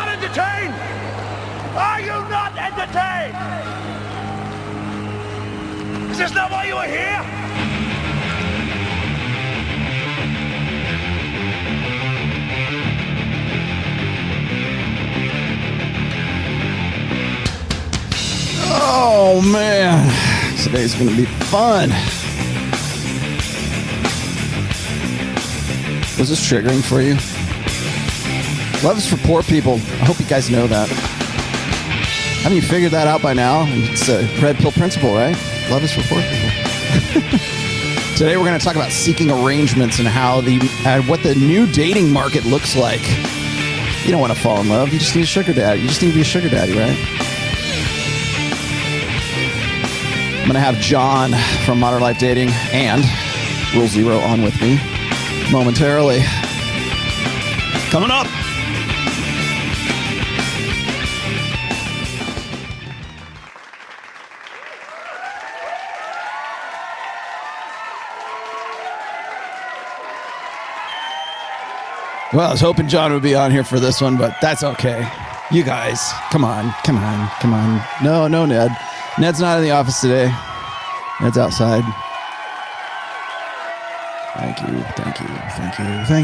not entertained? Are you not entertained? Is this not why you are here? Oh man, today's gonna be fun. Was this triggering for you? Love is for poor people. I hope you guys know that. Haven't you figured that out by now? It's a red pill principle, right? Love is for poor people. Today we're going to talk about seeking arrangements and how what the new dating market looks like. You don't want to fall in love. You just need a sugar daddy. You just need to be a sugar daddy, right? I'm going to have John from Modern Life Dating and Rule Zero on with me momentarily. Coming up. Well, I was hoping John would be on here for this one, but that's okay. You guys, come on. No, Ned. Ned's not in the office today. Ned's outside. Thank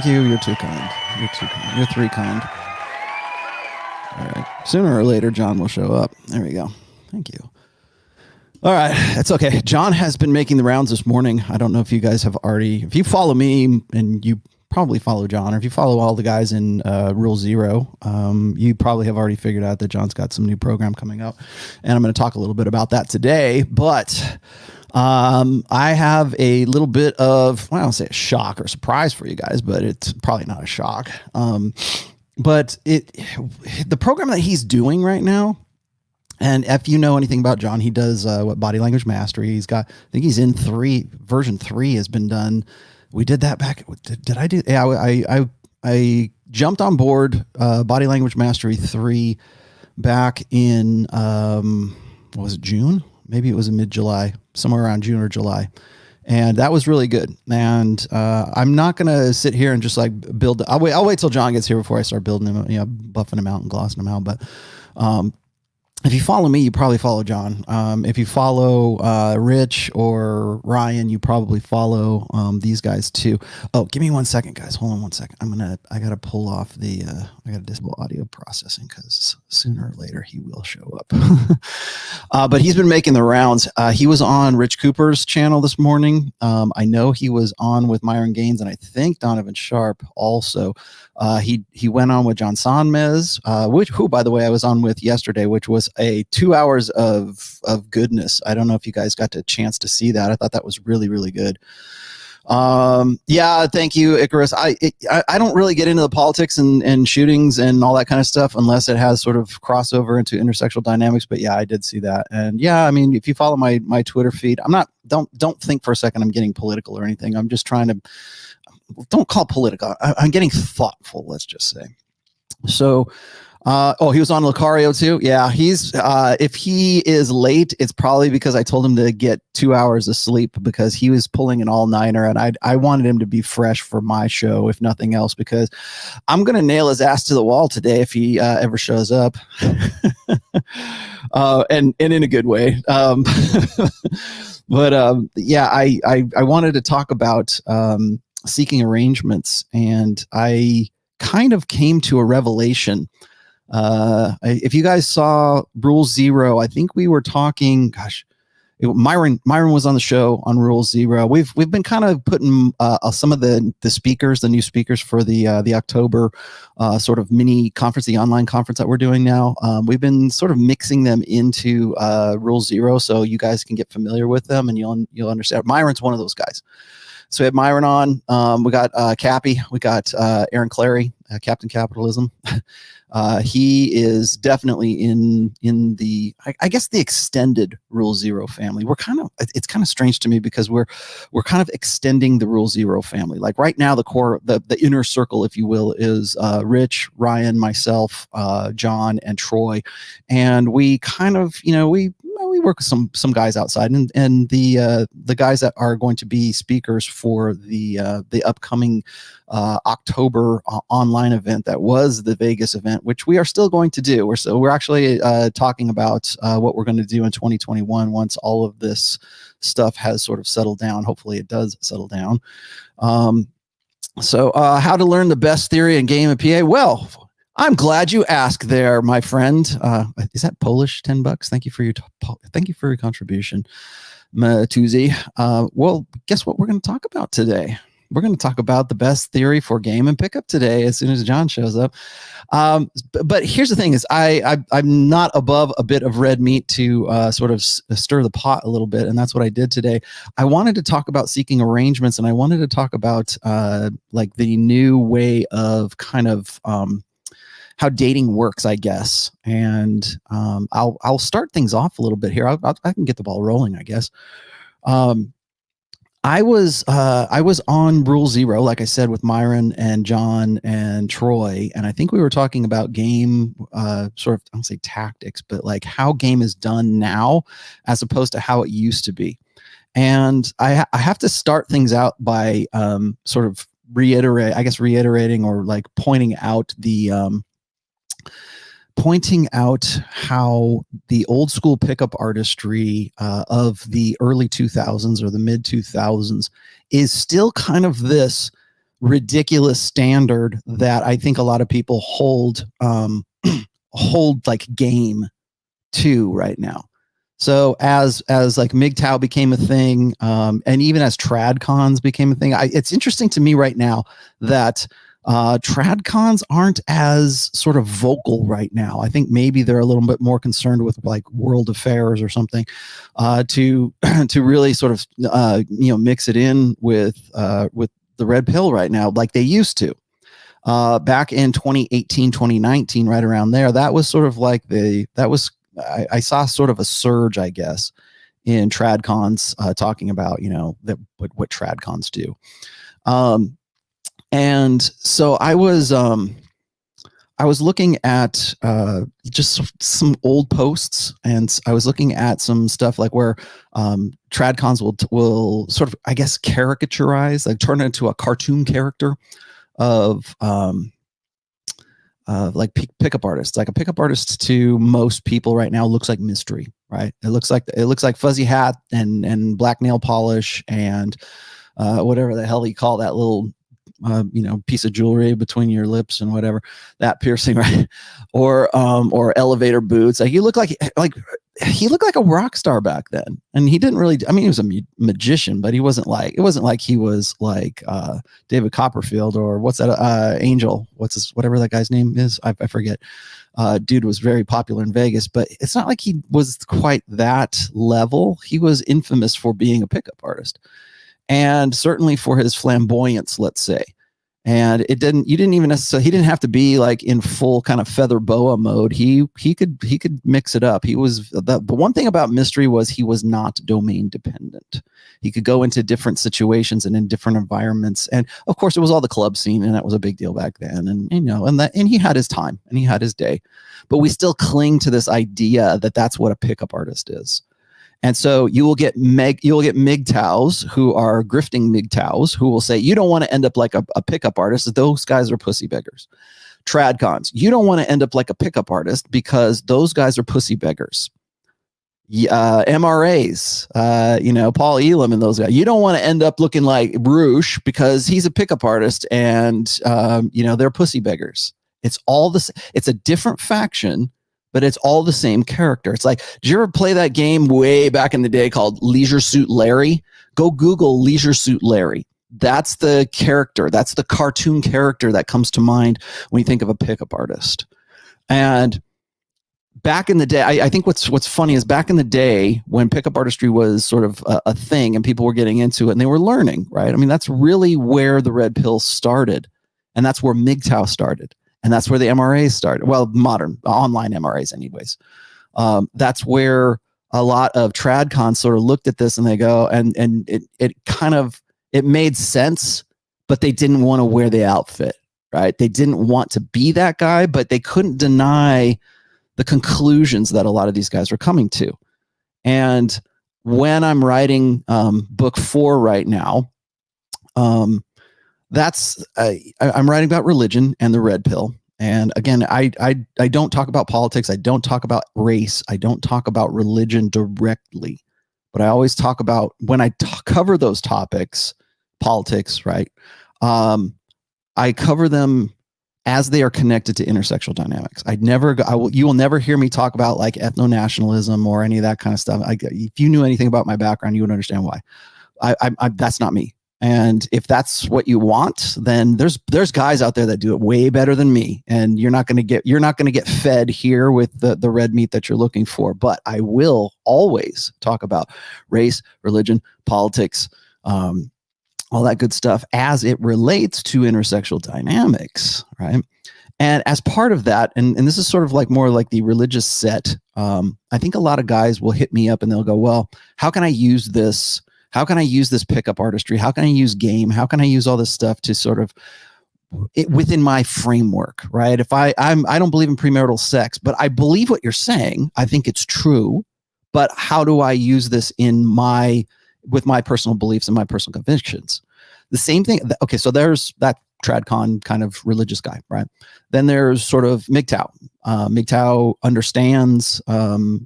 you. You're too kind. You're three kind. All right. Sooner or later, John will show up. There we go. Thank you. All right. That's okay. John has been making the rounds this morning. I don't know if you guys have already, if you follow me and you probably follow John, or if you follow all the guys in Rule Zero, you probably have already figured out that John's got some new program coming up, and I'm going to talk a little bit about that today. But I have a little bit of, well, I don't say a shock or surprise for you guys, but it's probably not a shock. But the program that he's doing right now, and if you know anything about John, he does body language mastery. He's got, I think he's in version 3 has been done. We did that back. Did I do? Yeah, I jumped on board Body Language Mastery 3 back in what was it, June? Maybe it was in mid-July, somewhere around June or July, and that was really good. And I'm not gonna sit here and just like build. I'll wait till John gets here before I start building him, buffing him out and glossing him out. But if you follow me, you probably follow John. If you follow Rich or Ryan, you probably follow these guys too. Oh, give me 1 second, guys. Hold on 1 second. I gotta pull off I gotta disable audio processing because sooner or later he will show up. But he's been making the rounds. He was on Rich Cooper's channel this morning. I know he was on with Myron Gaines and I think Donovan Sharp also. He went on with John Sonmez, who, by the way, I was on with yesterday, which was a 2 hours of goodness. I don't know if you guys got a chance to see that. I thought that was really, really good. Yeah, thank you, Icarus. I don't really get into the politics and shootings and all that kind of stuff unless it has sort of crossover into intersectional dynamics. But yeah, I did see that. And yeah, I mean, if you follow my Twitter feed, don't think for a second I'm getting political or anything. I'm just trying to, don't call it political. I'm getting thoughtful, let's just say. So, he was on Lucario too. Yeah, he's if he is late, it's probably because I told him to get 2 hours of sleep because he was pulling an all-nighter, and I wanted him to be fresh for my show, if nothing else, because I'm gonna nail his ass to the wall today if he ever shows up, and in a good way. But yeah, I wanted to talk about seeking arrangements, and I kind of came to a revelation. If you guys saw Rule Zero, I think we were talking, Myron was on the show on Rule Zero. We've been kind of putting some of the speakers, the new speakers for the October sort of mini conference, the online conference that we're doing now. We've been sort of mixing them into Rule Zero so you guys can get familiar with them and you'll understand. Myron's one of those guys. So we had Myron on. We got Cappy. We got Aaron Clary, Captain Capitalism. He is definitely in the, I guess, the extended Rule Zero family. It's kind of strange to me because we're kind of extending the Rule Zero family. Like right now, the core, the inner circle, if you will, is Rich, Ryan, myself, John, and Troy. And we kind of, we we work with some guys outside, and the guys that are going to be speakers for the upcoming October online event that was the Vegas event, which we are still going to do. We're actually talking about what we're going to do in 2021 once all of this stuff has sort of settled down. Hopefully it does settle down. So how to learn the best theory in game and PA? Well, I'm glad you asked there, my friend. Is that Polish? $10? Thank you for your contribution, Matuzi. Well, guess what we're going to talk about today? We're going to talk about the best theory for game and pickup today as soon as John shows up. But here's the thing: is I'm not above a bit of red meat to sort of stir the pot a little bit, and that's what I did today. I wanted to talk about seeking arrangements, and I wanted to talk about like the new way of kind of how dating works, I guess. And I'll start things off a little bit here. I can get the ball rolling, I guess. I was on Rule Zero, like I said, with Myron and John and Troy, and I think we were talking about game, sort of, I don't say tactics, but like how game is done now as opposed to how it used to be. And I have to start things out by sort of reiterating or like pointing out how the old school pickup artistry of the early 2000s or the mid 2000s is still kind of this ridiculous standard that I think a lot of people hold like game to right now. So as like MGTOW became a thing, and even as TradCons became a thing, it's interesting to me right now that TradCons aren't as sort of vocal right now. I think maybe they're a little bit more concerned with like world affairs or something, to really sort of mix it in with the red pill right now, like they used to. Back in 2018, 2019, right around there, that was sort of like I saw sort of a surge, I guess, in TradCons talking about what TradCons do. And so I was looking at just some old posts, and I was looking at some stuff like where TradCons will sort of, I guess, caricaturize, like turn it into a cartoon character of like pickup artists. Like a pickup artist to most people right now looks like Mystery, right? It looks like fuzzy hat and black nail polish and whatever the hell you call that little piece of jewelry between your lips and whatever, that piercing, right? Or elevator boots. Like he looked like a rock star back then. And he didn't really, I mean, he was a magician, but it wasn't like he was like David Copperfield or what's that, Angel, whatever that guy's name is. I forget. Dude was very popular in Vegas, but it's not like he was quite that level. He was infamous for being a pickup artist. And certainly for his flamboyance, let's say. And he didn't have to be like in full kind of feather boa mode. He could mix it up. He was the one thing about Mystery was he was not domain dependent. He could go into different situations and in different environments. And of course it was all the club scene, and that was a big deal back then. And and he had his time and he had his day. But we still cling to this idea that that's what a pickup artist is. And so you will get MGTOWs who are grifting MGTOWs who will say, you don't want to end up like a pickup artist. Those guys are pussy beggars. TradCons, you don't want to end up like a pickup artist because those guys are pussy beggars. MRAs, Paul Elam and those guys. You don't want to end up looking like Roosh because he's a pickup artist and, they're pussy beggars. It's all this. It's a different faction, but it's all the same character. It's like, did you ever play that game way back in the day called Leisure Suit Larry? Go Google Leisure Suit Larry. That's the character. That's the cartoon character that comes to mind when you think of a pickup artist. And back in the day, I think what's funny is back in the day when pickup artistry was sort of a thing and people were getting into it and they were learning, right? I mean, that's really where the red pill started. And that's where MGTOW started. And that's where the MRAs started. Well, modern online MRAs anyways. That's where a lot of TradCons sort of looked at this and they go, and it made sense, but they didn't want to wear the outfit, right? They didn't want to be that guy, but they couldn't deny the conclusions that a lot of these guys were coming to. And when I'm writing book 4 right now, I'm writing about religion and the red pill. And again, I don't talk about politics. I don't talk about race. I don't talk about religion directly, but I always talk about, when I cover those topics, politics, right? I cover them as they are connected to intersexual dynamics. You will never hear me talk about like ethno-nationalism or any of that kind of stuff. If you knew anything about my background, you would understand why. That's not me. And if that's what you want, then there's guys out there that do it way better than me. And you're not going to get fed here with the red meat that you're looking for. But I will always talk about race, religion, politics, all that good stuff as it relates to intersexual dynamics, right? And as part of that, and this is sort of like more like the religious set, I think a lot of guys will hit me up and they'll go, well, how can I use this? How can I use this pickup artistry? How can I use game? How can I use all this stuff to sort of within my framework, right? If I don't believe in premarital sex, but I believe what you're saying. I think it's true, but how do I use this with my personal beliefs and my personal convictions? The same thing. Okay, so there's that TradCon kind of religious guy, right? Then there's sort of MGTOW. MGTOW understands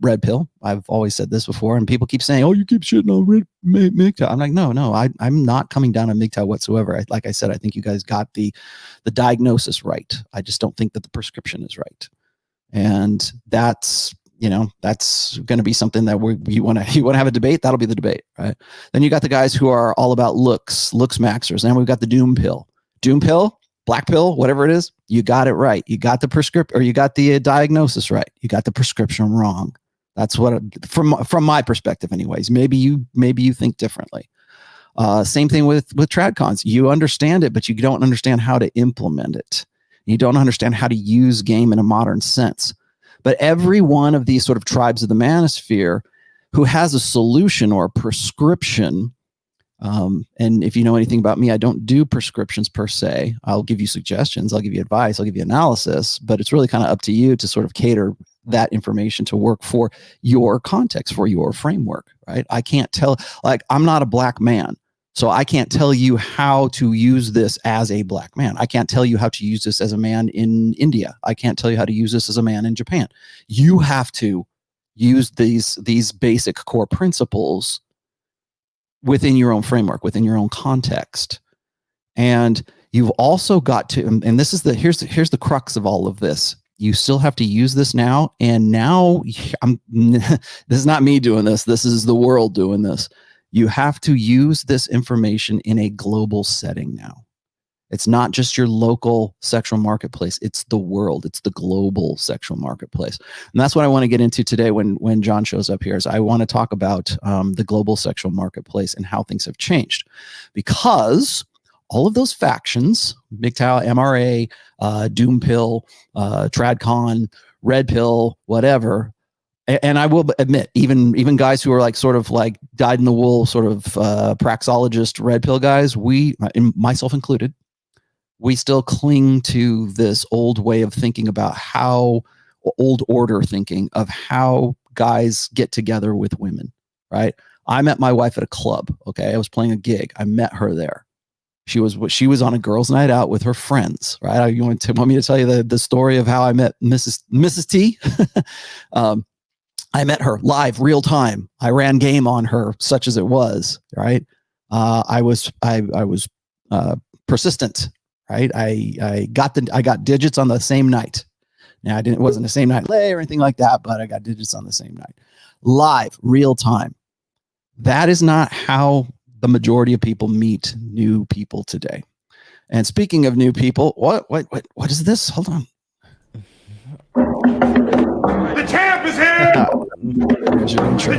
red pill. I've always said this before, and people keep saying, "Oh, you keep shitting on MGTOW." I'm like, no, I'm not coming down on MGTOW whatsoever. Like I said, I think you guys got the diagnosis right. I just don't think that the prescription is right, and that's going to be something that you want to have a debate. That'll be the debate, right? Then you got the guys who are all about looks maxers. And we've got the doom pill, black pill, whatever it is. You got it right. You got the prescription, or you got the diagnosis right. You got the prescription wrong. That's what, from my perspective, anyways. Maybe you think differently. Same thing with TradCons. You understand it, but you don't understand how to implement it. You don't understand how to use game in a modern sense. But every one of these sort of tribes of the manosphere who has a solution or a prescription, and if you know anything about me, I don't do prescriptions per se. I'll give you suggestions, I'll give you advice, I'll give you analysis, but it's really kind of up to you to sort of cater that information to work for your context, for your framework, right? I can't tell, like, I'm not a black man, so I can't tell you how to use this as a black man. I can't tell you how to use this as a man in India. I can't tell you how to use this as a man in Japan. You have to use these basic core principles within your own framework, within your own context. And you've also got to, and this is here's the crux of all of this. You still have to use this now. And now this is not me doing this. This is the world doing this. You have to use this information in a global setting now. It's not just your local sexual marketplace. It's the world. It's the global sexual marketplace. And that's what I want to get into today when John shows up here. Is I want to talk about the global sexual marketplace and how things have changed. Because all of those factions, MGTOW, MRA, Doom Pill, TradCon, Red Pill, whatever, and I will admit, even guys who are like sort of like dyed in the wool, sort of praxologist red pill guys, myself included, we still cling to this old way of thinking about old order thinking of how guys get together with women, right? I met my wife at a club. Okay, I was playing a gig. I met her there. She was on a girls' night out with her friends, right? You want me to tell you the story of how I met Mrs. T? I met her live, real time. I ran game on her, such as it was, right? I was persistent, right? I got digits on the same night. Now it wasn't the same night lay or anything like that, but I got digits on the same night, live, real time. That is not how the majority of people meet new people today. And speaking of new people, what is this? Hold on. The champ is here! The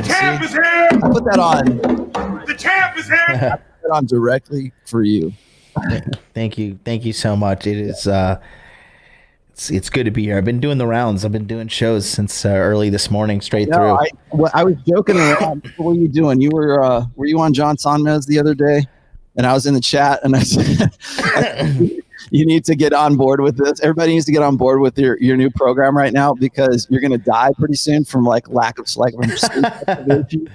champ is here! I put that on. The champ is here! I put that on directly for you. Thank you so much. It is it's good to be here. I've been doing the rounds. I've been doing shows since early this morning, straight through. I was joking around. What were you doing? You were you on John Sonmez the other day? And I was in the chat, and I said, You need to get on board with this. Everybody needs to get on board with your new program right now, because you're going to die pretty soon from like lack of sleep deprivation.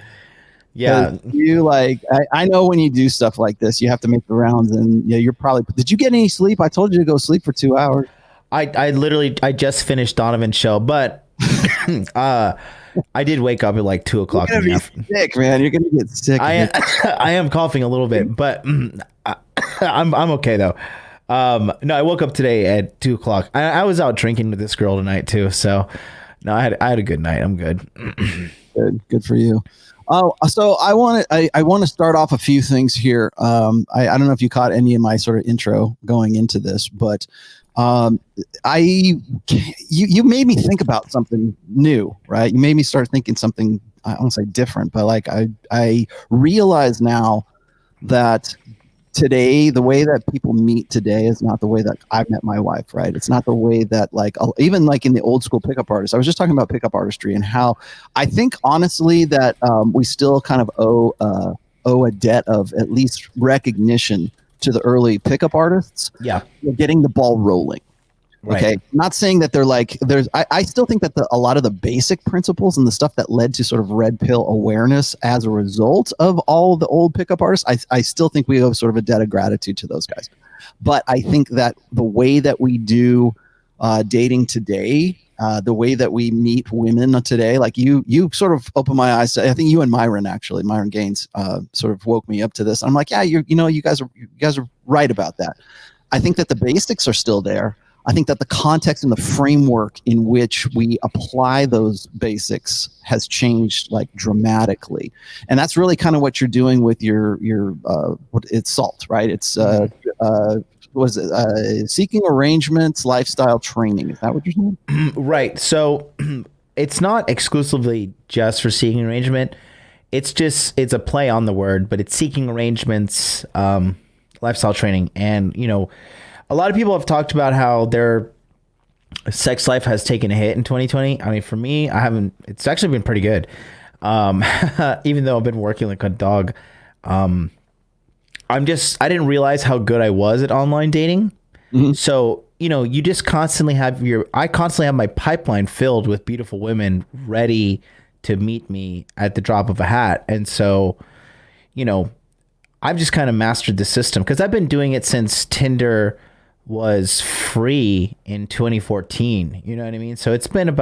Yeah. You like, I know when you do stuff like this, you have to make the rounds, and yeah, you're probably. Did you get any sleep? I told you to go sleep for 2 hours. I just finished Donovan's show, but I did wake up at like 2 o'clock. You're gonna be sick, man. You're gonna get sick. I am coughing a little bit, but I'm okay though. No, I woke up today at 2 o'clock. I was out drinking with this girl tonight too, so no, I had a good night. I'm good. Good for you. Oh, so I want to start off a few things here. I don't know if you caught any of my sort of intro going into this, but you made me think about something new, right? You made me start thinking something, I won't say different, but like I realize now that today, the way that people meet today is not the way that I've met my wife, right? It's not the way that like, even like in the old school pickup artists, I was just talking about pickup artistry and how I think honestly that we still kind of owe a debt of at least recognition to the early pickup artists. Yeah. Getting the ball rolling. Right. Okay. Not saying that they're like, I still think that a lot of the basic principles and the stuff that led to sort of red pill awareness as a result of all the old pickup artists, I still think we owe sort of a debt of gratitude to those guys. But I think that the way that we do dating today, the way that we meet women today, like you sort of opened my eyes. I think you and Myron Gaines sort of woke me up to this. I'm like, yeah, you guys are right about that. I think that the basics are still there. I think that the context and the framework in which we apply those basics has changed like dramatically. And that's really kind of what you're doing with your it's SALT, right? It's seeking arrangements, lifestyle training. Is that what you're saying? Right. So it's not exclusively just for seeking arrangement. It's a play on the word, but it's seeking arrangements, lifestyle training. And, a lot of people have talked about how their sex life has taken a hit in 2020. I mean, for me, it's actually been pretty good. Even though I've been working like a dog. I didn't realize how good I was at online dating. Mm-hmm. So, you just I constantly have my pipeline filled with beautiful women ready to meet me at the drop of a hat. And so, I've just kind of mastered the system because I've been doing it since Tinder was free in 2014. You know what I mean? So it's been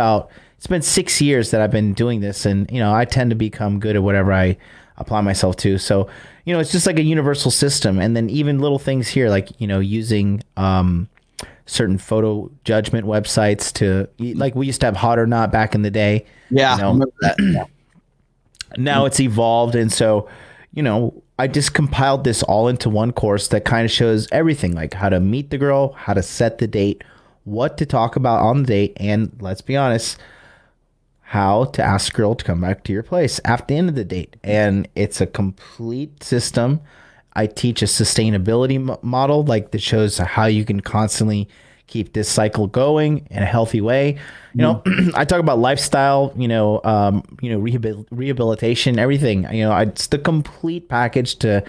6 years that I've been doing this, and I tend to become good at whatever I apply myself to. So it's just like a universal system. And then even little things here, like using certain photo judgment websites to, like, we used to have Hot or Not back in the day. Yeah, I remember that. Yeah. Now it's evolved, and so I just compiled this all into one course that kind of shows everything, like how to meet the girl, how to set the date, what to talk about on the date, and let's be honest, how to ask a girl to come back to your place after the end of the date. And it's a complete system. I teach a sustainability model, like that shows how you can constantly keep this cycle going in a healthy way. I talk about lifestyle, rehabilitation, everything. It's the complete package to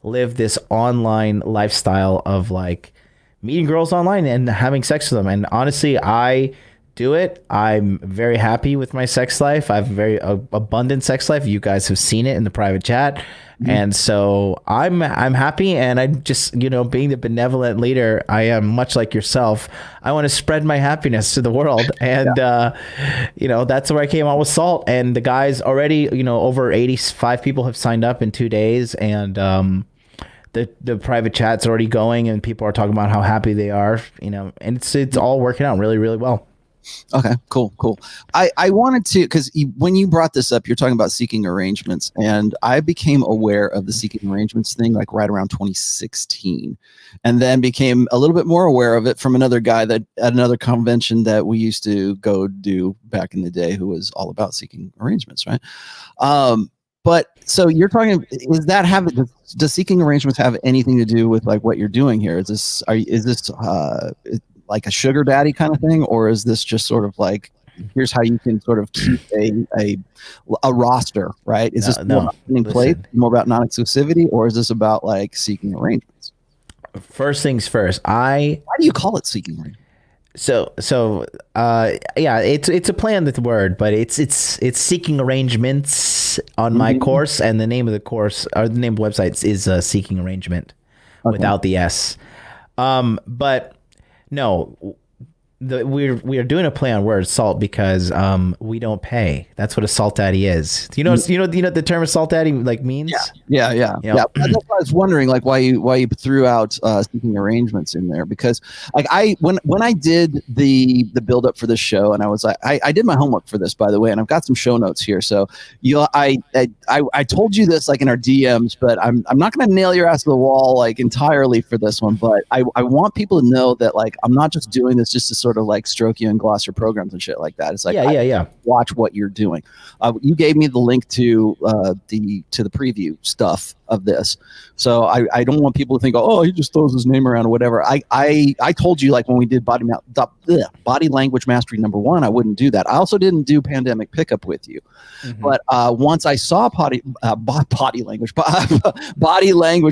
live this online lifestyle of like meeting girls online and having sex with them. And honestly, I do it. I'm very happy with my sex life. I have a very abundant sex life. You guys have seen it in the private chat. Mm-hmm. And so I'm happy, and I just, being the benevolent leader I am, much like yourself, I want to spread my happiness to the world. And, that's where I came out with SALT. And the guys already, over 85 people have signed up in 2 days. And the private chat's already going, and people are talking about how happy they are, and it's all working out really, really well. Okay, cool. I wanted to, because when you brought this up, you're talking about seeking arrangements, and I became aware of the seeking arrangements thing like right around 2016, and then became a little bit more aware of it from another guy that at another convention that we used to go do back in the day, who was all about seeking arrangements, right? But so you're talking, does seeking arrangements have anything to do with like what you're doing here? Is this like a sugar daddy kind of thing, or is this just sort of like, here's how you can sort of keep a roster, right? Is this more about in place, more about non-exclusivity, or is this about like seeking arrangements? First things first. Why do you call it seeking arrangement? Yeah, it's a play on the word, but it's seeking arrangements on my course, and the name of the course or the name of the website is seeking arrangement without the S. But no, we are doing a play on words, salt, because we don't pay. That's what a salt daddy is. You know the term salt daddy like means. Yeah. You know? That's why I was wondering, like, why you threw out seeking arrangements in there, because like when I did the build up for this show, and I was like, I did my homework for this, by the way, and I've got some show notes here. So I told you this like in our DMs, but I'm not going to nail your ass to the wall like entirely for this one, but I want people to know that like I'm not just doing this just to sort of like stroke you and gloss your programs and shit like that. It's like watch what you're doing. You gave me the link to the preview stuff of this, so I don't want people to think, oh, he just throws his name around or whatever. I told you, like, when we did body language mastery #1, I wouldn't do that. I also didn't do pandemic pickup with you, but once I saw body language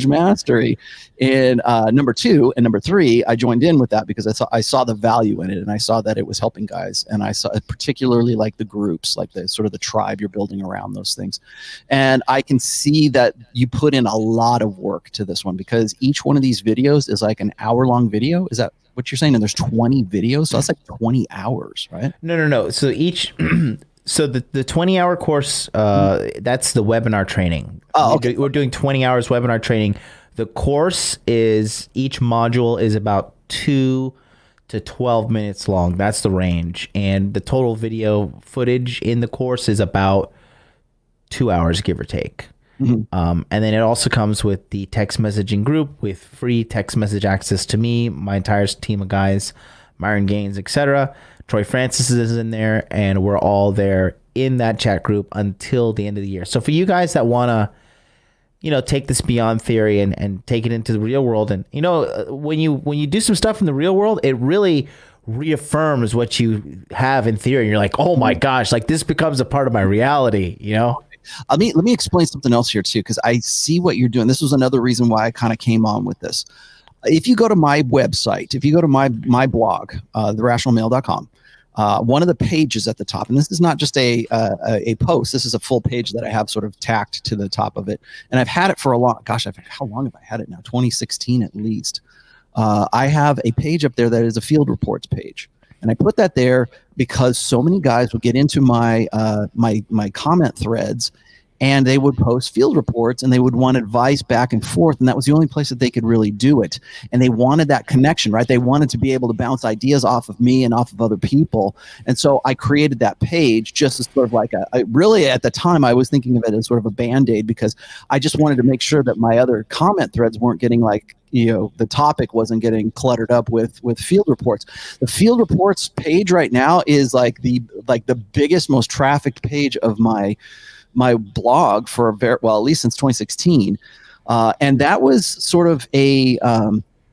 mastery in #2 and #3, I joined in with that because I saw the value in it, and I saw that it was helping guys, and I saw particularly like the groups, like the sort of the tribe you're building around those things, and I can see that you put in a lot of work to this one, because each one of these videos is like an hour-long video. Is that what you're saying? And there's 20 videos, so that's like 20 hours, right? No. So each so the 20-hour course, that's the webinar training. Oh, okay. We're doing 20 hours webinar training. The course is, each module is about 2 to 12 minutes long. That's the range. And the total video footage in the course is about 2 hours, give or take. And then it also comes with the text messaging group with free text message access to me, my entire team of guys, Myron Gaines, etc. Troy Francis is in there, and we're all there in that chat group until the end of the year. So for you guys that want to, take this beyond theory and take it into the real world, and when you do some stuff in the real world, it really reaffirms what you have in theory. You're like, oh my gosh, like this becomes a part of my reality, Let me explain something else here too, because I see what you're doing. This was another reason why I kind of came on with this. If you go to my website, if you go to my blog, therationalmale.com, one of the pages at the top, and this is not just a post, this is a full page that I have sort of tacked to the top of it, and I've had it for a long. Gosh, how long have I had it now? 2016 at least. I have a page up there that is a field reports page. And I put that there because so many guys would get into my my comment threads, and they would post field reports, and they would want advice back and forth, and that was the only place that they could really do it. And they wanted that connection, right? They wanted to be able to bounce ideas off of me and off of other people. And so I created that page just as sort of like really at the time I was thinking of it as sort of a Band-Aid, because I just wanted to make sure that my other comment threads weren't getting like, the topic wasn't getting cluttered up with field reports. The field reports page right now is like the biggest, most trafficked page of my blog for at least since 2016. And that was sort of a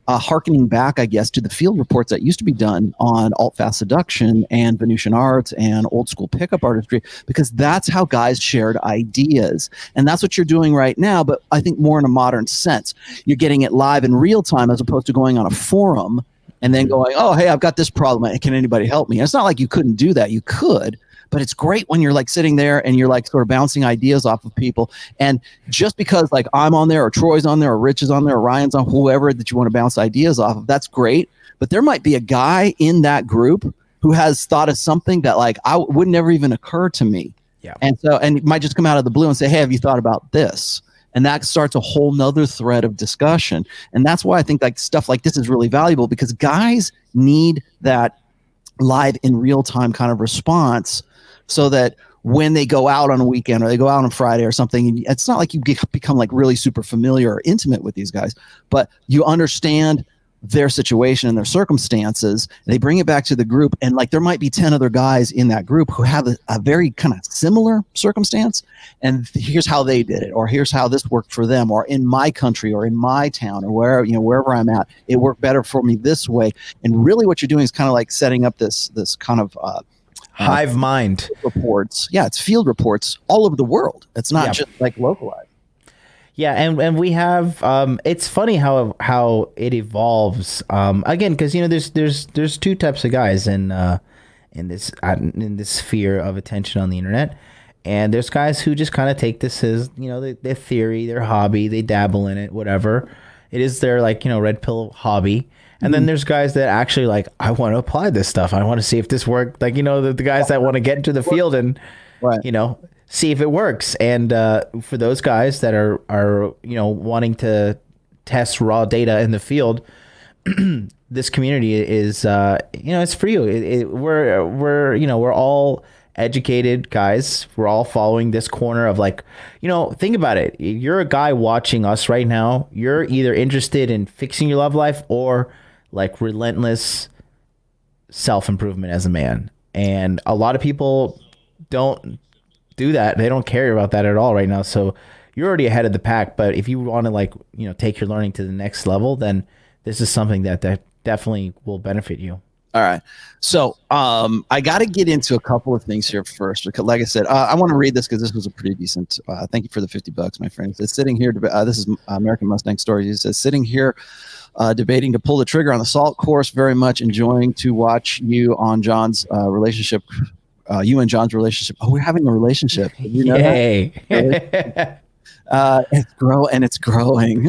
hearkening back, I guess, to the field reports that used to be done on alt-fast seduction and Venusian arts and old school pickup artistry, because that's how guys shared ideas. And that's what you're doing right now, but I think more in a modern sense. You're getting it live in real time as opposed to going on a forum and then going, oh, hey, I've got this problem. Can anybody help me? And it's not like you couldn't do that. You could. But it's great when you're like sitting there and you're like sort of bouncing ideas off of people. And just because like I'm on there or Troy's on there or Rich is on there or Ryan's on, whoever that you want to bounce ideas off of, that's great. But there might be a guy in that group who has thought of something that like would never even occur to me. Yeah. And it might just come out of the blue and say, hey, have you thought about this? And that starts a whole nother thread of discussion. And that's why I think like stuff like this is really valuable, because guys need that live in real time kind of response, so that when they go out on a weekend or they go out on Friday or something, it's not like you become like really super familiar or intimate with these guys, but you understand their situation and their circumstances. They bring it back to the group, and like there might be 10 other guys in that group who have a very kind of similar circumstance, and here's how they did it, or here's how this worked for them, or in my country or in my town or wherever I'm at, it worked better for me this way. And really what you're doing is kind of like setting up this kind of hive mind reports. Yeah, it's field reports all over the world. It's not just like localized. Yeah, and we have it's funny how it evolves. Again, because there's two types of guys in this sphere of attention on the internet. And there's guys who just kind of take this as, their theory, their hobby, they dabble in it, whatever. It is their red pill hobby. And then there's guys that actually I want to apply this stuff. I want to see if this worked. The guys that want to get into the field and, Right. see if it works. And for those guys that are wanting to test raw data in the field, this community is it's for you. We're all educated guys. We're all following this corner of think about it. You're a guy watching us right now. You're either interested in fixing your love life or relentless self-improvement as a man. And a lot of people don't do that. They don't care about that at all right now. So you're already ahead of the pack. But if you want to take your learning to the next level, then this is something that definitely will benefit you. All right. So I got to get into a couple of things here first, because like I said, I want to read this because this was a pretty decent. Thank you for the $50, my friend. It's sitting here. This is American Mustang Stories. It says, sitting here debating to pull the trigger on the salt course. Very much enjoying to watch you on John's relationship. You and John's relationship. Oh, we're having a relationship. Did you know that? It's growing.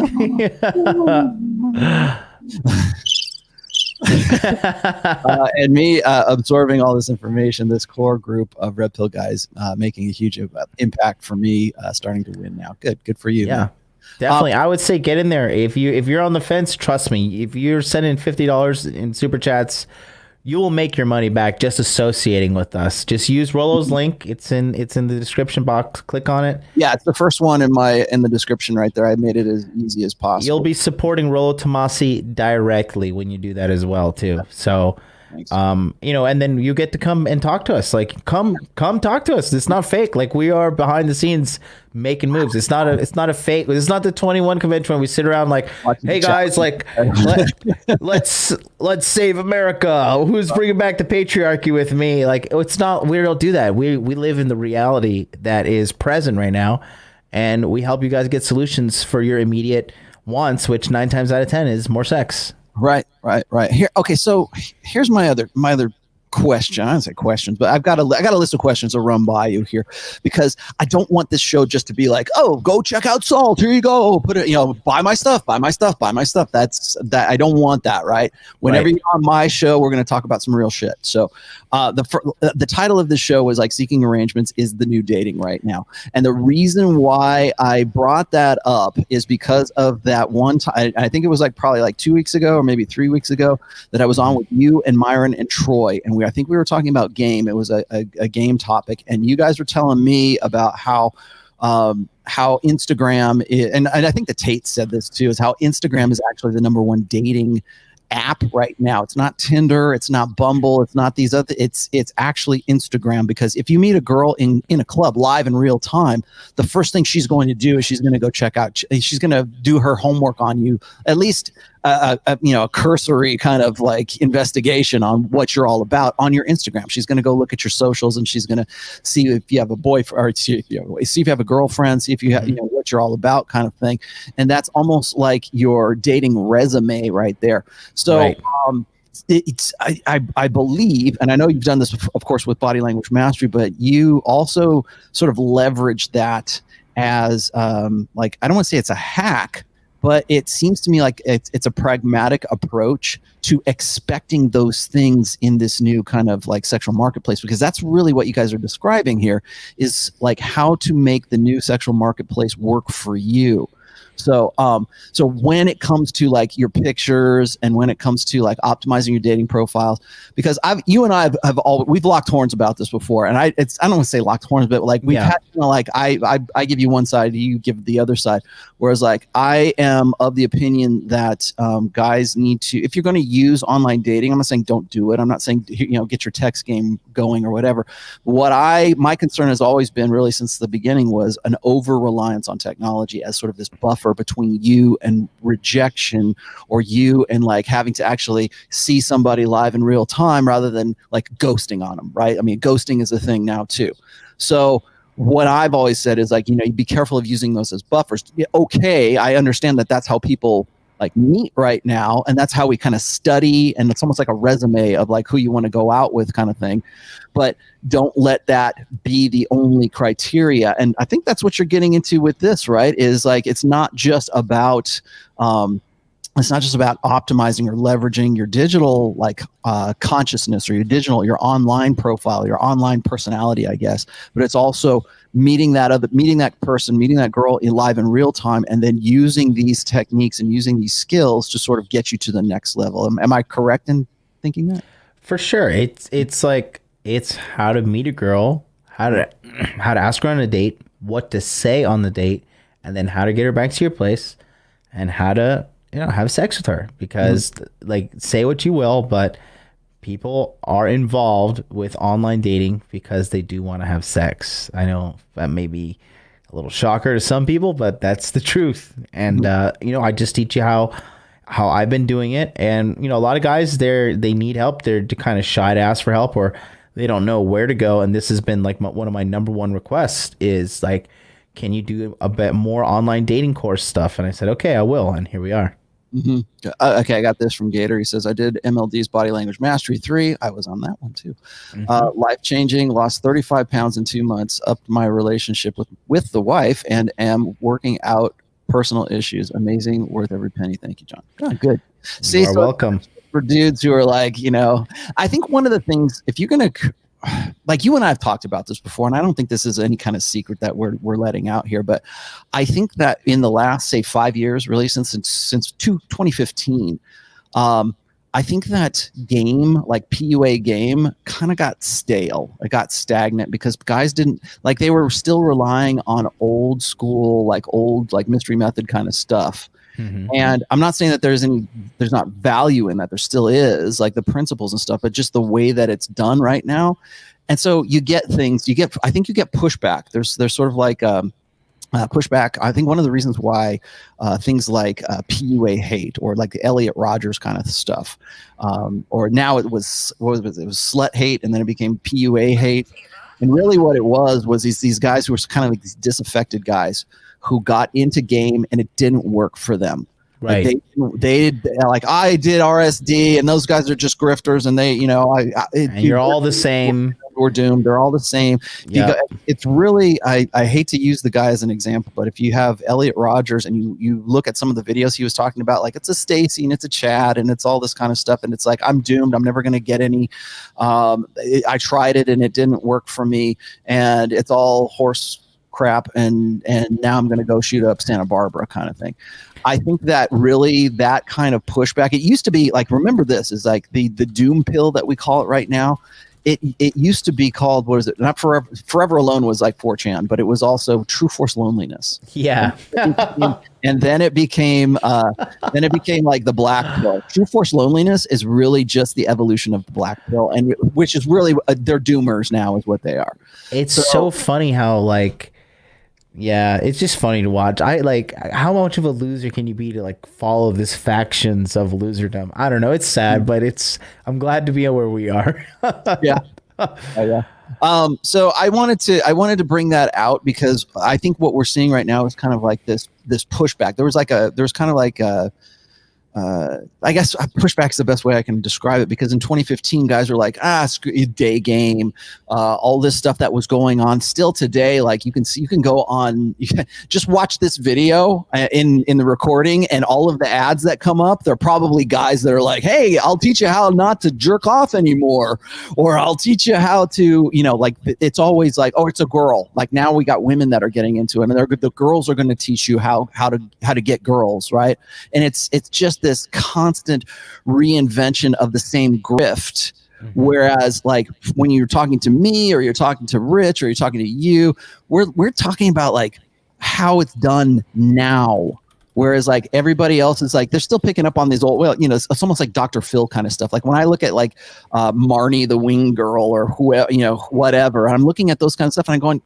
And me absorbing all this information, this core group of red pill guys making a huge impact for me, starting to win now. Good for you. Yeah, man. definitely. I would say get in there. If you're on the fence, trust me. If you're sending $50 in super chats, you will make your money back just associating with us. Just use Rollo's link. It's in the description box. Click on it. Yeah, it's the first one in the description right there. I made it as easy as possible. You'll be supporting Rollo Tomassi directly when you do that as well too. So, Thanks. And then you get to come and talk to us. Come talk to us. It's not fake. We are behind the scenes making moves. It's not a fake. It's not the 21 convention when we sit around hey guys, let's save America. Who's bringing back the patriarchy with me? It's not. We don't do that. We live in the reality that is present right now, and we help you guys get solutions for your immediate wants, which 9 times out of 10 is more sex. Right. Here, okay. So here's my other question. I don't say questions, but I got a list of questions to run by you here, because I don't want this show just to be oh, go check out Salt. Here you go. Put it, buy my stuff. That's that. I don't want that. Right. Whenever you're on my show, we're going to talk about some real shit. So the title of this show was seeking arrangements is the new dating right now. And the reason why I brought that up is because of that one time. I think it was probably 2 weeks ago or maybe 3 weeks ago that I was on with you and Myron and Troy, and I think we were talking about game. It was a game topic, and you guys were telling me about how Instagram is, and I think the Tate said this too, is how Instagram is actually the #1 dating app right now. It's not Tinder, it's not Bumble, it's not these other. It's actually Instagram, because if you meet a girl in a club live in real time, the first thing she's going to do is she's going to go check out. She's going to do her homework on you, at least a cursory kind of investigation on what you're all about on your Instagram. She's going to go look at your socials, and she's going to see if you have a boyfriend, or see if you have a girlfriend, see if you have what you're all about, kind of thing. And that's almost like your dating resume right there. So right. I believe, and I know you've done this, of course, with Body Language Mastery, but you also sort of leverage that as I don't want to say it's a hack, but it seems to me like it's a pragmatic approach to expecting those things in this new kind of sexual marketplace, because that's really what you guys are describing here, is how to make the new sexual marketplace work for you. So when it comes to your pictures, and when it comes to optimizing your dating profiles, because you and I we've locked horns about this before, and I don't want to say locked horns, but we've had I give you one side, you give the other side, whereas I am of the opinion that guys need to, if you're going to use online dating, I'm not saying don't do it. I'm not saying get your text game going or whatever. My concern has always been, really since the beginning, was an over reliance on technology as sort of this buffer between you and rejection, or you and having to actually see somebody live in real time rather than ghosting on them, right? I mean, ghosting is a thing now too. So what I've always said is like, you be careful of using those as buffers. Okay, I understand that that's how people like meet right now, and that's how we kind of study, and it's almost like a resume of like who you want to go out with kind of thing. But don't let that be the only criteria. And I think that's what you're getting into with this, right? Is like it's not just about optimizing or leveraging your digital like consciousness or your online profile, your online personality, I guess. But it's also meeting that person, meeting that girl live in real time, and then using these techniques and using these skills to sort of get you to the next level. Am I correct in thinking that? For sure. It's how to meet a girl, how to ask her on a date, what to say on the date, and then how to get her back to your place, and how to have sex with her. Because like, say what you will, but people are involved with online dating because they do want to have sex. I know that may be a little shocker to some people, but that's the truth. And I just teach you how I've been doing it. And a lot of guys, they need help. They're kind of shy to ask for help, or they don't know where to go. And this has been like one of my number one requests is like, can you do a bit more online dating course stuff? And I said, okay, I will. And here we are. Mm-hmm. Okay, I got this from Gator. He says, I did MLD's Body Language Mastery 3. I was on that one too. Life-changing, lost 35 pounds in 2 months, upped my relationship with the wife, and am working out personal issues. Amazing, worth every penny. Thank you, John. Oh, good. You're welcome. For dudes who are like, I think one of the things, if you're going to, like you and I have talked about this before, and I don't think this is any kind of secret that we're letting out here, but I think that in the last, say, 5 years, really since 2015, I think that game, like PUA game, kind of got stale. It got stagnant because guys they were still relying on old school, like mystery method kind of stuff. Mm-hmm. And I'm not saying that there's not value in that. There still is, like the principles and stuff, but just the way that it's done right now. And so I think you get pushback. There's sort of like pushback. I think one of the reasons why things like PUA hate, or like the Elliot Rodgers kind of stuff, or now it was slut hate, and then it became PUA hate. And really what it was these guys who were kind of like these disaffected guys who got into game and it didn't work for them. Right. Like they like, I did RSD and those guys are just grifters, and you're all the same. We're doomed. They're all the same. Yep. It's really, I hate to use the guy as an example, but if you have Elliot Rodgers and you look at some of the videos he was talking about, like it's a Stacy and it's a Chad and it's all this kind of stuff, and it's like, I'm doomed. I'm never going to get any. I tried it and it didn't work for me, and it's all horse crap, and now I'm going to go shoot up Santa Barbara kind of thing. I think that really that kind of pushback, it used to be like, remember this is like the doom pill that we call it right now. It used to be called, what is it? Not Forever Alone was like 4chan, but it was also True Force Loneliness. Yeah. And then it became like the black pill. True Force Loneliness is really just the evolution of the black pill, and which is really they're doomers now is what they are. It's so funny how like, yeah, it's just funny to watch. I like, how much of a loser can you be to like follow this factions of loserdom? I don't know. It's sad, but I'm glad to be where we are. Yeah. Yeah. So I wanted to bring that out because I think what we're seeing right now is kind of like this pushback. There was kind of like I guess pushback is the best way I can describe it, because in 2015 guys were like, screw day game, all this stuff that was going on. Still today, like you can go on, just watch this video in the recording, and all of the ads that come up, they're probably guys that are like, hey, I'll teach you how not to jerk off anymore, or I'll teach you how to, like it's always like, oh, it's a girl. Like now we got women that are getting into it, and the girls are going to teach you how to get girls, right? And it's just this constant reinvention of the same grift. Whereas like when you're talking to me, or you're talking to Rich, or you're talking to you, we're talking about like how it's done now. Whereas like everybody else is like, they're still picking up on these old, it's almost like Dr. Phil kind of stuff. Like when I look at like Marnie the Wing Girl, or whoever, whatever, I'm looking at those kind of stuff and I'm going,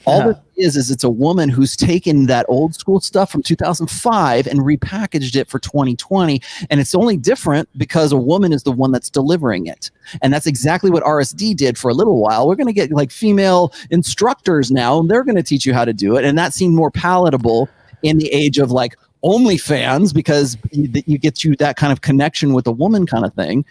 All this is it's a woman who's taken that old school stuff from 2005 and repackaged it for 2020. And it's only different because a woman is the one that's delivering it. And that's exactly what RSD did for a little while. We're going to get like female instructors now, and they're going to teach you how to do it. And that seemed more palatable in the age of like OnlyFans, because you get you that kind of connection with a woman kind of thing.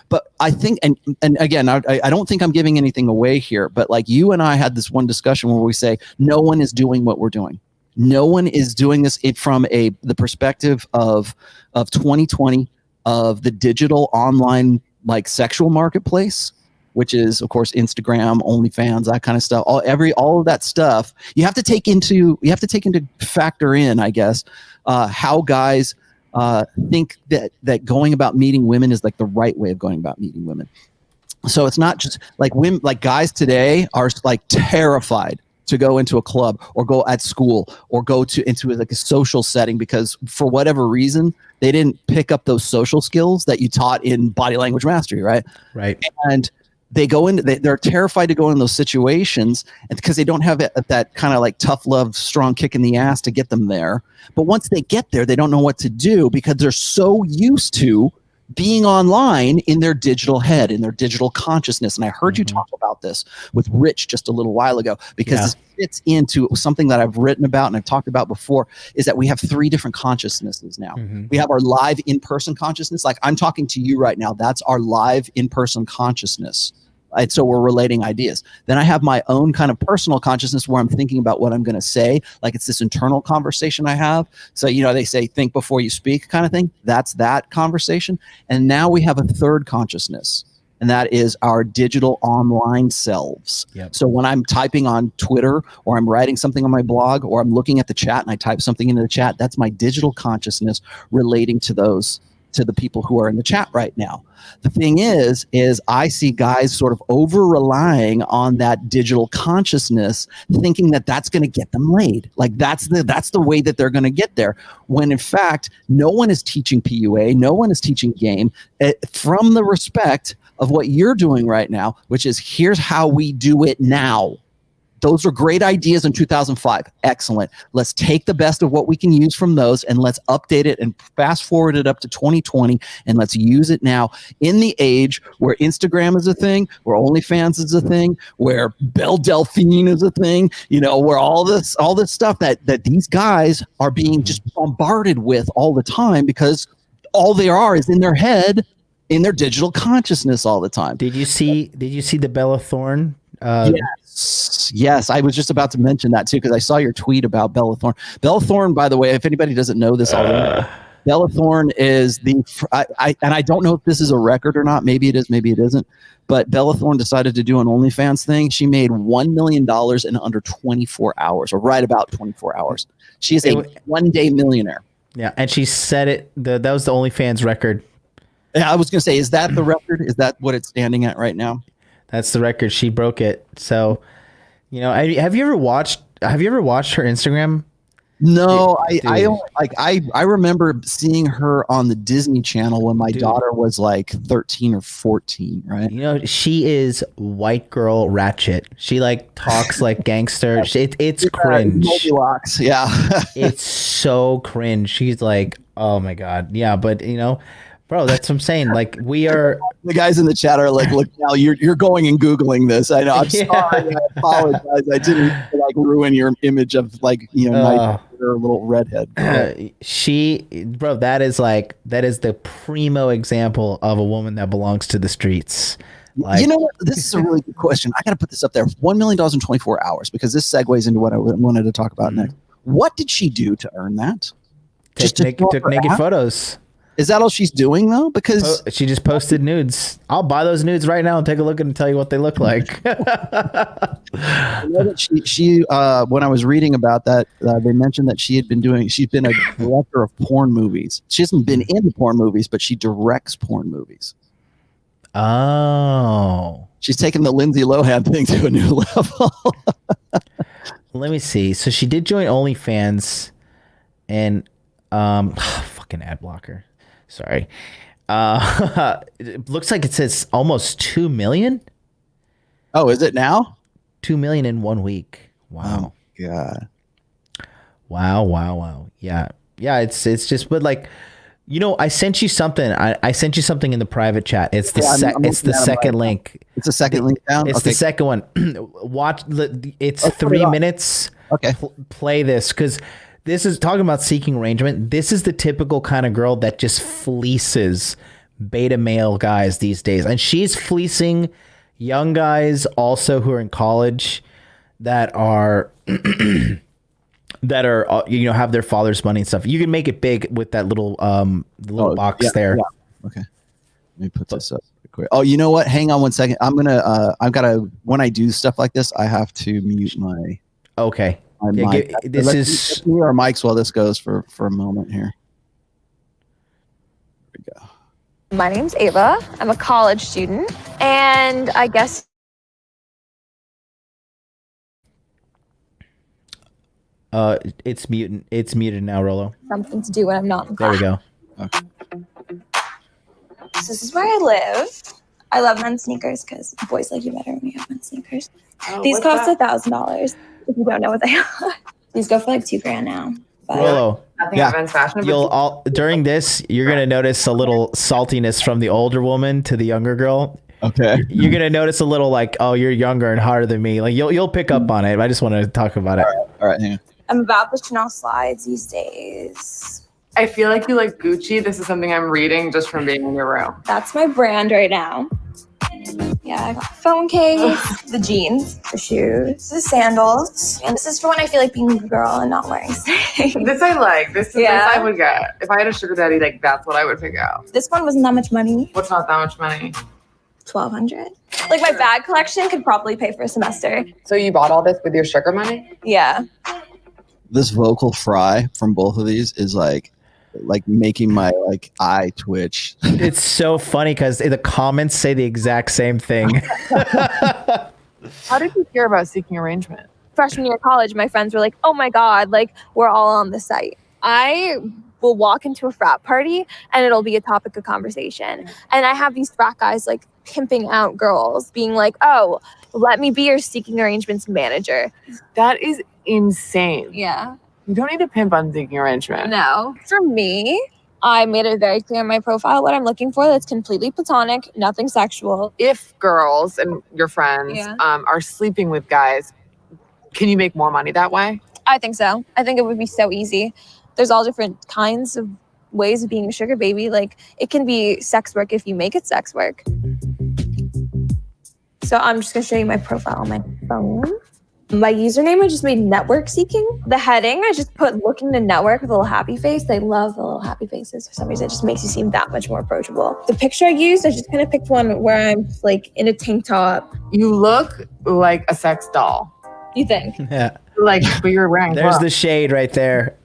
But I think, and again, I don't think I'm giving anything away here, but like you and I had this one discussion where we say, no one is doing what we're doing. No one is doing this from the perspective of 2020, of the digital online like sexual marketplace, which is of course Instagram, OnlyFans, that kind of stuff. All of that stuff you have to take into factor in, I guess, how guys think that going about meeting women is like the right way of going about meeting women. So it's not just like women, like guys today are like terrified to go into a club or go at school or go into like a social setting because for whatever reason they didn't pick up those social skills that you taught in body language mastery, right? Right. And they go in, they're terrified to go in those situations, and because they don't have that kind of like tough love, strong kick in the ass to get them there. But once they get there, they don't know what to do because they're so used to being online in their digital head, in their digital consciousness. And I heard you talk about this with Rich just a little while ago, because this fits into something that I've written about and I've talked about before, is that we have 3 different consciousnesses now. We have our live in-person consciousness. Like I'm talking to you right now. That's our live in-person consciousness. And so we're relating ideas. Then I have my own kind of personal consciousness where I'm thinking about what I'm going to say. Like it's this internal conversation I have. So, they say think before you speak kind of thing. That's that conversation. And now we have a third consciousness, and that is our digital online selves. Yep. So when I'm typing on Twitter or I'm writing something on my blog or I'm looking at the chat and I type something into the chat, that's my digital consciousness relating to the people who are in the chat right now. The thing is I see guys sort of over relying on that digital consciousness, thinking that that's going to get them laid. Like that's the way that they're going to get there. When in fact, no one is teaching PUA, no one is teaching game from the respect of what you're doing right now, which is here's how we do it now. Those are great ideas in 2005. Excellent. Let's take the best of what we can use from those and let's update it and fast forward it up to 2020 and let's use it now in the age where Instagram is a thing, where OnlyFans is a thing, where Belle Delphine is a thing, where all this stuff that these guys are being just bombarded with all the time because all they are is in their head, in their digital consciousness all the time. Did you see the Bella Thorne? Yes, I was just about to mention that too because I saw your tweet about Bella Thorne. Bella Thorne, by the way, if anybody doesn't know this already, Bella Thorne is and I don't know if this is a record or not. Maybe it is, maybe it isn't. But Bella Thorne decided to do an OnlyFans thing. She made $1 million in under 24 hours, or right about 24 hours. She is a one-day millionaire. Yeah, and she said it. That was the OnlyFans record. Yeah, I was going to say, is that the record? Is that what it's standing at right now? That's the record. She broke it. So, have you ever watched her Instagram? No, I remember seeing her on the Disney Channel when my daughter was like 13 or 14, right? She is white girl ratchet. She like talks like gangster. It's cringe. Yeah. It's so cringe. She's like, oh my God. Yeah, but bro, that's what I'm saying. Like we are. The guys in the chat are like, "Look, now you're going and googling this." I know. I'm sorry. I apologize. I didn't like ruin your image of like nice little redhead. Bro, that is the primo example of a woman that belongs to the streets. Like, what? This is a really good question. I got to put this up there. $1 million in 24 hours because this segues into what I wanted to talk about next. What did she do to earn that? Took naked photos. Is that all she's doing though? Because she just posted nudes. I'll buy those nudes right now and take a look and tell you what they look like. I know that she when I was reading about that, they mentioned that she's been a director of porn movies. She hasn't been in the porn movies, but she directs porn movies. Oh. She's taken the Lindsay Lohan thing to a new level. Let me see. So she did join OnlyFans and fucking ad blocker. Sorry. It looks like it says almost 2 million. Oh, is it now? 2 million in 1 week. Wow. God. Wow. Yeah. It's just, but like, I sent you something. I sent you something in the private chat. It's the it's the second link. It's the second link down. It's the second one. Watch. It's 3 minutes. Okay. Play this, because this is talking about seeking arrangement. This is the typical kind of girl that just fleeces beta male guys these days, and she's fleecing young guys also who are in college that are have their father's money and stuff. You can make it big with that little box there. Yeah. Okay. Let me put this up quick. Oh, you know what? Hang on one second. I've got to, when I do stuff like this, I have to mute my. Okay. My Yeah, mic. let's mute our mics while this goes for a moment here. There we go. My name's Ava. I'm a college student, and I guess it's muted now, Rollo. something to do when I'm not in There we class. go. Okay. So this is where I live. I love men's sneakers because boys like you better when you have men's sneakers. These cost $1,000 if you don't know what they are. These go for like $2,000 now. But Rollo, Nothing about men's fashion. during this, you're gonna notice a little saltiness from the older woman to the younger girl. Okay. You're gonna notice a little like, oh, you're younger and harder than me. Like you'll pick up on it. I just want to talk about it. All right. Hang on. I'm about the Chanel slides these days. I feel like you like Gucci. This is something I'm reading just from being in your room. That's my brand right now. Yeah, I got a phone case, the jeans, the shoes, the sandals, and this is for when I feel like being a girl and not wearing things. This I like. This Yeah. I would get. If I had a sugar daddy, like that's what I would pick out. This one wasn't that much money. What's not that much money? $1,200. Like my bag collection could probably pay for a semester. So you bought all this with your sugar money? Yeah. This vocal fry from both of these is like making my eye twitch. It's so funny because the comments say the exact same thing. How did you hear about seeking arrangement? Freshman year of college, my friends were like, oh my God, like we're all on the site. I will walk into a frat party and it'll be a topic of conversation. And I have these frat guys like pimping out girls being like, oh, let me be your seeking arrangements manager. That is insane. Yeah. You don't need to pimp on seeking arrangement. No. For me, I made it very clear in my profile what I'm looking for. That's completely platonic, nothing sexual. If girls and your friends Yeah. are sleeping with guys, can you make more money that way? I think so. I think it would be so easy. There's all different kinds of ways of being a sugar baby. Like it can be sex work if you make it sex work. So I'm just gonna show you my profile on my phone. My username, I just made network seeking. The heading, I just put looking to network with a little happy face. They love the little happy faces. For some reason, it just makes you seem that much more approachable. The picture I used, I just kind of picked one where I'm like in a tank top. You look like a sex doll. You think? Yeah. Like, but you're wearing There's the clothes. shade right there.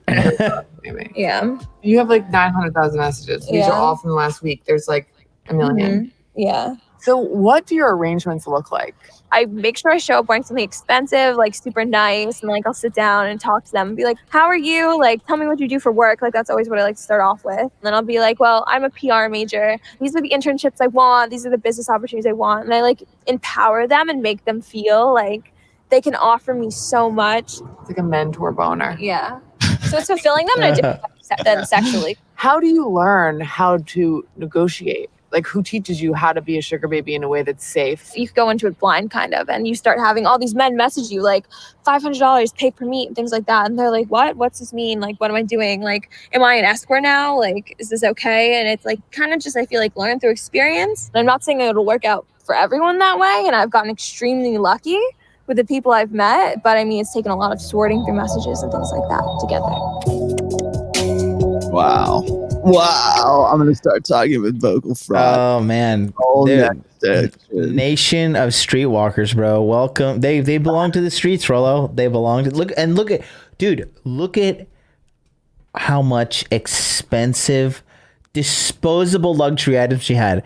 Maybe. Yeah. You have like 900,000 messages. These Yeah. are all from the last week. There's like a million. Mhm. Yeah. So what do your arrangements look like? I make sure I show up wearing something expensive, like super nice, and like I'll sit down and talk to them and be like, how are you? Like, tell me what you do for work. Like, that's always what I like to start off with. And then I'll be like, well, I'm a PR major. These are the internships I want. These are the business opportunities I want. And I like empower them and make them feel like they can offer me so much. It's like a mentor boner. Yeah. So it's fulfilling them in a different way than sexually. How do you learn how to negotiate? Like, who teaches you how to be a sugar baby in a way that's safe? You go into it blind kind of, and you start having all these men message you like $500 pay per meet, things like that. And they're like, what? What's this mean? Like, what am I doing? Like, am I an escort now? Like, is this okay? And it's like kind of just, I feel like learn through experience. And I'm not saying it'll work out for everyone that way. And I've gotten extremely lucky with the people I've met. But I mean, it's taken a lot of sorting through messages and things like that to get there. Wow. I'm gonna start talking with vocal fry. Oh man, dude. Nation of streetwalkers, bro. Welcome. They belong to the streets, Rollo. They belong to look at how much expensive disposable luxury items she had.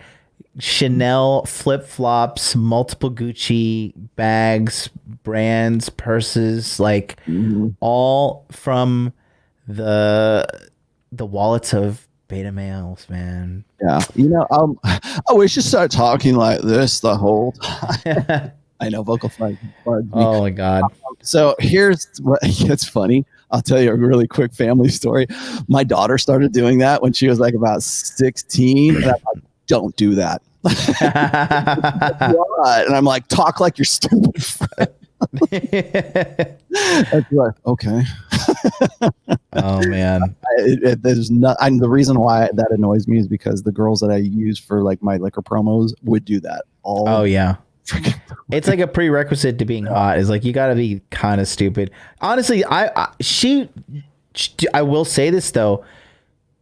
Chanel flip-flops, multiple Gucci bags, brands, purses, like all from the wallets of beta males, man. Yeah, I wish you start talking like this the whole time. I know vocal fry. Oh my god. So here's what it's funny. I'll tell you a really quick family story. My daughter started doing that when she was like about 16. And I'm like, don't do that. And I'm like, talk like your stupid friend. Like, okay. Oh man. There's not. The reason why that annoys me is because the girls that I use for like my liquor promos would do that all. Oh yeah. It's like a prerequisite to being hot. Is like you got to be kind of stupid. Honestly, I will say this though,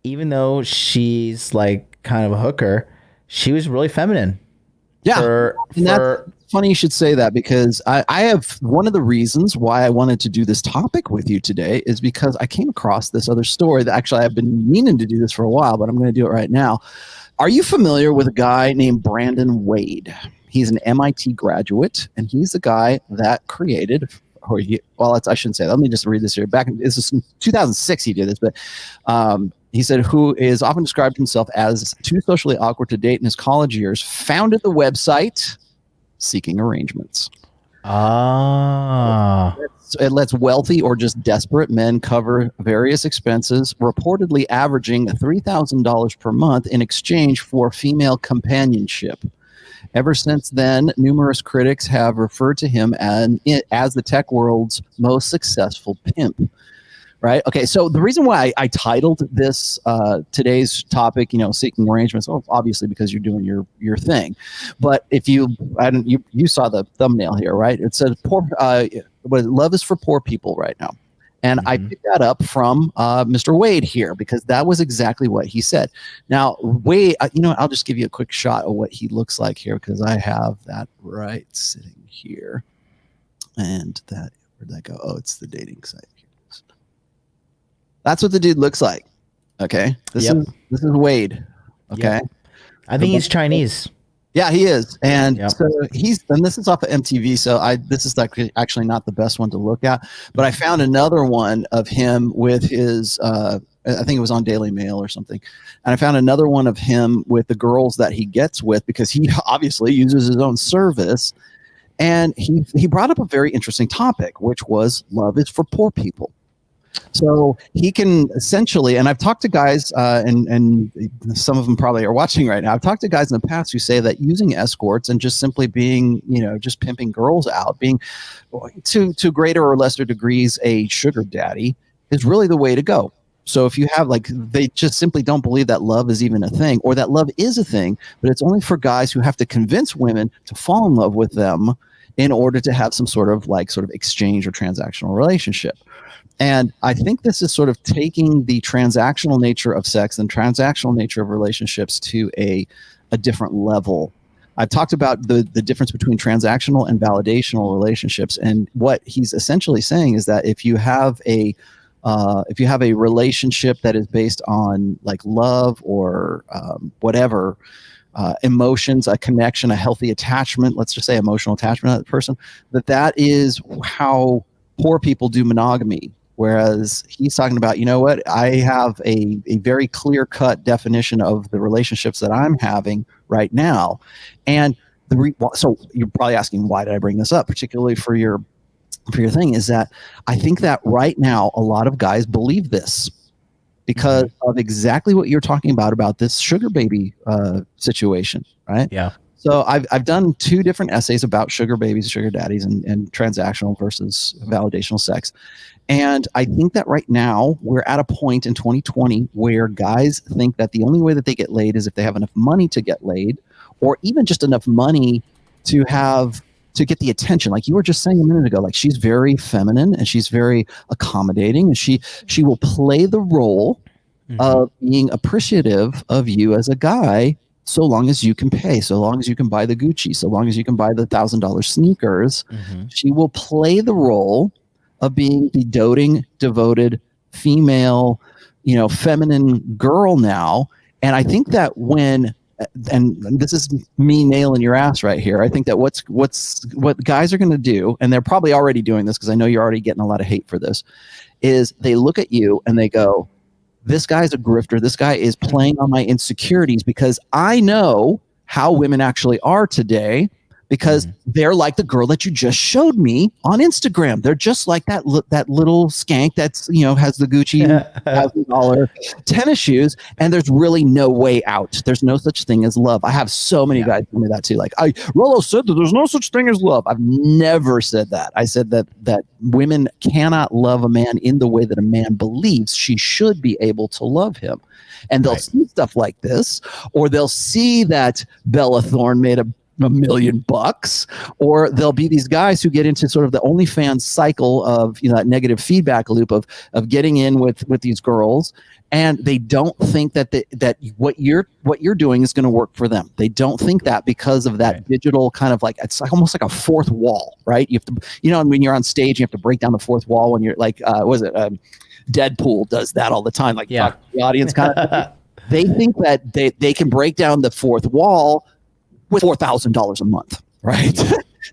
even though she's like kind of a hooker, she was really feminine. Yeah, that's funny you should say that, because I have one of the reasons why I wanted to do this topic with you today is because I came across this other story that actually I've been meaning to do this for a while, but I'm going to do it right now. Are you familiar with a guy named Brandon Wade? He's an MIT graduate, and he's the guy that created, I shouldn't say that. Let me just read this here. This is in 2006 he did this, but he said, who is often described himself as too socially awkward to date in his college years, founded the website Seeking Arrangements. It lets wealthy or just desperate men cover various expenses, reportedly averaging $3,000 per month in exchange for female companionship. Ever since then, numerous critics have referred to him as the tech world's most successful pimp. Right. Okay. So the reason why I titled this today's topic, seeking arrangements, well, obviously because you're doing your thing. But if you saw the thumbnail here, right? It says love is for poor people right now. And I picked that up from Mr. Wade here, because that was exactly what he said. Now, Wade, I'll just give you a quick shot of what he looks like here, because I have that right sitting here. And where'd that go? Oh, it's the dating site. That's what the dude looks like. Okay. This is Wade. Okay. Yep. I think he's Chinese. Yeah, he is. And so this is off of MTV. So this is actually not the best one to look at, but I found another one of him with his, I think it was on Daily Mail or something. And I found another one of him with the girls that he gets with, because he obviously uses his own service. And he brought up a very interesting topic, which was love is for poor people. So he can essentially, and I've talked to guys, and some of them probably are watching right now. I've talked to guys in the past who say that using escorts and just simply being, just pimping girls out, being to greater or lesser degrees a sugar daddy is really the way to go. So if you have they just simply don't believe that love is even a thing, or that love is a thing, but it's only for guys who have to convince women to fall in love with them in order to have some sort of exchange or transactional relationship. And I think this is sort of taking the transactional nature of sex and transactional nature of relationships to a different level. I've talked about the difference between transactional and validational relationships. And what he's essentially saying is that if you have a relationship that is based on love or whatever, emotions, a connection, a healthy attachment, let's just say emotional attachment to that person, that is how poor people do monogamy. Whereas he's talking about, I have a very clear-cut definition of the relationships that I'm having right now. And so you're probably asking, why did I bring this up, particularly for your thing, is that I think that right now a lot of guys believe this because of exactly what you're talking about this sugar baby situation, right? Yeah. So I've done 2 different essays about sugar babies, sugar daddies, and transactional versus validational sex. And I think that right now we're at a point in 2020 where guys think that the only way that they get laid is if they have enough money to get laid, or even just enough money to get the attention. Like you were just saying a minute ago, she's very feminine and she's very accommodating, and she will play the role of being appreciative of you as a guy, so long as you can pay, so long as you can buy the Gucci, so long as you can buy the $1,000 sneakers. She will play the role of being the doting, devoted female, feminine girl now. And I think that and this is me nailing your ass right here, I think that what guys are going to do, and they're probably already doing this because I know you're already getting a lot of hate for this, is they look at you and they go, this guy's a grifter. This guy is playing on my insecurities, because I know how women actually are today, because they're like the girl that you just showed me on Instagram. They're just like that little skank that's, has the Gucci $1,000 tennis shoes, and there's really no way out. There's no such thing as love. I have so many guys tell me that too. Like, Rollo said that there's no such thing as love. I've never said that. I said that women cannot love a man in the way that a man believes she should be able to love him. And they'll see stuff like this, or they'll see that Bella Thorne made $1 million, or there'll be these guys who get into sort of the OnlyFans cycle of that negative feedback loop of getting in with these girls, and they don't think that that what you're doing is going to work for them. They don't think that because of that digital kind of like, it's like almost like a fourth wall, right? You have to, when you're on stage, you have to break down the fourth wall when you're like, Deadpool does that all the time, like talk to the audience kind of. They think that they can break down the fourth wall with $4,000 a month, right?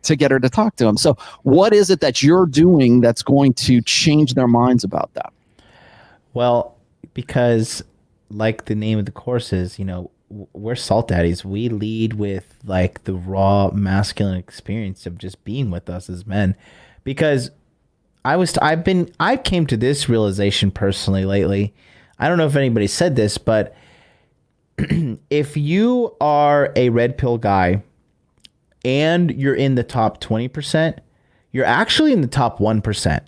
to get her to talk to him. So what is it that you're doing that's going to change their minds about that? Well, because like the name of the course is, we're salt daddies. We lead with like the raw masculine experience of just being with us as men. Because I came to this realization personally lately. I don't know if anybody said this, but if you are a red pill guy and you're in the top 20%, you're actually in the top 1%,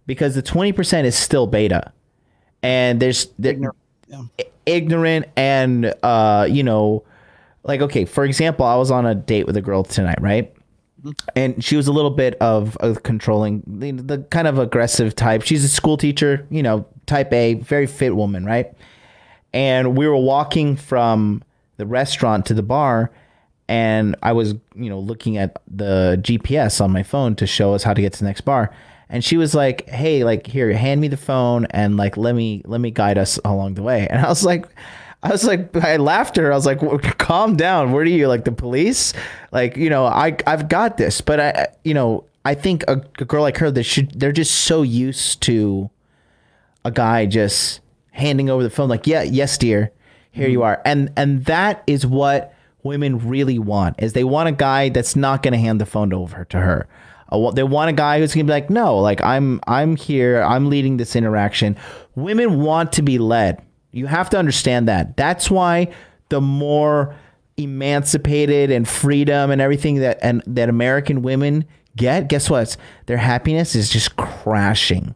because the 20% is still beta, and there's ignorant and like, okay, for example, I was on a date with a girl tonight, right? And she was a little bit of controlling, the kind of aggressive type. She's a school teacher, type A, very fit woman, right? And we were walking from the restaurant to the bar, and I was, looking at the GPS on my phone to show us how to get to the next bar. And she was like, "Hey, like, here, hand me the phone, and like, let me guide us along the way." And I laughed at her. I was like, well, calm down. What are you, like the police? Like, I've got this. But I think a girl like her, they're just so used to a guy just handing over the phone, like, yes, dear, here you are. And that is what women really want, is they want a guy that's not going to hand the phone over to her. They want a guy who's going to be like, no, like, I'm here, I'm leading this interaction. Women want to be led. You have to understand that. That's why the more emancipated and freedom and everything that American women get, guess what? Their happiness is just crashing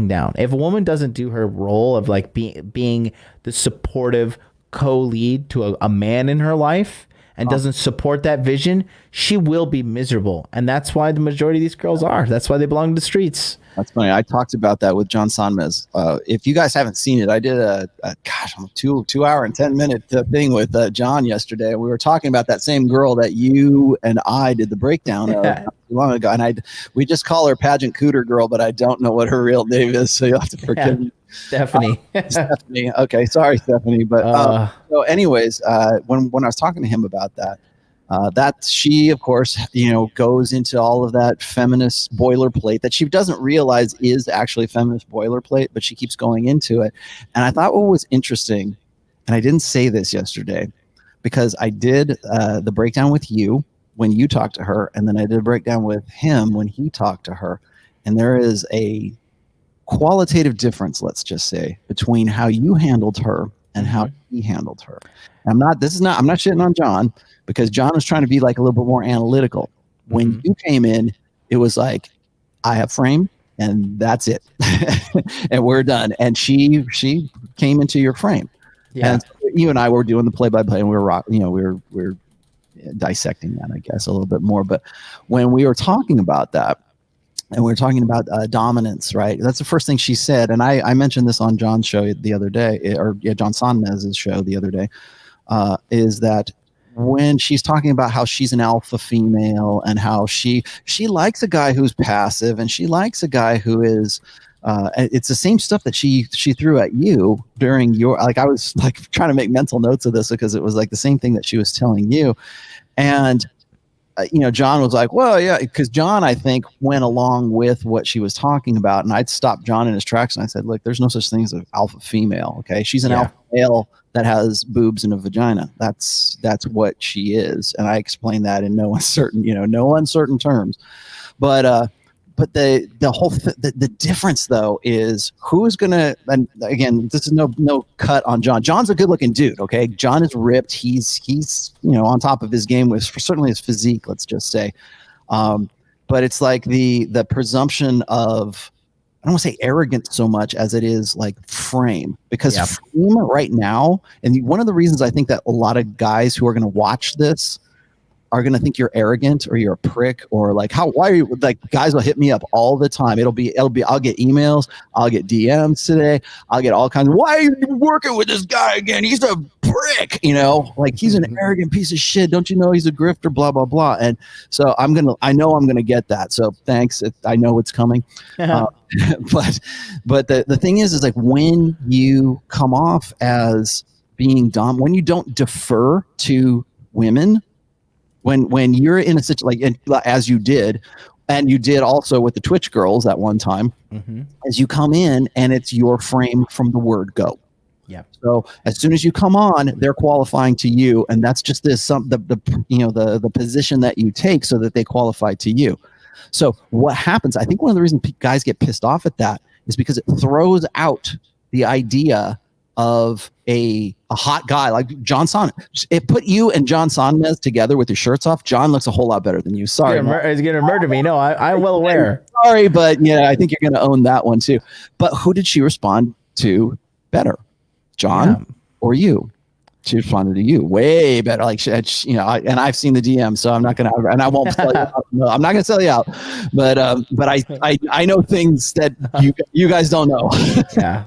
down. If a woman doesn't do her role of like being the supportive co-lead to a man in her life and doesn't support that vision, she will be miserable. And that's why the majority of these girls are. That's why they belong to the streets. That's funny. I talked about that with John Sonmez. If you guys haven't seen it, I did a 2-hour and 10-minute thing with John yesterday. We were talking about that same girl that you and I did the breakdown of not too long ago. And we just call her Pageant Cooter Girl, but I don't know what her real name is, so you'll have to forgive me. Stephanie. Stephanie. Okay, sorry, Stephanie. But so anyways, when I was talking to him about that, that she, of course, goes into all of that feminist boilerplate that she doesn't realize is actually feminist boilerplate, but she keeps going into it. And I thought what was interesting, and I didn't say this yesterday, because I did the breakdown with you when you talked to her, and then I did a breakdown with him when he talked to her. And there is a qualitative difference, let's just say, between how you handled her and how he handled her. I'm not shitting on John, because John was trying to be like a little bit more analytical. When you came in, it was like, I have frame and that's it. And we're done. And she came into your frame. Yeah. And you and I were doing the play-by-play, and we were dissecting that, I guess, a little bit more. But when we were talking about that, and we were talking about dominance, right? That's the first thing she said. And I mentioned this on John's show the other day, John Sonmez's show the other day, is that when she's talking about how she's an alpha female and how she likes a guy who's passive, and she likes a guy who is, it's the same stuff that she threw at you during your, like, I was like trying to make mental notes of this because it was like the same thing that she was telling you. And John was like, well, yeah, because John, I think, went along with what she was talking about. And I'd stopped John in his tracks and I said, look, there's no such thing as an alpha female. Okay. She's an alpha male that has boobs and a vagina. That's what she is. And I explained that in no uncertain terms. But the whole the difference though is who's gonna, and again, this is no cut on John. John's a good looking dude. Okay. John is ripped. He's on top of his game with certainly his physique, let's just say. But it's like the presumption of, I don't want to say arrogant so much as it is like frame, because frame right now, and one of the reasons I think that a lot of guys who are going to watch this are going to think you're arrogant or you're a prick, or like, why are you, like, guys will hit me up all the time. It'll be, I'll get emails, I'll get DMs today, I'll get all kinds of, why are you working with this guy again? He's a prick, like he's an arrogant piece of shit. Don't you know he's a grifter, blah, blah, blah. And so I know I'm going to get that. So thanks. I know it's coming. But the thing is like when you come off as being dumb, when you don't defer to women, when you're in a situation like as you did, and you did also with the Twitch girls at one time, as you come in and it's your frame from the word go. Yeah. So as soon as you come on, they're qualifying to you, and that's just the position that you take so that they qualify to you. So what happens? I think one of the reasons guys get pissed off at that is because it throws out the idea of a hot guy like John Son. It put you and John Sonmez together with your shirts off. John looks a whole lot better than you. Sorry, he's gonna murder me. No, I'm well aware. Sorry, but I think you're gonna own that one too. But who did she respond to better, John or you? She responded to you way better. Like and I've seen the DM, so I'm not gonna, and I won't sell you out. No, I'm not gonna sell you out. But I know things that you guys don't know. Yeah.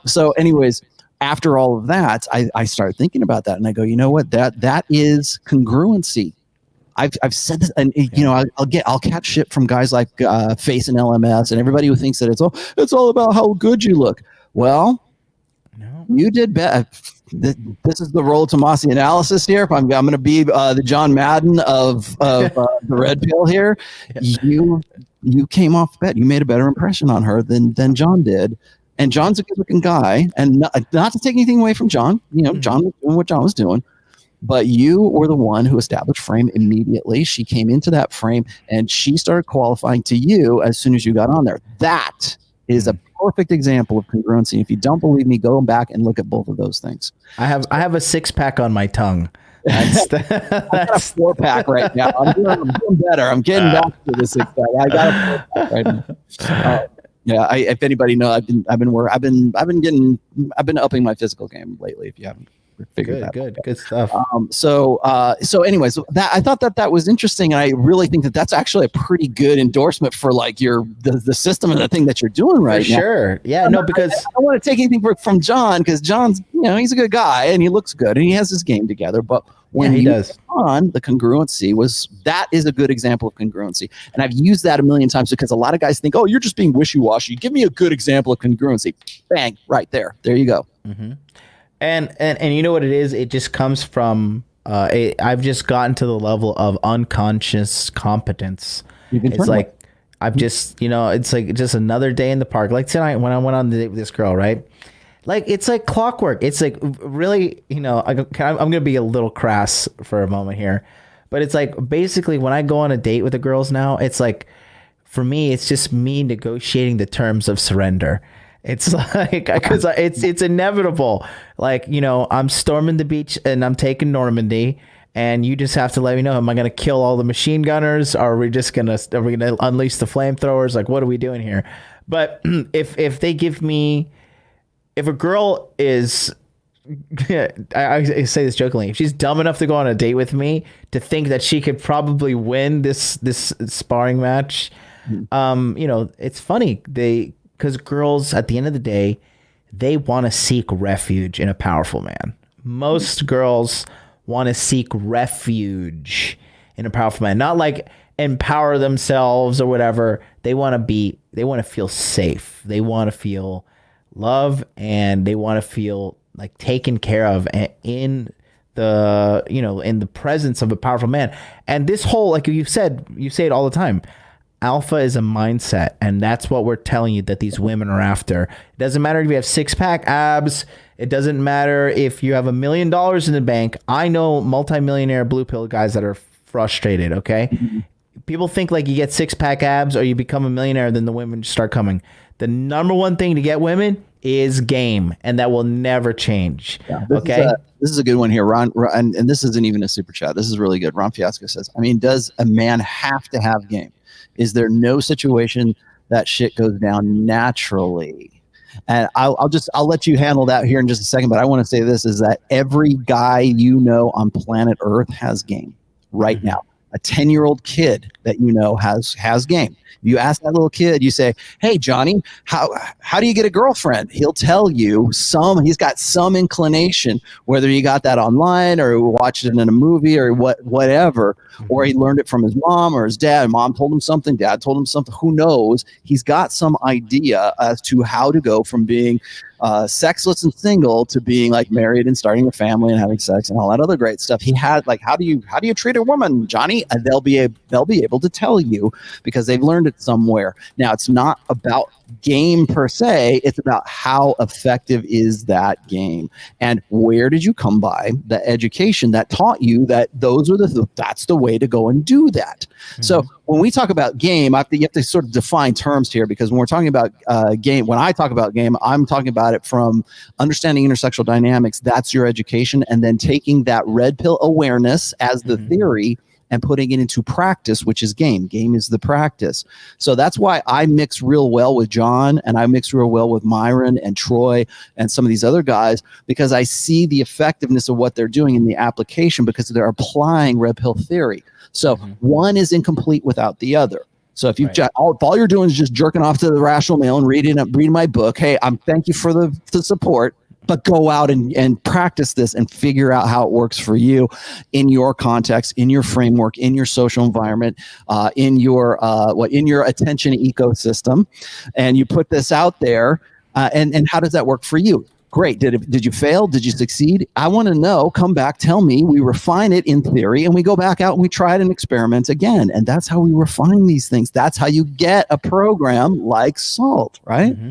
So anyways, after all of that, I started thinking about that, and I go, you know what? That is congruency. I've said this, and I'll catch shit from guys like Face and LMS and everybody who thinks that it's all about how good you look. Well, no, you did better. This is the Rollo Tomassi analysis here. If I'm going to be the John Madden of the red pill here. Yeah. You came off bet. You made a better impression on her than John did. And John's a good-looking guy, and not to take anything away from John. John was doing what John was doing, but you were the one who established frame immediately. She came into that frame, and she started qualifying to you as soon as you got on there. That is a perfect example of congruency. If you don't believe me, go back and look at both of those things. I have a 6-pack on my tongue. I got a 4-pack right now. I'm doing better. I'm getting back to the 6-pack. I got a 4-pack right now. Yeah, if anybody knows, I've been upping my physical game lately. If you haven't figured that out. Good stuff. So anyways, that I thought that was interesting, and I really think that's actually a pretty good endorsement for like the system and the thing that you're doing right now. Sure. Yeah. Because I don't want to take anything from John, because John's he's a good guy and he looks good and he has his game together, but when he he does on the congruency that is a good example of congruency. And I've used that a million times because a lot of guys think, oh, you're just being wishy-washy. Give me a good example of congruency. Bang, right there. There you go. Mm-hmm. And you know what it is? It just comes from I've just gotten to the level of unconscious competence. It's like I've just it's like just another day in the park. Like tonight when I went on the date with this girl, right? Like, it's like clockwork. It's like really, I'm going to be a little crass for a moment here. But it's like basically when I go on a date with the girls now, it's like, for me, it's just me negotiating the terms of surrender. It's like, because it's inevitable. Like, I'm storming the beach and I'm taking Normandy. And you just have to let me know, am I going to kill all the machine gunners? Or are we going to unleash the flamethrowers? Like, what are we doing here? But if they give me... If a girl is, I say this jokingly, if she's dumb enough to go on a date with me to think that she could probably win this sparring match, it's funny. Because girls, at the end of the day, they want to seek refuge in a powerful man. Most girls want to seek refuge in a powerful man, not like empower themselves or whatever. They want to feel safe. They want to feel love, and they want to feel like taken care of in in the presence of a powerful man. And this whole, like you say it all the time, alpha is a mindset, and that's what we're telling you that these women are after. It doesn't matter if you have six-pack abs. It doesn't matter if you have $1 million in the bank. I know multimillionaire blue pill guys that are frustrated, okay? Mm-hmm. People think like you get six-pack abs or you become a millionaire, then the women start coming. The number one thing to get women is game, and that will never change. Yeah, this is a good one here, Ron, and this isn't even a super chat. This is really good. Ron Fiasco says, I mean, does a man have to have game? Is there no situation that shit goes down naturally? And I'll let you handle that here in just a second. But I want to say this is that every guy you know on planet Earth has game right now. A 10-year-old kid that you know has game. You ask that little kid, you say, hey, Johnny, how do you get a girlfriend? He'll tell you he's got some inclination, whether he got that online or watched it in a movie or whatever, or he learned it from his mom or his dad. Mom told him something, dad told him something, who knows? He's got some idea as to how to go from being sexless and single to being like married and starting a family and having sex and all that other great stuff. He had like, how do you treat a woman, Johnny? And they'll be able to tell you because they've learned it somewhere. Now, it's not about game per se. It's about how effective is that game, and where did you come by the education that taught you that that's the way to go and do that. Mm-hmm. So when we talk about game, you have to sort of define terms here, because when we're talking about game, when I talk about game, I'm talking about it from understanding intersexual dynamics. That's your education, and then taking that red pill awareness as the theory and putting it into practice, which is game. Game is the practice. So that's why I mix real well with John, and I mix real well with Myron and Troy and some of these other guys, because I see the effectiveness of what they're doing in the application, because they're applying red pill theory. So one is incomplete without the other. So if you all you're doing is just jerking off to the rational male and reading my book, hey, thank you for the support. But go out and practice this and figure out how it works for you in your context, in your framework, in your social environment, in your attention ecosystem, and you put this out there. And how does that work for you? Great. Did you fail? Did you succeed? I want to know. Come back. Tell me. We refine it in theory, and we go back out and we try it and experiment again. And that's how we refine these things. That's how you get a program like SALT, right? Mm-hmm.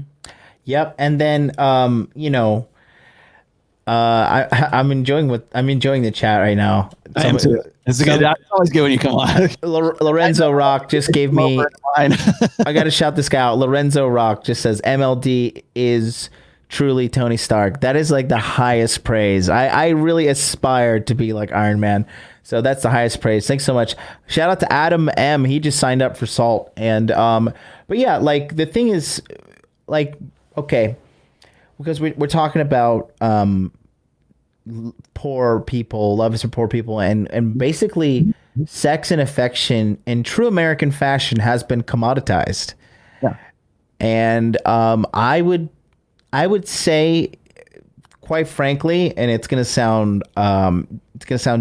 Yep. And then I'm enjoying the chat right now. I am too. It's always good when you come on. Lorenzo Rock just gave me. I got to shout this guy out. Lorenzo Rock just says MLD is truly Tony Stark. That is like the highest praise. I really aspired to be like Iron Man. So that's the highest praise. Thanks so much. Shout out to Adam M. He just signed up for SALT. And but yeah, like the thing is, like, okay, because we're talking about poor people, love is for poor people, and basically sex and affection in true American fashion has been commoditized. Yeah. And I would say, quite frankly, and it's gonna sound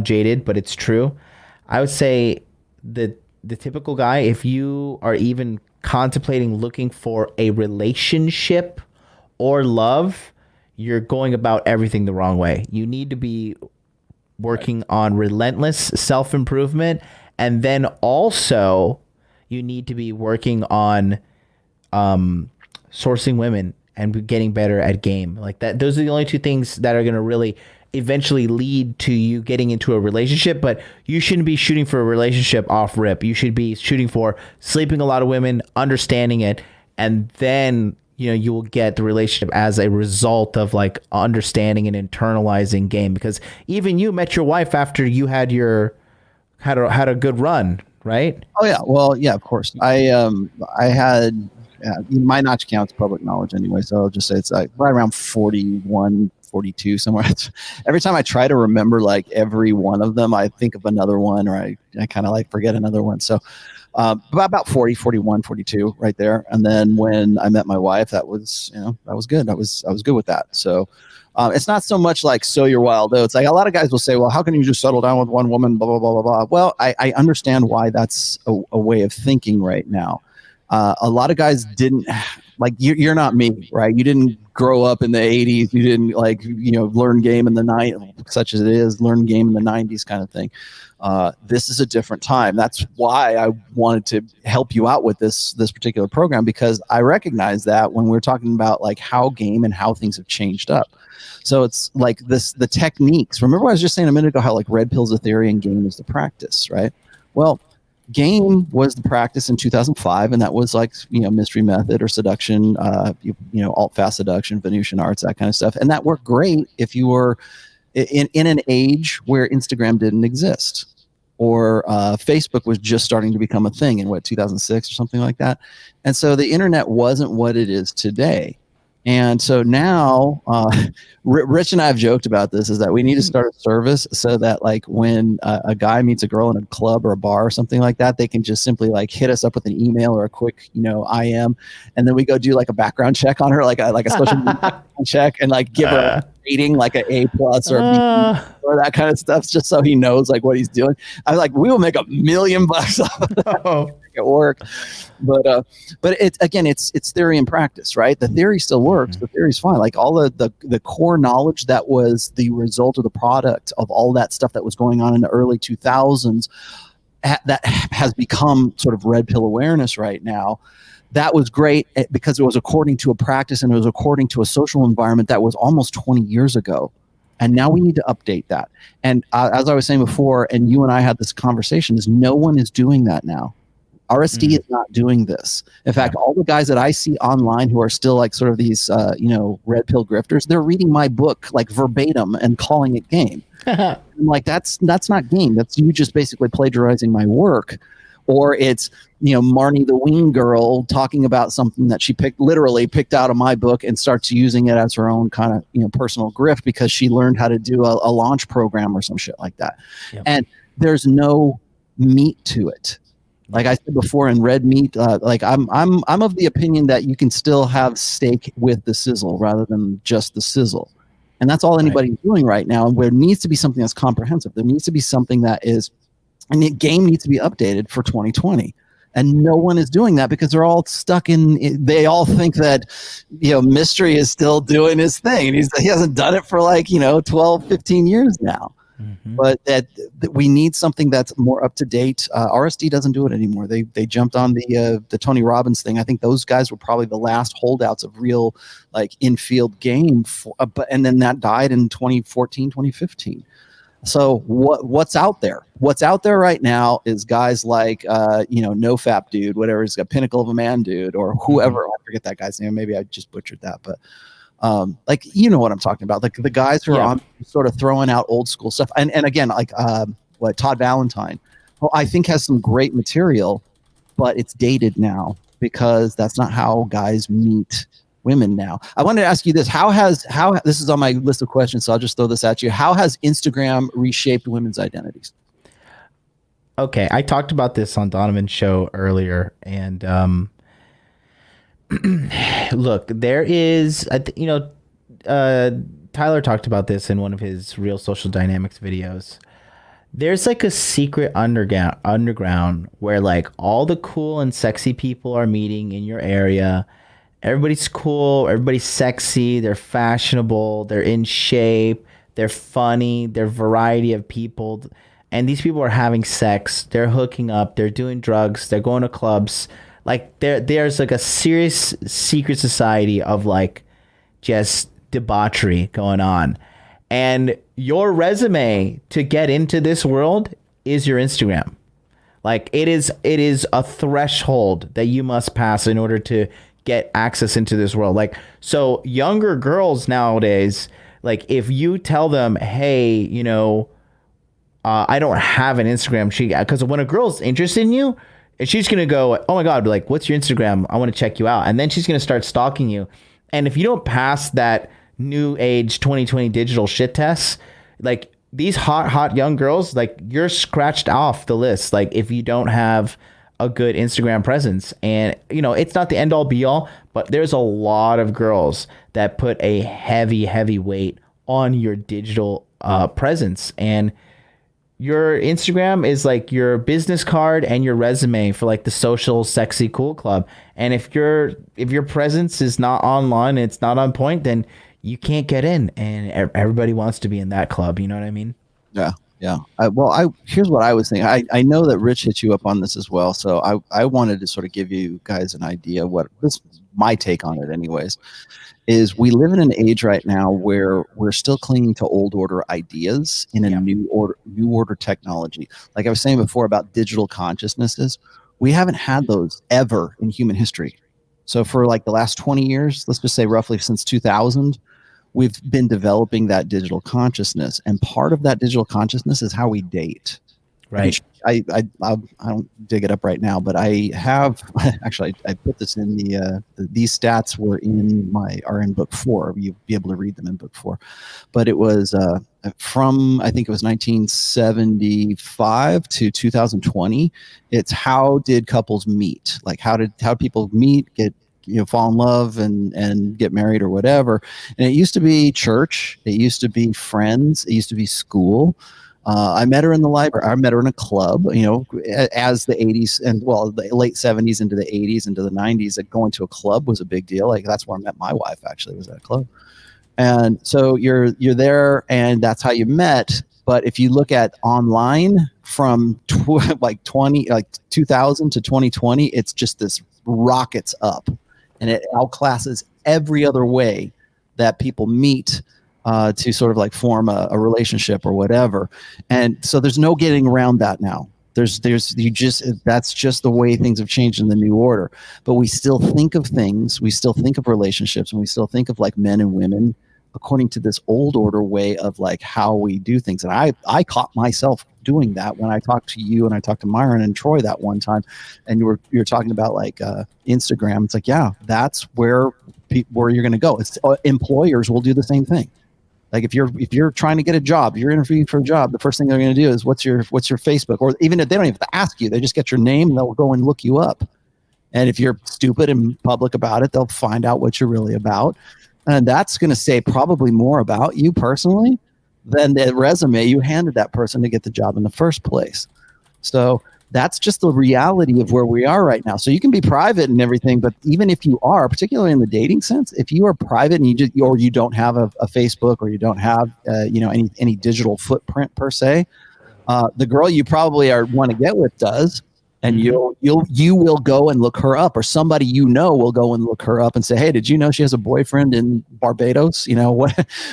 jaded, but it's true. I would say that the typical guy, if you are even contemplating looking for a relationship or love, you're going about everything the wrong way. You need to be working on relentless self-improvement, and then also you need to be working on sourcing women and getting better at game. Like that, those are the only two things that are going to really eventually lead to you getting into a relationship. But you shouldn't be shooting for a relationship off rip. You should be shooting for sleeping a lot of women, understanding it, and then you will get the relationship as a result of like understanding and internalizing game. Because even you met your wife after you had a good run, right? Oh yeah, well yeah, of course. I had my notch count's public knowledge anyway, so I'll just say it's like right around 41, 42 somewhere. Every time I try to remember like every one of them, I think of another one, or I kind of like forget another one. So about 40, 41, 42 right there. And then when I met my wife, that was good. I was good with that. So it's not so much like sow your wild oats. Like a lot of guys will say, well, how can you just settle down with one woman, blah, blah, blah, blah, blah. Well, I understand why that's a way of thinking right now. A lot of guys didn't, like you're not me, right? You didn't grow up in the 80s. You didn't learn game in the night, such as it is, learn game in the 90s kind of thing. This is a different time. That's why I wanted to help you out with this particular program, because I recognize that when we're talking about like how game and how things have changed up. So it's like the techniques. Remember, I was just saying a minute ago how like red pill's the theory and game is the practice, right? Well, game was the practice in 2005, and that was like mystery method or seduction, alt fast seduction, Venusian arts, that kind of stuff, and that worked great if you were in an age where Instagram didn't exist, or Facebook was just starting to become a thing in 2006 or something like that, and so the internet wasn't what it is today. And so now, Rich and I have joked about this, is that we need to start a service so that like when a guy meets a girl in a club or a bar or something like that, they can just simply like hit us up with an email or a quick, IM, and then we go do like a background check on her, like a social media background check, and like give her a rating, like an A+ or a B or that kind of stuff, just so he knows like what he's doing. I was like, we will make $1 million off of that. It work, but it's theory and practice, right? The theory still works. The theory's fine. Like all the core knowledge that was the result of the product of all that stuff that was going on in the early 2000s, that has become sort of red pill awareness right now. That was great because it was according to a practice, and it was according to a social environment that was almost 20 years ago. And now we need to update that. And as I was saying before, and you and I had this conversation, is no one is doing that now. RSD is not doing this. In fact, all the guys that I see online who are still like sort of these, red pill grifters, they're reading my book like verbatim and calling it game. I'm like, that's not game. That's you just basically plagiarizing my work. Or it's, Marnie the Ween girl talking about something that she literally picked out of my book and starts using it as her own kind of, personal grift because she learned how to do a launch program or some shit like that. Yep. And there's no meat to it. Like I said before, in red meat, I'm of the opinion that you can still have steak with the sizzle rather than just the sizzle. And that's all anybody's doing right now. And there needs to be something that's comprehensive. There needs to be something that is, and the game needs to be updated for 2020. And no one is doing that because they're all stuck they all think that, Mystery is still doing his thing. And he hasn't done it for 12, 15 years now. Mm-hmm. But that we need something that's more up to date. RSD doesn't do it anymore. They jumped on the Tony Robbins thing. I think those guys were probably the last holdouts of real infield game. And then that died in 2014, 2015. So what's out there? What's out there right now is guys like NoFap dude, whatever, he's got Pinnacle of a Man dude, or whoever. I forget that guy's name. Maybe I just butchered that, but. What I'm talking about, like the guys who are on sort of throwing out old school stuff. And again, Todd Valentine, who I think has some great material, but it's dated now because that's not how guys meet women now. I wanted to ask you this. How this is on my list of questions, so I'll just throw this at you. How has Instagram reshaped women's identities? Okay. I talked about this on Donovan's show earlier, and, look, there is, Tyler talked about this in one of his Real Social Dynamics videos. There's like a secret underground where like all the cool and sexy people are meeting in your area. Everybody's cool. Everybody's sexy. They're fashionable. They're in shape. They're funny. They're a variety of people. And these people are having sex. They're hooking up. They're doing drugs. They're going to clubs. Like there's like a serious secret society of like just debauchery going on. And your resume to get into this world is your Instagram. Like it is a threshold that you must pass in order to get access into this world. Like, so younger girls nowadays, like if you tell them, hey, I don't have an Instagram, because when a girl's interested in you, and she's going to go, oh my God, like, what's your Instagram? I want to check you out. And then she's going to start stalking you. And if you don't pass that new age 2020 digital shit test, like these hot young girls, like you're scratched off the list. Like if you don't have a good Instagram presence, and it's not the end all be all, but there's a lot of girls that put a heavy weight on your digital presence. And your Instagram is like your business card and your resume for like the social sexy cool club. And if your presence is not online, it's not on point, then you can't get in, and everybody wants to be in that club. You know what I mean? Yeah. Yeah. Here's what I was thinking. I know that Rich hit you up on this as well. So I wanted to sort of give you guys an idea what this my take on it anyways, is we live in an age right now where we're still clinging to old order ideas in a new order technology. Like I was saying before about digital consciousnesses, we haven't had those ever in human history. So for like the last 20 years, let's just say roughly since 2000, we've been developing that digital consciousness, and part of that digital consciousness is how we date. Right. I don't dig it up right now, but I have actually I put this in these stats are in book 4. You'll be able to read them in book 4, but it was from I think it was 1975 to 2020. It's how did couples meet? Like how did people meet, get fall in love and get married or whatever. And it used to be church. It used to be friends. It used to be school. I met her in the library. I met her in a club, as the 80s and the late 70s into the 80s into the 90s, that going to a club was a big deal. Like that's where I met my wife, actually, was at a club. And so you're there and that's how you met. But if you look at online from 2000 to 2020, it's just this rockets up. And it outclasses every other way that people meet to sort of like form a relationship or whatever. And so there's no getting around that now. That's just the way things have changed in the new order. But we still think of things, we still think of relationships, and we still think of like men and women according to this old order way of like how we do things. And I caught myself doing that when I talked to you and I talked to Myron and Troy that one time, and you were talking about like Instagram. It's like, yeah, that's where you're going to go. It's employers will do the same thing. Like if you're trying to get a job, you're interviewing for a job, the first thing they're going to do is what's your Facebook, or even if they don't even have to ask you, they just get your name and they'll go and look you up. And if you're stupid and public about it, they'll find out what you're really about. And that's going to say probably more about you personally than the resume you handed that person to get the job in the first place. So that's just the reality of where we are right now. So you can be private and everything, but even if you are, particularly in the dating sense, if you are private and you don't have a Facebook, or you don't have any digital footprint per se, the girl you probably want to get with does. And you will go and look her up, or somebody will go and look her up and say, hey, did you know she has a boyfriend in Barbados?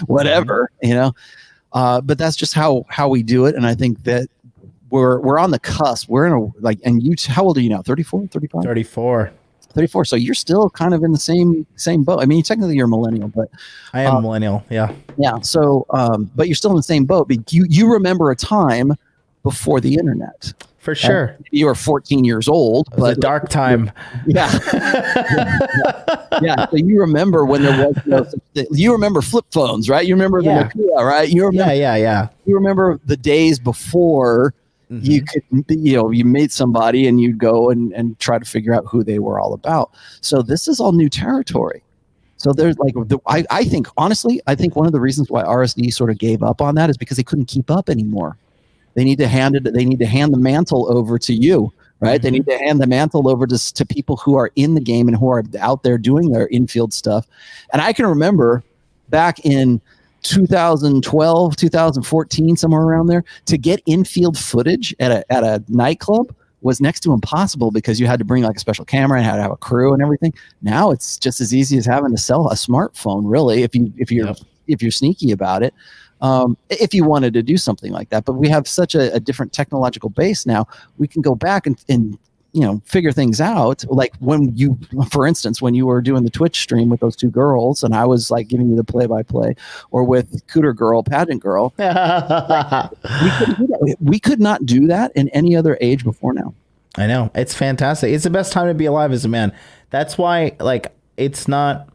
Whatever. But that's just how we do it. And I think that we're on the cusp. We're in and you, how old are you now? 34, 35? 34. 34. So you're still kind of in the same boat. I mean, technically you're a millennial, but I am a millennial. Yeah. Yeah. So, but you're still in the same boat. But you remember a time before the internet. For sure. You were 14 years old. It was a dark time. Yeah. Yeah. So you remember when there was you remember flip phones, right? You remember the Nokia, right? You remember, yeah. You remember the days before you could, you meet somebody and you'd go and try to figure out who they were all about. So this is all new territory. So there's I think, honestly, one of the reasons why RSD sort of gave up on that is because they couldn't keep up anymore. They need to hand the mantle over to you, right? Mm-hmm. They need to hand the mantle over to people who are in the game and who are out there doing their infield stuff. And I can remember back in 2012, 2014, somewhere around there, to get infield footage at a nightclub was next to impossible because you had to bring like a special camera and had to have a crew and everything. Now it's just as easy as having to sell a smartphone, really, if you're sneaky about it. If you wanted to do something like that. But we have such a different technological base now, we can go back and figure things out. Like for instance, when you were doing the Twitch stream with those two girls and I was like giving you the play-by-play, or with Cooter Girl, Pageant Girl, we could not do that in any other age before now. I know. It's fantastic. It's the best time to be alive as a man. That's why, it's not...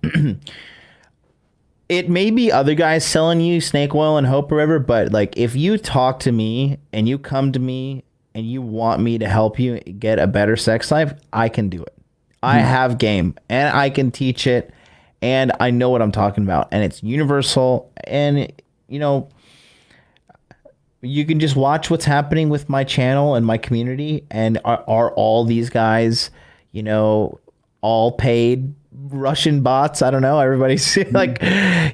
It may be other guys selling you snake oil and hope or whatever, but if you talk to me and you come to me and you want me to help you get a better sex life, I can do it. I have game and I can teach it and I know what I'm talking about, and it's universal. And You can just watch what's happening with my channel and my community. And are all these guys, you know, all paid Russian bots? I don't know. Everybody's like,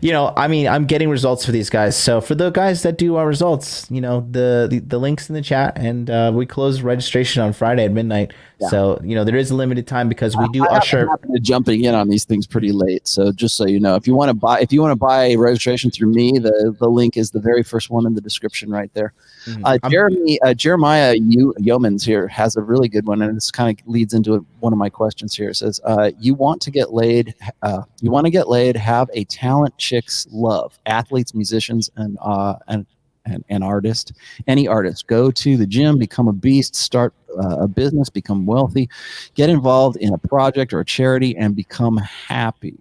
you know, I mean, I'm getting results for these guys. So for the guys that do our results, you know, the links in the chat, and we close registration on Friday at midnight. Yeah. So, you know, there is a limited time because we do usher. I'm jumping in on these things pretty late. So just so you know, if you want to buy registration through me, the link is the very first one in the description right there. Mm-hmm. Jeremiah Yeomans here has a really good one, and this kind of leads into one of my questions here. It says, you want to get laid, have a talent chicks love, athletes, musicians, and artist, any artist. Go to the gym, become a beast, start a business, become wealthy, get involved in a project or a charity, and become happy.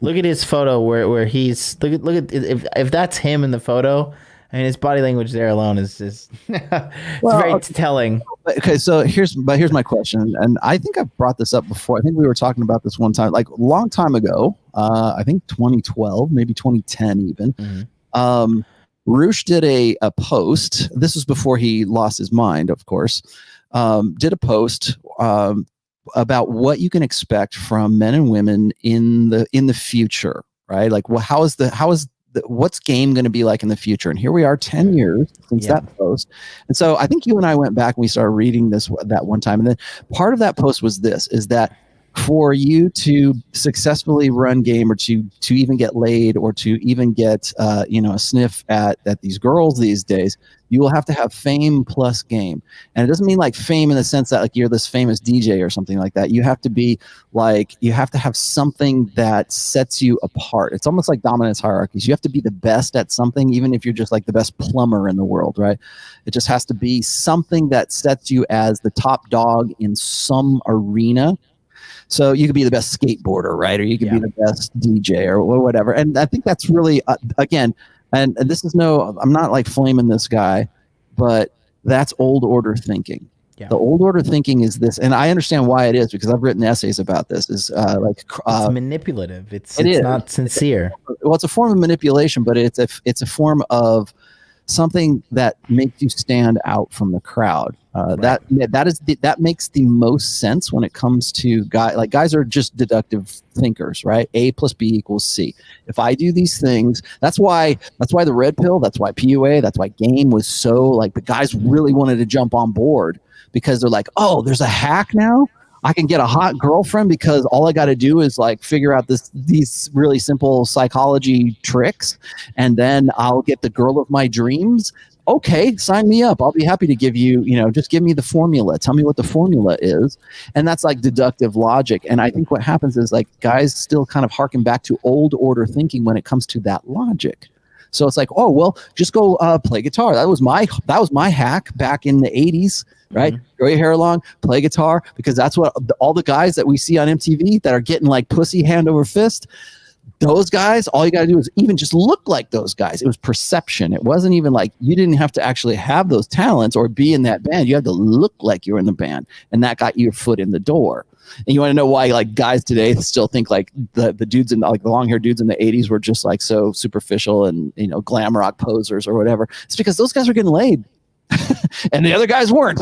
Look at his photo where he's look at if that's him in the photo. I mean, his body language there alone is it's very telling. Okay, so here's my question, and I think I've brought this up before. I think we were talking about this one time, like a long time ago. I think 2012, maybe 2010 even. Mm-hmm. Roosh did a post. This was before he lost his mind, of course. Did a post about what you can expect from men and women in the future, right? Like, well, what's game going to be like in the future? And here we are 10 years since that post. And so I think you and I went back and we started reading that one time. And then part of that post was is that for you to successfully run game, or to even get laid, or to even get a sniff at these girls these days, you will have to have fame plus game. And it doesn't mean like fame in the sense that like you're this famous DJ or something like that. You have to be like, you have to have something that sets you apart. It's almost like dominance hierarchies. You have to be the best at something, even if you're just like the best plumber in the world, right? It just has to be something that sets you as the top dog in some arena. So you could be the best skateboarder, right? Or you could be the best DJ or whatever. And I think that's really, again, and this is I'm not like flaming this guy, but that's old order thinking. Yeah. The old order thinking is this, and I understand why it is, because I've written essays about this. It's manipulative. It's not sincere. Well, it's a form of manipulation, but it's a form of something that makes you stand out from the crowd. Right. That makes the most sense when it comes to guys are just deductive thinkers, right? A plus B equals C. If I do these things, that's why the red pill, that's why PUA, that's why game was so like the guys really wanted to jump on board, because they're like, oh, there's a hack now. I can get a hot girlfriend because all I got to do is like figure out these really simple psychology tricks, and then I'll get the girl of my dreams. Okay, sign me up. I'll be happy to give you, just give me the formula. Tell me what the formula is. And that's like deductive logic. And I think what happens is like guys still kind of harken back to old order thinking when it comes to that logic. So it's like, oh, well, just go play guitar. That was my hack back in the 80s. Right? Mm-hmm. Grow your hair long, play guitar, because that's what all the guys that we see on MTV that are getting like pussy hand over fist, those guys, all you got to do is even just look like those guys. It was perception. It wasn't even like you didn't have to actually have those talents or be in that band. You had to look like you were in the band, and that got your foot in the door. And you want to know why like guys today still think like the dudes in like the long hair dudes in the 80s were just like so superficial and glam rock posers or whatever. It's because those guys were getting laid. And the other guys weren't,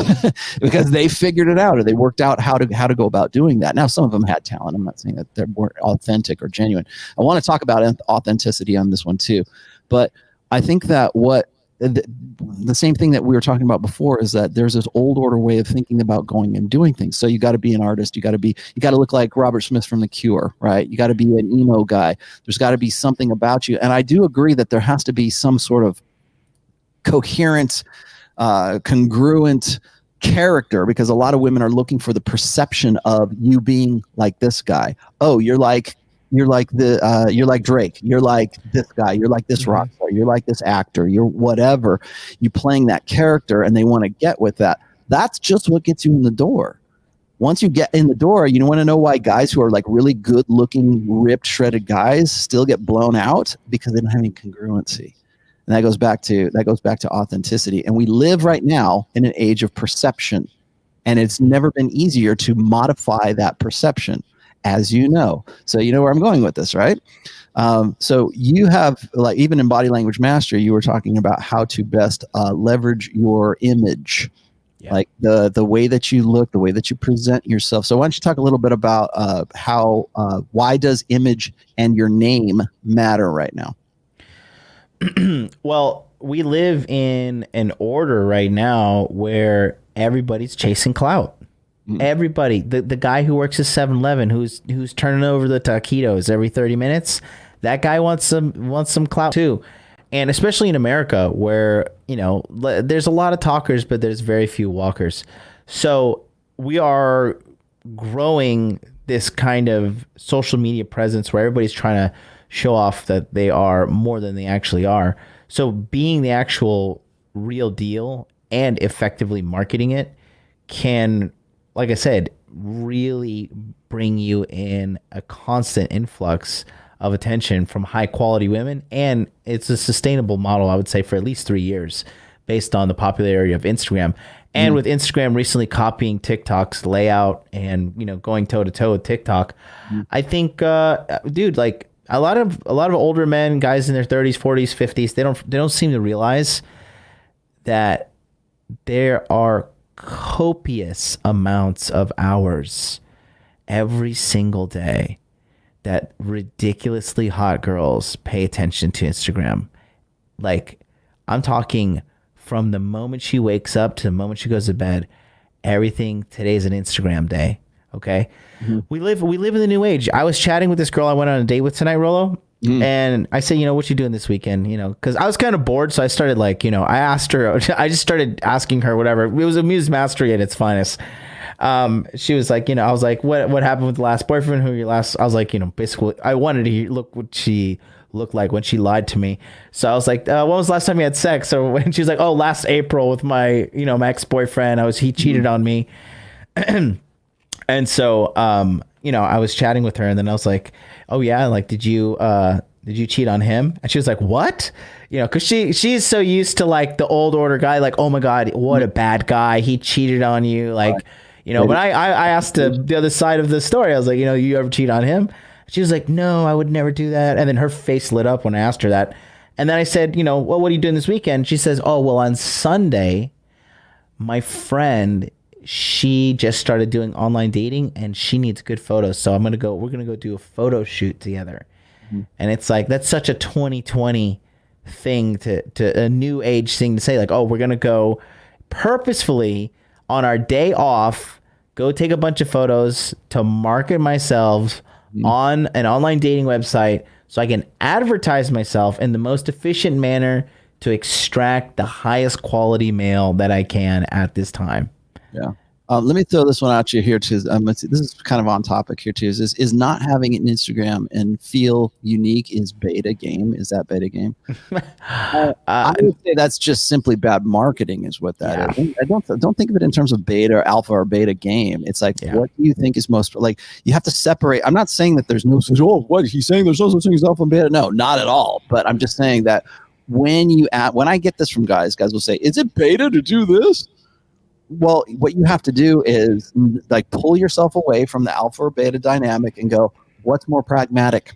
because they figured it out, or they worked out how to go about doing that. Now, some of them had talent. I'm not saying that they weren't authentic or genuine. I want to talk about authenticity on this one too, but I think that the same thing that we were talking about before is that there's this old order way of thinking about going and doing things. So you got to be an artist. You got to look like Robert Smith from The Cure, right? You got to be an emo guy. There's got to be something about you. And I do agree that there has to be some sort of coherent, congruent character, because a lot of women are looking for the perception of you being like this guy. Oh, you're like Drake. You're like this guy. You're like this rock star. You're like this actor. You're whatever. You playing that character, and they want to get with that. That's just what gets you in the door. Once you get in the door, you want to know why guys who are like really good looking, ripped, shredded guys still get blown out, because they don't have any congruency. And that goes back to authenticity. And we live right now in an age of perception, and it's never been easier to modify that perception. as you know. So you know where I'm going with this, right? So you have, like, even in Body Language Mastery, you were talking about how to best leverage your image. Yeah. Like the way that you look, the way that you present yourself. So why don't you talk a little bit about why does image and your name matter right now? Well, we live in an order right now where everybody's chasing clout. Everybody, the guy who works at 7-Eleven, who's turning over the taquitos every 30 minutes, that guy wants some clout too. And especially in America, where, you know, there's a lot of talkers, but there's very few walkers. So we are growing this kind of social media presence where everybody's trying to show off that they are more than they actually are. So being the actual real deal and effectively marketing it can, like I said, really bring you in a constant influx of attention from high quality women. And it's a sustainable model, I would say, for at least 3 years based on the popularity of Instagram. And with Instagram recently copying TikTok's layout and, you know, going toe to toe with TikTok, I think, dude, like a lot of older men, guys in their 30s, 40s, 50s, they don't seem to realize that there are copious amounts of hours every single day that ridiculously hot girls pay attention to Instagram. Like, I'm talking from the moment she wakes up to the moment she goes to bed, everything. Today's an Instagram day. Okay. We live in the new age. I was chatting with this girl I went on a date with tonight, Rollo. And I said, you know, what you doing this weekend? You know, because I was kind of bored. So I started, like, you know, I just started asking her whatever. It was Amuse Mastery at its finest. She was like, you know, I was like, what happened with the last boyfriend? Who your last? I was like, you know, basically, I wanted to look what she looked like when she lied to me. So I was like, when was the last time you had sex? Or when she was like, oh, last April with my, you know, my ex-boyfriend. He cheated on me. And so, you know, I was chatting with her, and then I was like, oh yeah, like, did you cheat on him? And she was like, what? You know, because she's so used to, like, the old order guy, like, oh my God, what a bad guy. He cheated on you. Like, you know, but I asked the other side of the story. I was like, you know, you ever cheat on him? She was like, no, I would never do that. And then her face lit up when I asked her that. And then I said, you know, well, what are you doing this weekend? She says, oh, well, on Sunday, my friend, she just started doing online dating and she needs good photos. So we're going to go do a photo shoot together. And it's like, that's such a 2020 thing to a new age thing to say, like, oh, we're going to go purposefully on our day off, go take a bunch of photos to market myself on an online dating website so I can advertise myself in the most efficient manner to extract the highest quality mail that I can at this time. Yeah. Let me throw this one at you here too. This is kind of on topic here too. Is not having an Instagram and feel unique is beta game? Is that beta game? I would say that's just simply bad marketing, is what that is. I don't think of it in terms of beta or alpha or beta game. It's like, what do you think is most, like, you have to separate. I'm not saying that there's no such, oh, what he's saying there's no such thing as alpha and beta. No, not at all. But I'm just saying that when I get this from guys will say, is it beta to do this? Well, what you have to do is, like, pull yourself away from the alpha or beta dynamic and go, what's more pragmatic?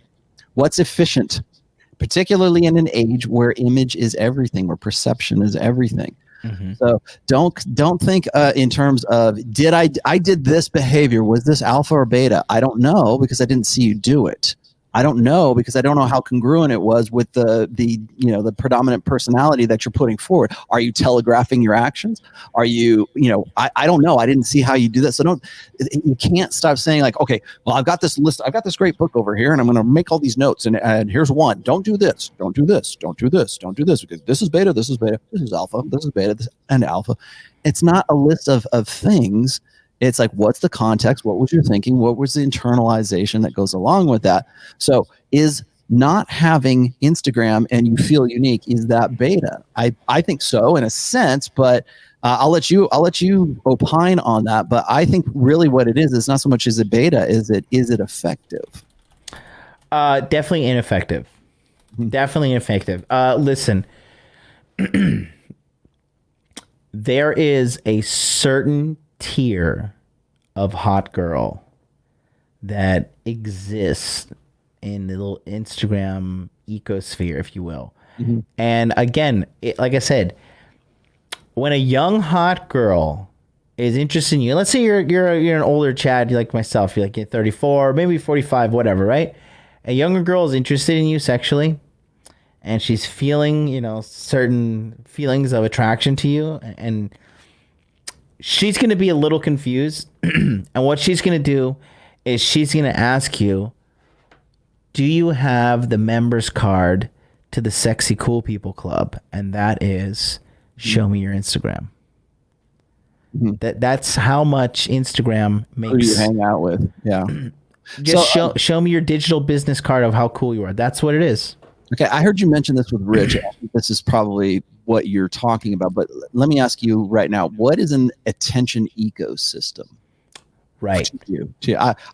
What's efficient? Particularly in an age where image is everything, where perception is everything. So don't think in terms of, I did this behavior. Was this alpha or beta? I don't know, because I didn't see you do it. I don't know, because I don't know how congruent it was with the you know, the predominant personality that you're putting forward. Are you telegraphing your actions? Are you, you know, I don't know. I didn't see how you do that. So you can't stop saying, like, okay, well, I've got this list. I've got this great book over here, and I'm going to make all these notes. And here's one. Don't do this. Don't do this. Don't do this. Don't do this, because this is beta. This is beta. This is alpha. This is beta. And alpha. It's not a list of things. It's like, what's the context? What was your thinking? What was the internalization that goes along with that? So is not having Instagram and you feel unique, is that beta? I think so, in a sense, but I'll let you opine on that. But I think really what it is not so much is it beta, is it effective? Definitely ineffective. Definitely ineffective. Listen, there is a certain tier of hot girl that exists in the little Instagram ecosphere, if you will. Mhm. And again, like I said, when a young hot girl is interested in you, let's say you're an older Chad like myself, you're like 34, maybe 45, whatever, right? A younger girl is interested in you sexually, and she's feeling, certain feelings of attraction to you, and she's going to be a little confused. And what she's going to do is she's going to ask you, do you have the members card to the Sexy Cool People Club? And that is, show me your Instagram. That's how much Instagram makes. Who do you hang out with? Yeah. Just show me your digital business card of how cool you are. That's what it is. Okay, I heard you mention this with Rich. I think this is probably what you're talking about, but let me ask you right now, what is an attention ecosystem? Right.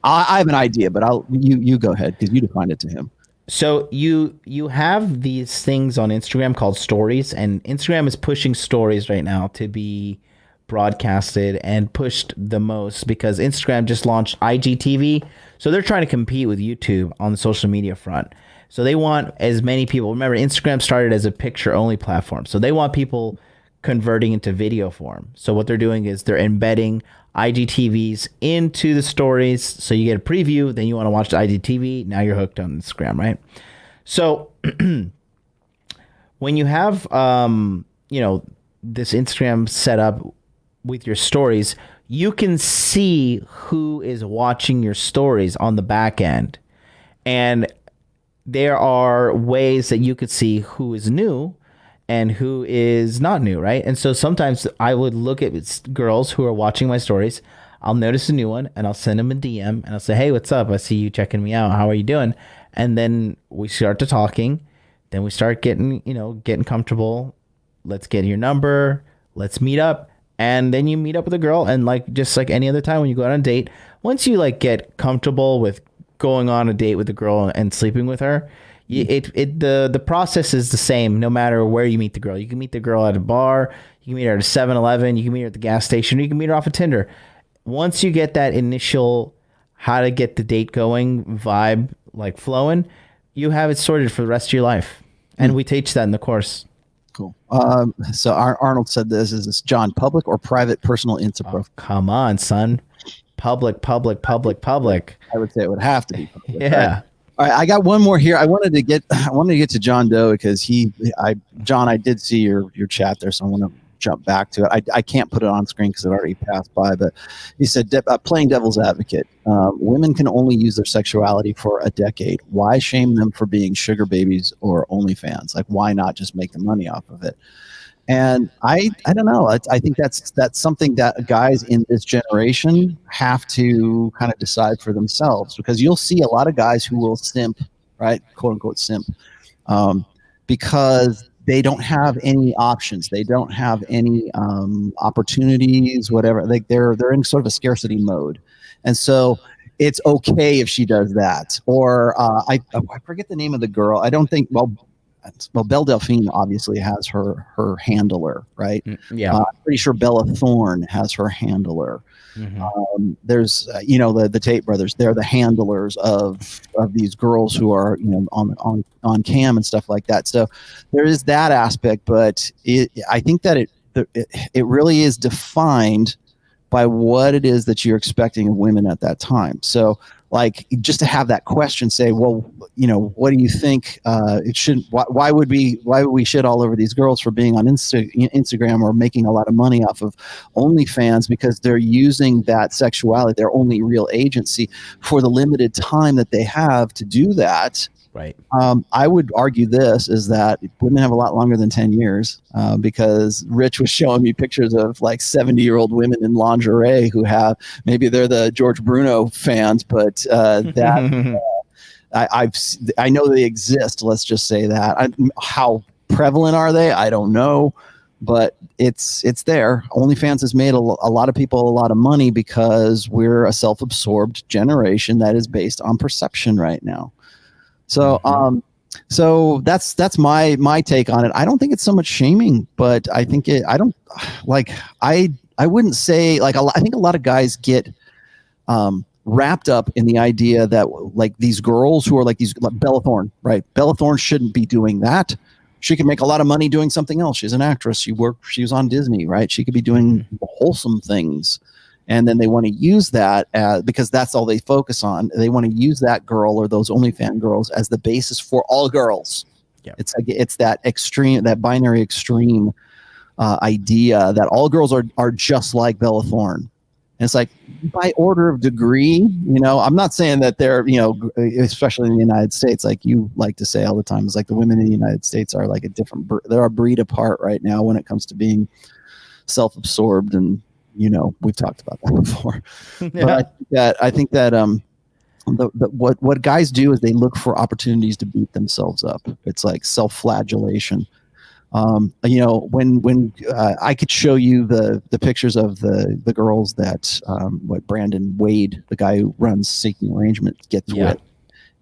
I have an idea, but you go ahead because you defined it to him. So you have these things on Instagram called stories, and Instagram is pushing stories right now to be broadcasted and pushed the most because Instagram just launched IGTV. So they're trying to compete with YouTube on the social media front. So they want as many people. Remember, Instagram started as a picture only platform. So they want people converting into video form. So what they're doing is they're embedding IGTVs into the stories. So you get a preview, then you want to watch the IGTV. Now you're hooked on Instagram, right? So when you have, this Instagram set up with your stories, you can see who is watching your stories on the back end. And there are ways that you could see who is new and who is not new, right? And so sometimes I would look at girls who are watching my stories. I'll notice a new one and I'll send them a DM and I'll say, hey, what's up? I see you checking me out. How are you doing? And then we start to talking. Then we start getting comfortable. Let's get your number. Let's meet up. And then you meet up with a girl, and just like any other time when you go out on a date, once you get comfortable with going on a date with a girl and sleeping with her, the process is the same no matter where you meet the girl. You can meet the girl at a bar, you can meet her at a 7-Eleven, you can meet her at the gas station, or you can meet her off of Tinder. Once you get that initial how to get the date going vibe flowing, you have it sorted for the rest of your life. And we teach that in the course. Cool. So Arnold said this, is this John, public or private personal Insta profile? Come on, son. Public. I would say it would have to be public. Yeah. Right? All right, I got one more here. I wanted to get to John Doe because John, I did see your chat there, so I want to jump back to it. I can't put it on screen because it already passed by, but he said, playing devil's advocate, women can only use their sexuality for a decade. Why shame them for being sugar babies or OnlyFans? Why not just make the money off of it? And I don't know. I think that's something that guys in this generation have to kind of decide for themselves, because you'll see a lot of guys who will simp, right? Quote unquote simp, because they don't have any options. They don't have any opportunities, whatever. They're in sort of a scarcity mode. And so it's okay if she does that. Or I forget the name of the girl. I don't think, well, Belle Delphine obviously has her handler, right? Yeah. I'm pretty sure Bella Thorne has her handler. Mm-hmm. There's, the Tate brothers. They're the handlers of these girls who are, on cam and stuff like that. So there is that aspect, but I think that it really is defined by what it is that you're expecting of women at that time. So just to have that question, say, well, what do you think it should, why would we shit all over these girls for being on Instagram or making a lot of money off of OnlyFans, because they're using that sexuality, their only real agency, for the limited time that they have to do that. Right. I would argue this is that women have a lot longer than 10 years, because Rich was showing me pictures of 70-year-old women in lingerie who have, maybe they're the George Bruno fans, but I know they exist. Let's just say that. How prevalent are they? I don't know, but it's there. OnlyFans has made a lot of people a lot of money because we're a self-absorbed generation that is based on perception right now. So, so that's my take on it. I don't think it's so much shaming, but I think I wouldn't say I think a lot of guys get wrapped up in the idea that like these girls who are like these, like Bella Thorne, right? Bella Thorne shouldn't be doing that. She can make a lot of money doing something else. She's an actress. She was on Disney, right? She could be doing wholesome things. And then they want to use that because that's all they focus on. They want to use that girl or those OnlyFans girls as the basis for all girls. Yeah. It's that extreme, that binary extreme idea that all girls are just like Bella Thorne. And it's like by order of degree, I'm not saying that they're, especially in the United States, like you like to say all the time, it's like the women in the United States are like they're a breed apart right now when it comes to being self-absorbed. And, we've talked about that before. Yeah. But I think that what guys do is they look for opportunities to beat themselves up. It's like self-flagellation. When I could show you the pictures of the girls that what Brandon Wade, the guy who runs Seeking Arrangement, gets with,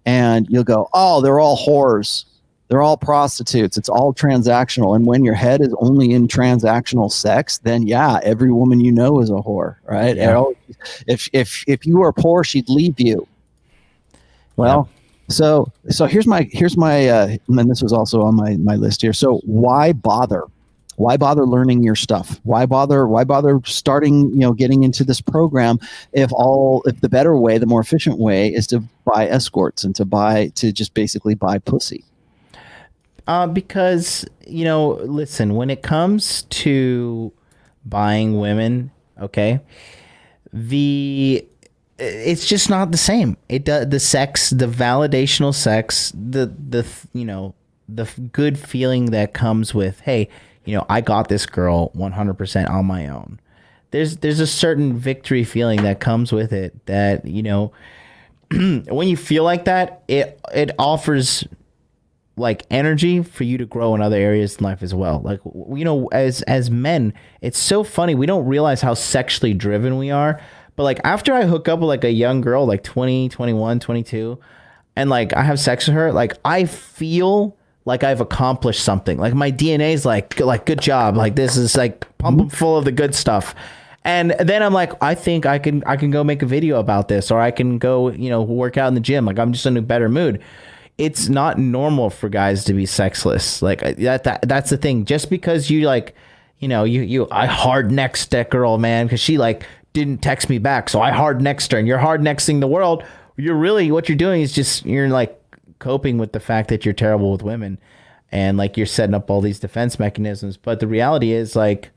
and you'll go, oh, they're all whores, they're all prostitutes, it's all transactional. And when your head is only in transactional sex, then every woman is a whore, right? Yeah. If you were poor, she'd leave you. Well. Yeah. So here's my and this was also on my list here. So why bother? Why bother learning your stuff? Why bother starting, getting into this program if the better way, the more efficient way is to buy escorts and to just basically buy pussy? Because, listen, when it comes to buying women, okay, it's just not the same. The sex, the validational sex, the good feeling that comes with, hey, I got this girl 100% on my own. There's a certain victory feeling that comes with it that, when you feel like that, it offers like energy for you to grow in other areas in life as well. Like, as men, it's so funny. We don't realize how sexually driven we are. But like after I hook up with like a young girl, like 20, 21, 22, and like I have sex with her, like I feel like I've accomplished something. Like my DNA is like good job. Like this is like pumping full of the good stuff. And then I'm like, I think I can go make a video about this, or I can go, work out in the gym. Like I'm just in a better mood. It's not normal for guys to be sexless. Like that's the thing. Just because you like, I hard next that girl, man, because she like didn't text me back, so I hard nexted her, and you're hard nexting the world. What you're doing is just you're like coping with the fact that you're terrible with women, and like you're setting up all these defense mechanisms. But the reality is like,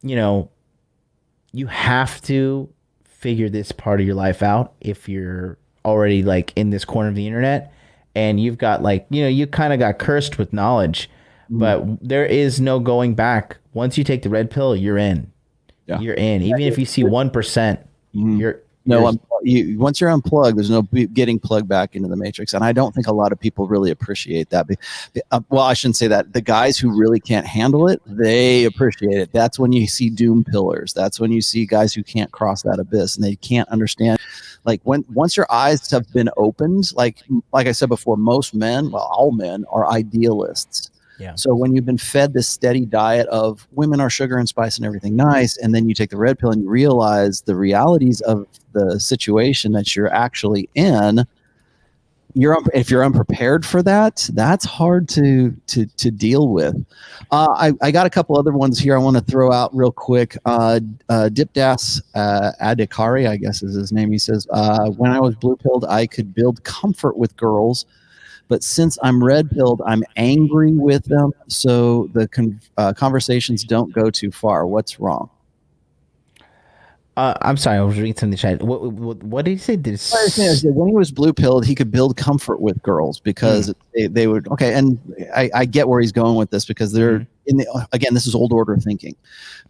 you have to figure this part of your life out if you're already like in this corner of the internet and you've got like, you kind of got cursed with knowledge, but there is no going back. Once you take the red pill, you're in. Yeah. You're in. Even if you see 1%, once you're unplugged, there's no getting plugged back into the matrix. And I don't think a lot of people really appreciate that. Well, I shouldn't say that. The guys who really can't handle it, they appreciate it. That's when you see doom pillars. That's when you see guys who can't cross that abyss and they can't understand. Like once your eyes have been opened, like I said before, most men, well, all men are idealists. Yeah. So when you've been fed this steady diet of women are sugar and spice and everything nice, and then you take the red pill and you realize the realities of the situation that you're actually in, if you're unprepared for that, that's hard to deal with. I got a couple other ones here I want to throw out real quick. Dipdas Adhikari, I guess is his name. He says, when I was blue pilled, I could build comfort with girls. But since I'm red pilled, I'm angry with them. So the conversations don't go too far. What's wrong? I'm sorry, I was reading something in the chat. What did he say? When he was blue pilled, he could build comfort with girls because they would. Okay, and I get where he's going with this because they're again, this is old order thinking.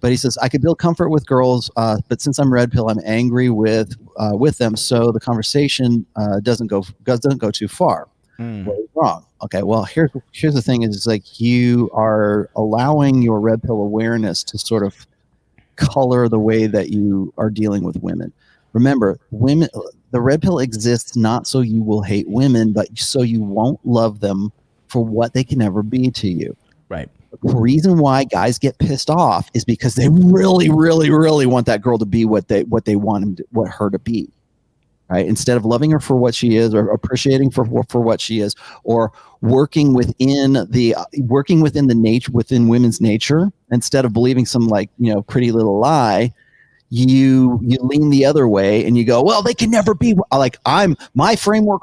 But he says I could build comfort with girls, but since I'm red pill, I'm angry with them. So the conversation doesn't go too far. What is wrong? Okay, well here's the thing is like you are allowing your red pill awareness to sort of color the way that you are dealing with women. Remember, the red pill exists not so you will hate women, but so you won't love them for what they can ever be to you. Right. The reason why guys get pissed off is because they really, really, really want that girl to be what they want her to be. right? Instead of loving her for what she is, or appreciating for what she is, or working within the nature, within women's nature, instead of believing some like, pretty little lie, you lean the other way and you go, well, they can never be like my framework,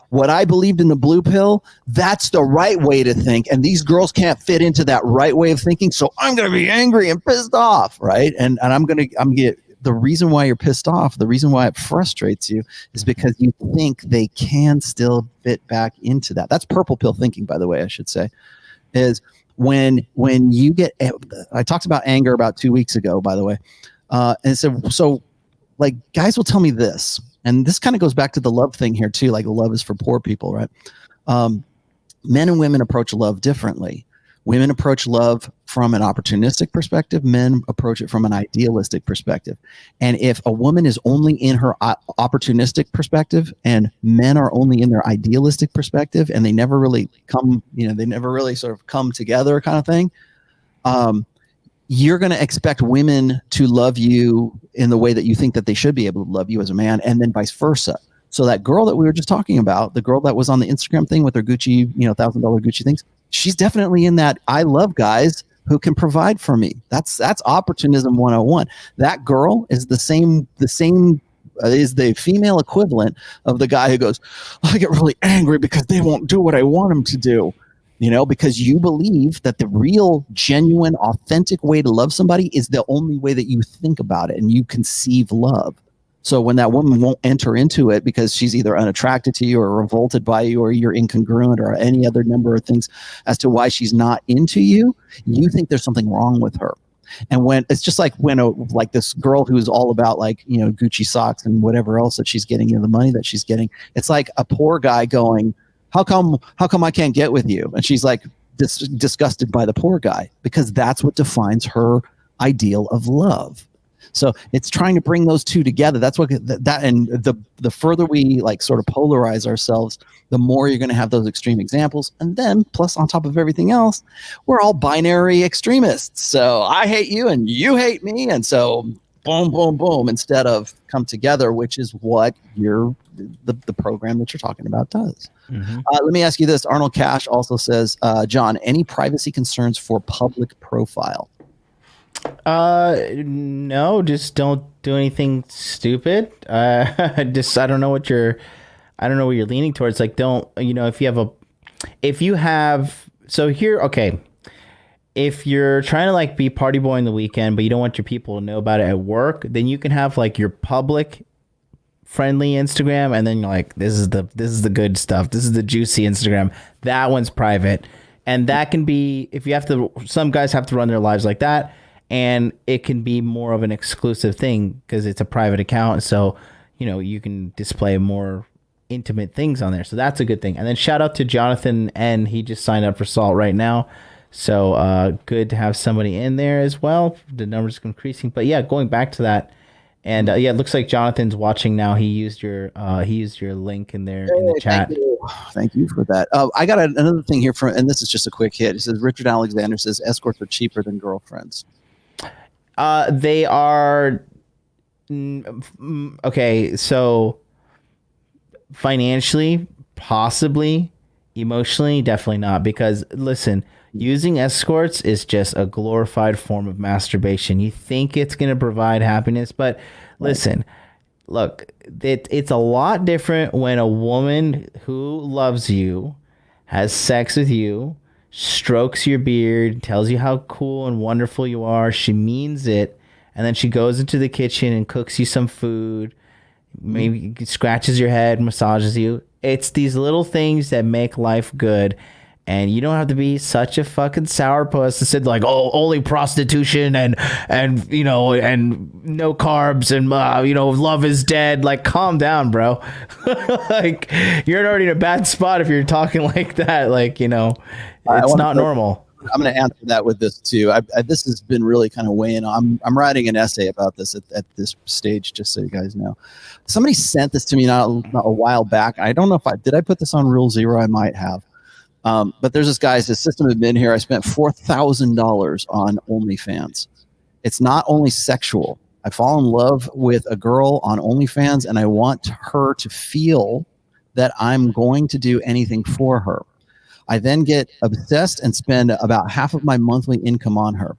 what I believed in the blue pill, that's the right way to think, and these girls can't fit into that right way of thinking, so I'm going to be angry and pissed off, right? And I'm get the reason why you're pissed off, the reason why it frustrates you is because you think they can still fit back into that. That's purple pill thinking, by the way, I should say, is when you get, I talked about anger about 2 weeks ago, by the way. And so like guys will tell me this, and this kind of goes back to the love thing here too. Like love is for poor people, right? Men and women approach love differently. Women approach love from an opportunistic perspective. Men approach it from an idealistic perspective. And if a woman is only in her opportunistic perspective and men are only in their idealistic perspective, and they never really come, they never really sort of come together kind of thing, you're going to expect women to love you in the way that you think that they should be able to love you as a man, and then vice versa. So that girl that we were just talking about, the girl that was on the Instagram thing with her Gucci, $1,000 Gucci things, she's definitely in that I love guys who can provide for me. That's opportunism 101. That girl is the same is the female equivalent of the guy who goes, I get really angry because they won't do what I want them to do. Because you believe that the real, genuine, authentic way to love somebody is the only way that you think about it and you conceive love. So when that woman won't enter into it because she's either unattracted to you or revolted by you or you're incongruent or any other number of things as to why she's not into you, you think there's something wrong with her. And when it's just like when like this girl who's all about like, Gucci socks and whatever else that she's getting, the money that she's getting, it's like a poor guy going, how come I can't get with you? And she's like disgusted by the poor guy, because that's what defines her ideal of love. So it's trying to bring those two together. That's what that, and the further we like sort of polarize ourselves, the more you're going to have those extreme examples. And then plus on top of everything else, we're all binary extremists. So I hate you and you hate me. And so boom, boom, boom, instead of come together, which is what the program that you're talking about does. Mm-hmm. Let me ask you this. Arnold Cash also says, John, any privacy concerns for public profile? No, just don't do anything stupid. I don't know what you're leaning towards. Like, don't, if you're trying to like be party boy in the weekend, but you don't want your people to know about it at work, then you can have like your public friendly Instagram, and then you're like, this is the good stuff. This is the juicy Instagram. That one's private. And that can be, some guys have to run their lives like that. And it can be more of an exclusive thing because it's a private account. So, you can display more intimate things on there. So that's a good thing. And then shout out to Jonathan, and he just signed up for Salt right now. So good to have somebody in there as well. The numbers increasing. But yeah, going back to that. And it looks like Jonathan's watching now. He used your link in there in the chat. Thank you for that. I got another thing here and this is just a quick hit. It says Richard Alexander says escorts are cheaper than girlfriends. They are okay. So financially, possibly, emotionally, definitely not. Because listen, using escorts is just a glorified form of masturbation. You think it's going to provide happiness, but listen, look, it's a lot different when a woman who loves you has sex with you, strokes your beard, tells you how cool and wonderful you are. She means it. And then she goes into the kitchen and cooks you some food, maybe scratches your head, massages you. It's these little things that make life good. And you don't have to be such a fucking sourpuss to sit like, oh, only prostitution and and no carbs and love is dead. Like, calm down, bro. Like, you're already in a bad spot if you're talking like that. Like, it's not normal. I'm going to answer that with this too. This has been really kind of weighing on. I'm writing an essay about this at this stage, just so you guys know. Somebody sent this to me not a while back. I don't know if I put this on Rule Zero. I might have. But there's this guy, his system admin here. I spent $4,000 on OnlyFans. It's not only sexual. I fall in love with a girl on OnlyFans, and I want her to feel that I'm going to do anything for her. I then get obsessed and spend about half of my monthly income on her.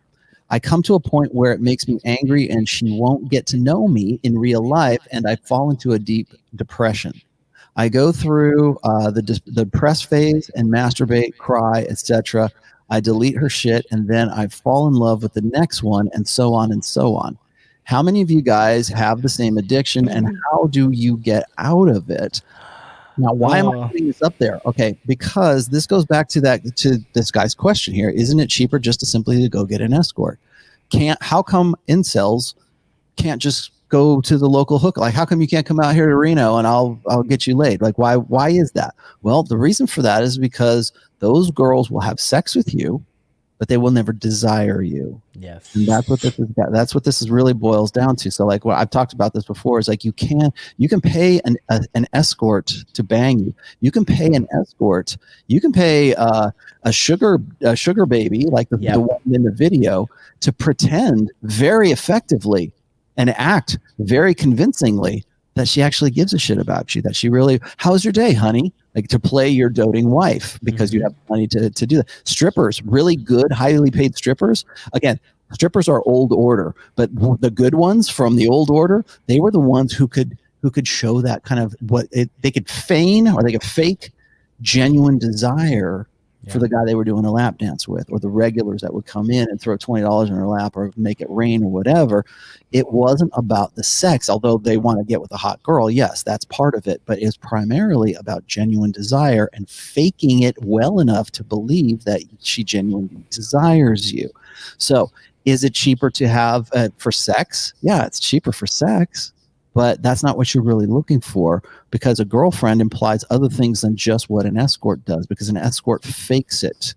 I come to a point where it makes me angry and she won't get to know me in real life, and I fall into a deep depression. I go through the depressed phase and masturbate, cry, etc. I delete her shit, and then I fall in love with the next one, and so on and so on. How many of you guys have the same addiction, and how do you get out of it? Now, why am I putting this up there? Okay, because this goes back to this guy's question here. Isn't it cheaper just to simply go get an escort? How come incels can't just go to the local hook? Like, how come you can't come out here to Reno and I'll get you laid? Like, why is that? Well, the reason for that is because those girls will have sex with you, but they will never desire you. Yes. And that's what this is really boils down to. So like what I've talked about this before is like you can pay an escort to bang you. You can pay an escort. You can pay a sugar baby like the one in the video to pretend very effectively and act very convincingly that she actually gives a shit about you, that she really, how's your day, honey? Like to play your doting wife because you have money to do that. Strippers, really good, highly paid strippers. Again, strippers are old order, but the good ones from the old order, they were the ones who could show that kind of they could feign or they could fake genuine desire for the guy they were doing a lap dance with, or the regulars that would come in and throw $20 in her lap or make it rain or whatever. It wasn't about the sex, although they want to get with a hot girl. Yes, that's part of it, but it's primarily about genuine desire and faking it well enough to believe that she genuinely desires you. So is it cheaper to have for sex? Yeah, it's cheaper for sex. But that's not what you're really looking for, because a girlfriend implies other things than just what an escort does, because an escort fakes it.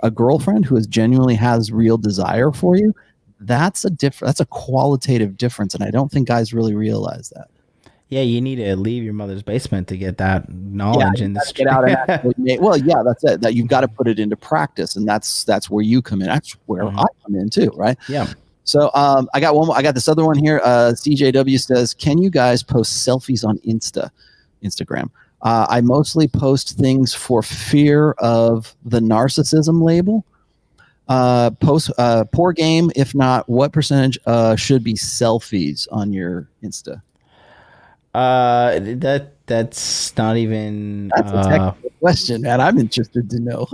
A girlfriend who genuinely has real desire for you, that's a qualitative difference, and I don't think guys really realize that. Yeah, you need to leave your mother's basement to get that knowledge in the street. Get out and actually well, yeah, that's it. That you've got to put it into practice, and that's where you come in. That's where I come in too, right? Yeah. So I got one more. I got this other one here. CJW says, "Can you guys post selfies on Instagram? I mostly post things for fear of the narcissism label. Poor game. If not, what percentage should be selfies on your Insta?" That's not even. That's a technical question, man. I'm interested to know.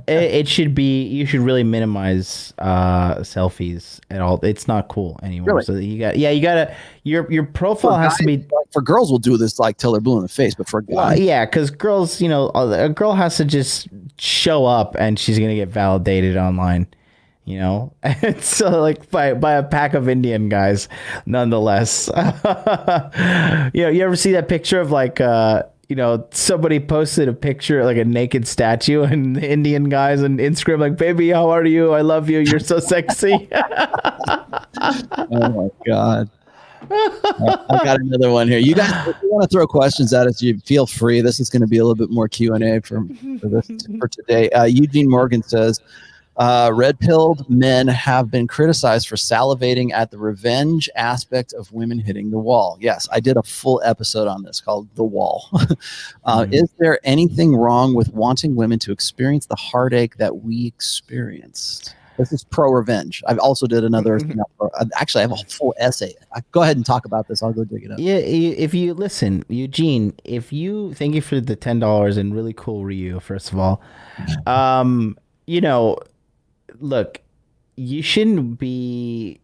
It should be. You should really minimize selfies at all. It's not cool anymore. Really? So you gotta. Your profile has to be. For girls, we'll do this like till they're blue in the face, but for guys, yeah, because girls, a girl has to just show up and she's gonna get validated online. And so like by a pack of Indian guys, nonetheless. You ever see that picture of like somebody posted a picture like a naked statue and the Indian guys on Instagram like, "Baby, how are you? I love you. You're so sexy." Oh my God. I got another one here. You guys, if you want to throw questions at us, you feel free. This is going to be a little bit more Q&A for today. Eugene Morgan says, red-pilled men have been criticized for salivating at the revenge aspect of women hitting the wall. Yes, I did a full episode on this called The Wall. Is there anything wrong with wanting women to experience the heartache that we experienced? This is pro-revenge. I've also did another, actually I have a full essay. Go ahead and talk about this. I'll go dig it up. Yeah, if you listen, Eugene, thank you for the $10 and really cool Ryu, first of all. Look, you shouldn't be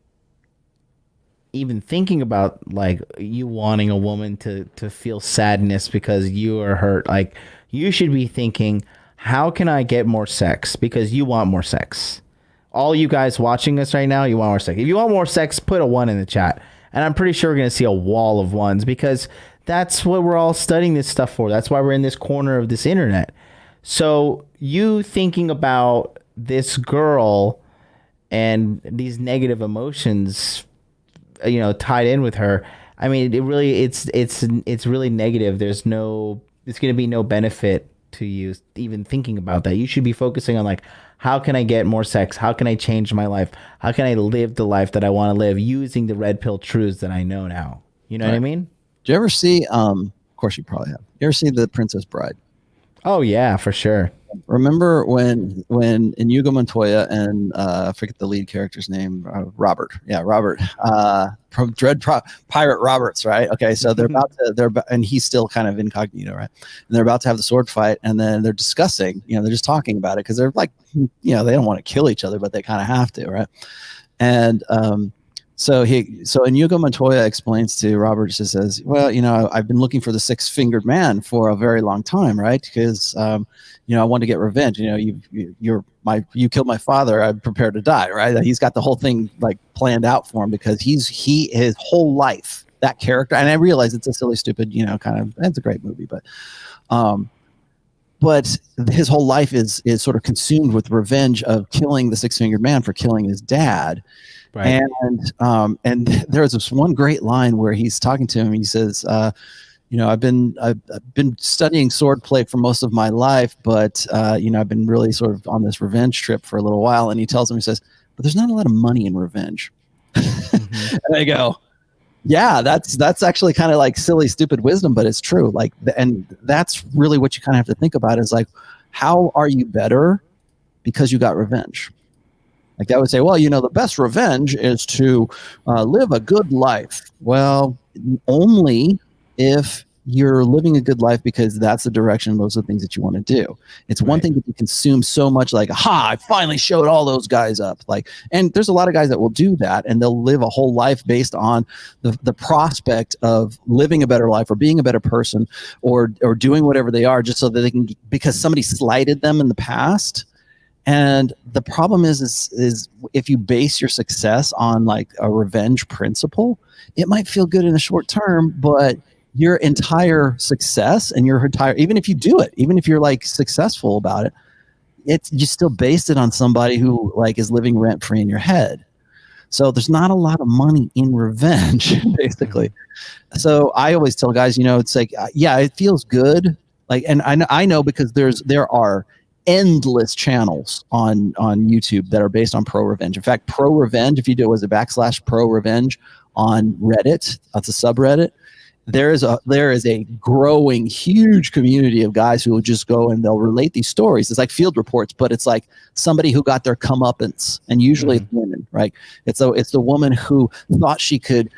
even thinking about like you wanting a woman to feel sadness because you are hurt. Like you should be thinking, how can I get more sex? Because you want more sex. All you guys watching us right now, you want more sex. If you want more sex, put a 1 in the chat. And I'm pretty sure we're going to see a wall of 1s because that's what we're all studying this stuff for. That's why we're in this corner of this internet. So you thinking about this girl and these negative emotions, tied in with her. I mean, it's really negative. It's going to be no benefit to you even thinking about that. You should be focusing on like, how can I get more sex? How can I change my life? How can I live the life that I want to live using the red pill truths that I know now? You know what I mean? Did you ever see, of course you probably have. You ever see The Princess Bride? Oh yeah, for sure. Remember when Inigo Montoya and I forget the lead character's name, Robert. Yeah, Robert. From Pirate Roberts, right? Okay, so and he's still kind of incognito, right? And they're about to have the sword fight, and then they're discussing, they're just talking about it because they're like, they don't want to kill each other, but they kind of have to, right? And so Inigo Montoya explains to Robert, just says, well, I've been looking for the six-fingered man for a very long time, right? Because I want to get revenge. You killed my father. I'm prepared to die, right? He's got the whole thing like planned out for him because his whole life, that character, and I realize it's a silly, stupid, it's a great movie, but his whole life is sort of consumed with revenge of killing the six-fingered man for killing his dad. Right. And there's this one great line where he's talking to him. He says, I've been studying swordplay for most of my life, but I've been really sort of on this revenge trip for a little while. And he tells him, he says, but there's not a lot of money in revenge. Mm-hmm. And I go, yeah, that's actually kind of like silly, stupid wisdom, but it's true. Like, and that's really what you kind of have to think about is like, how are you better because you got revenge? Like I would say, well, the best revenge is to live a good life. Well, only if you're living a good life because that's the direction, those are the things that you want to do. It's one thing that you consume so much like, I finally showed all those guys up. Like, and there's a lot of guys that will do that and they'll live a whole life based on the prospect of living a better life or being a better person or doing whatever they are just so that they can, because somebody slighted them in the past. And the problem is if you base your success on like a revenge principle, it might feel good in the short term, but your entire success and even if you do it, even if you're like successful about it, you still based it on somebody who like is living rent free in your head. So there's not a lot of money in revenge, basically. So I always tell guys, it's like, yeah, it feels good. Like, and I know because there are endless channels on YouTube that are based on pro revenge. In fact, pro revenge, if you do it as a /pro revenge on Reddit, that's a subreddit. There is a growing huge community of guys who will just go and they'll relate these stories. It's like field reports, but it's like somebody who got their comeuppance, and usually it's women, right? It's the woman who thought she could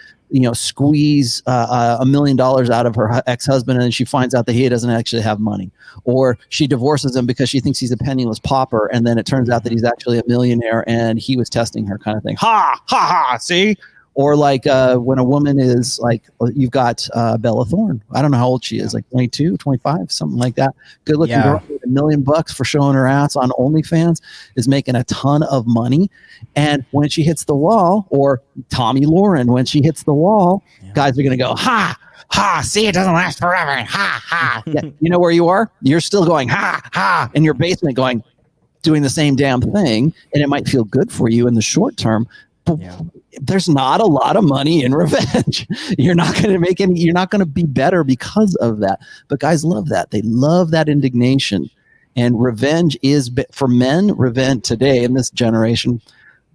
squeeze $1 million out of her ex-husband, and then she finds out that he doesn't actually have money, or she divorces him because she thinks he's a penniless pauper, and then it turns out that he's actually a millionaire and he was testing her, kind of thing. Ha ha ha! See. Or like when a woman is like, you've got Bella Thorne. I don't know how old she is, like 22, 25, something like that. Good looking girl with $1 million for showing her ass on OnlyFans, is making a ton of money. And when she hits the wall, or Tommy Lauren, when she hits the wall, guys are going to go, ha, ha, see, it doesn't last forever. Ha, ha. Yeah, you know where you are? You're still going, ha, ha, in your basement doing the same damn thing. And it might feel good for you in the short term, but there's not a lot of money in revenge. You're not going to make any, you're not going to be better because of that. But guys love that. They love that indignation. And revenge is, for men, revenge today in this generation,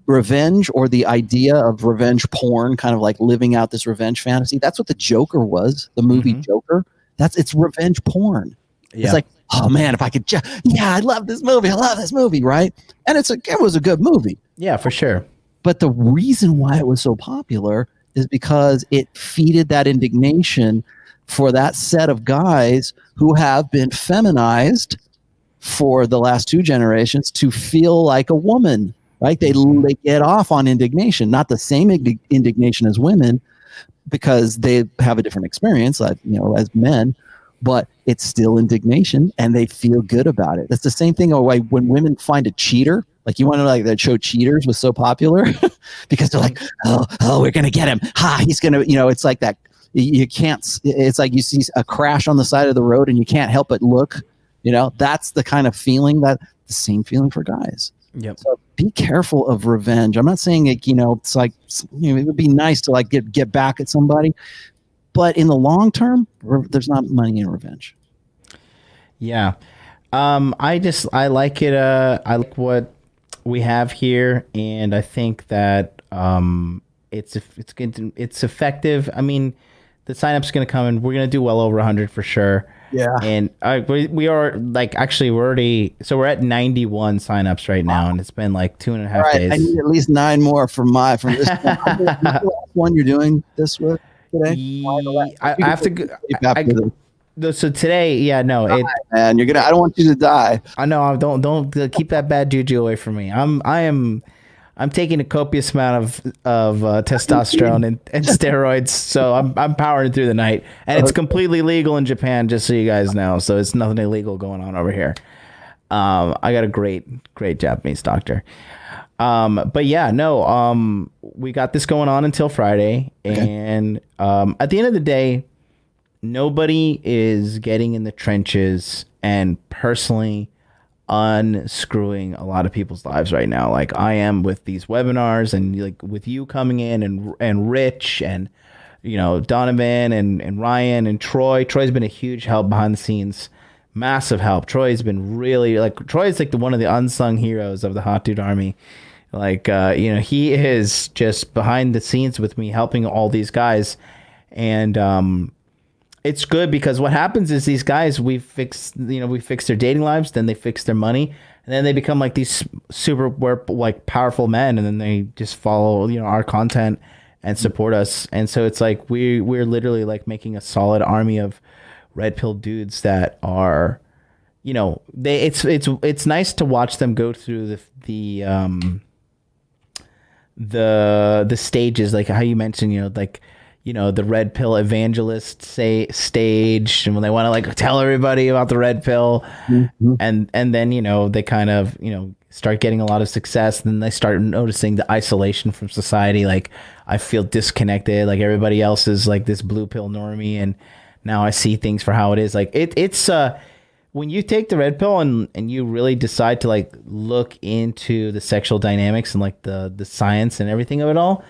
revenge, or the idea of revenge porn, kind of like living out this revenge fantasy. That's what the Joker was, the movie Joker. It's revenge porn. Yeah. It's like, oh man, if I could I love this movie. I love this movie, right? And it was a good movie. Yeah, for sure. But the reason why it was so popular is because it feeded that indignation for that set of guys who have been feminized for the last two generations to feel like a woman, right? They get off on indignation, not the same indignation as women, because they have a different experience, like, as men, but it's still indignation and they feel good about it. That's the same thing when women find a cheater. Like, you want to like that show Cheaters was so popular because they're like, oh, we're going to get him. He's going to, it's like that. You can't, it's like you see a crash on the side of the road and you can't help but look, that's the kind of feeling, the same feeling for guys. Yep. So be careful of revenge. I'm not saying it, it's like, it would be nice to like get back at somebody, but in the long term, there's not money in revenge. Yeah. I like it. I like what we have here, and I think that it's effective. I mean, the sign-up's going to come, and we're going to do well over 100 for sure. Yeah. And we are like, actually, we're at 91 signups right now, and it's been like 2.5 days. I need at least 9 more from this one you're doing this with today. I have to go. So today, and I don't want you to die. I know. Don't keep that bad juju away from me. I'm taking a copious amount of testosterone and steroids, so I'm powering through the night, and it's completely legal in Japan, just so you guys know. So it's nothing illegal going on over here. I got a great Japanese doctor. But yeah, no. We got this going on until Friday, and at the end of the day, nobody is getting in the trenches and personally unscrewing a lot of people's lives right now, like I am with these webinars, and like with you coming in, and Rich, and Donovan, and Ryan, and Troy. Troy's been a huge help behind the scenes, massive help. Troy's been really Troy's like one of the unsung heroes of the Hot Dude Army. Like he is just behind the scenes with me, helping all these guys, and it's good because what happens is these guys, we fix their dating lives, then they fix their money, and then they become like these super like powerful men, and then they just follow our content and support us. And so it's like we're literally like making a solid army of red pill dudes that are, it's nice to watch them go through the stages, like how you mentioned, the red pill evangelist stage, and when they want to like tell everybody about the red pill, and then they kind of start getting a lot of success, and then they start noticing the isolation from society. Like, I feel disconnected, like everybody else is like this blue pill normie, and now I see things for how it is. Like it's when you take the red pill and you really decide to like look into the sexual dynamics and like the science and everything of it all,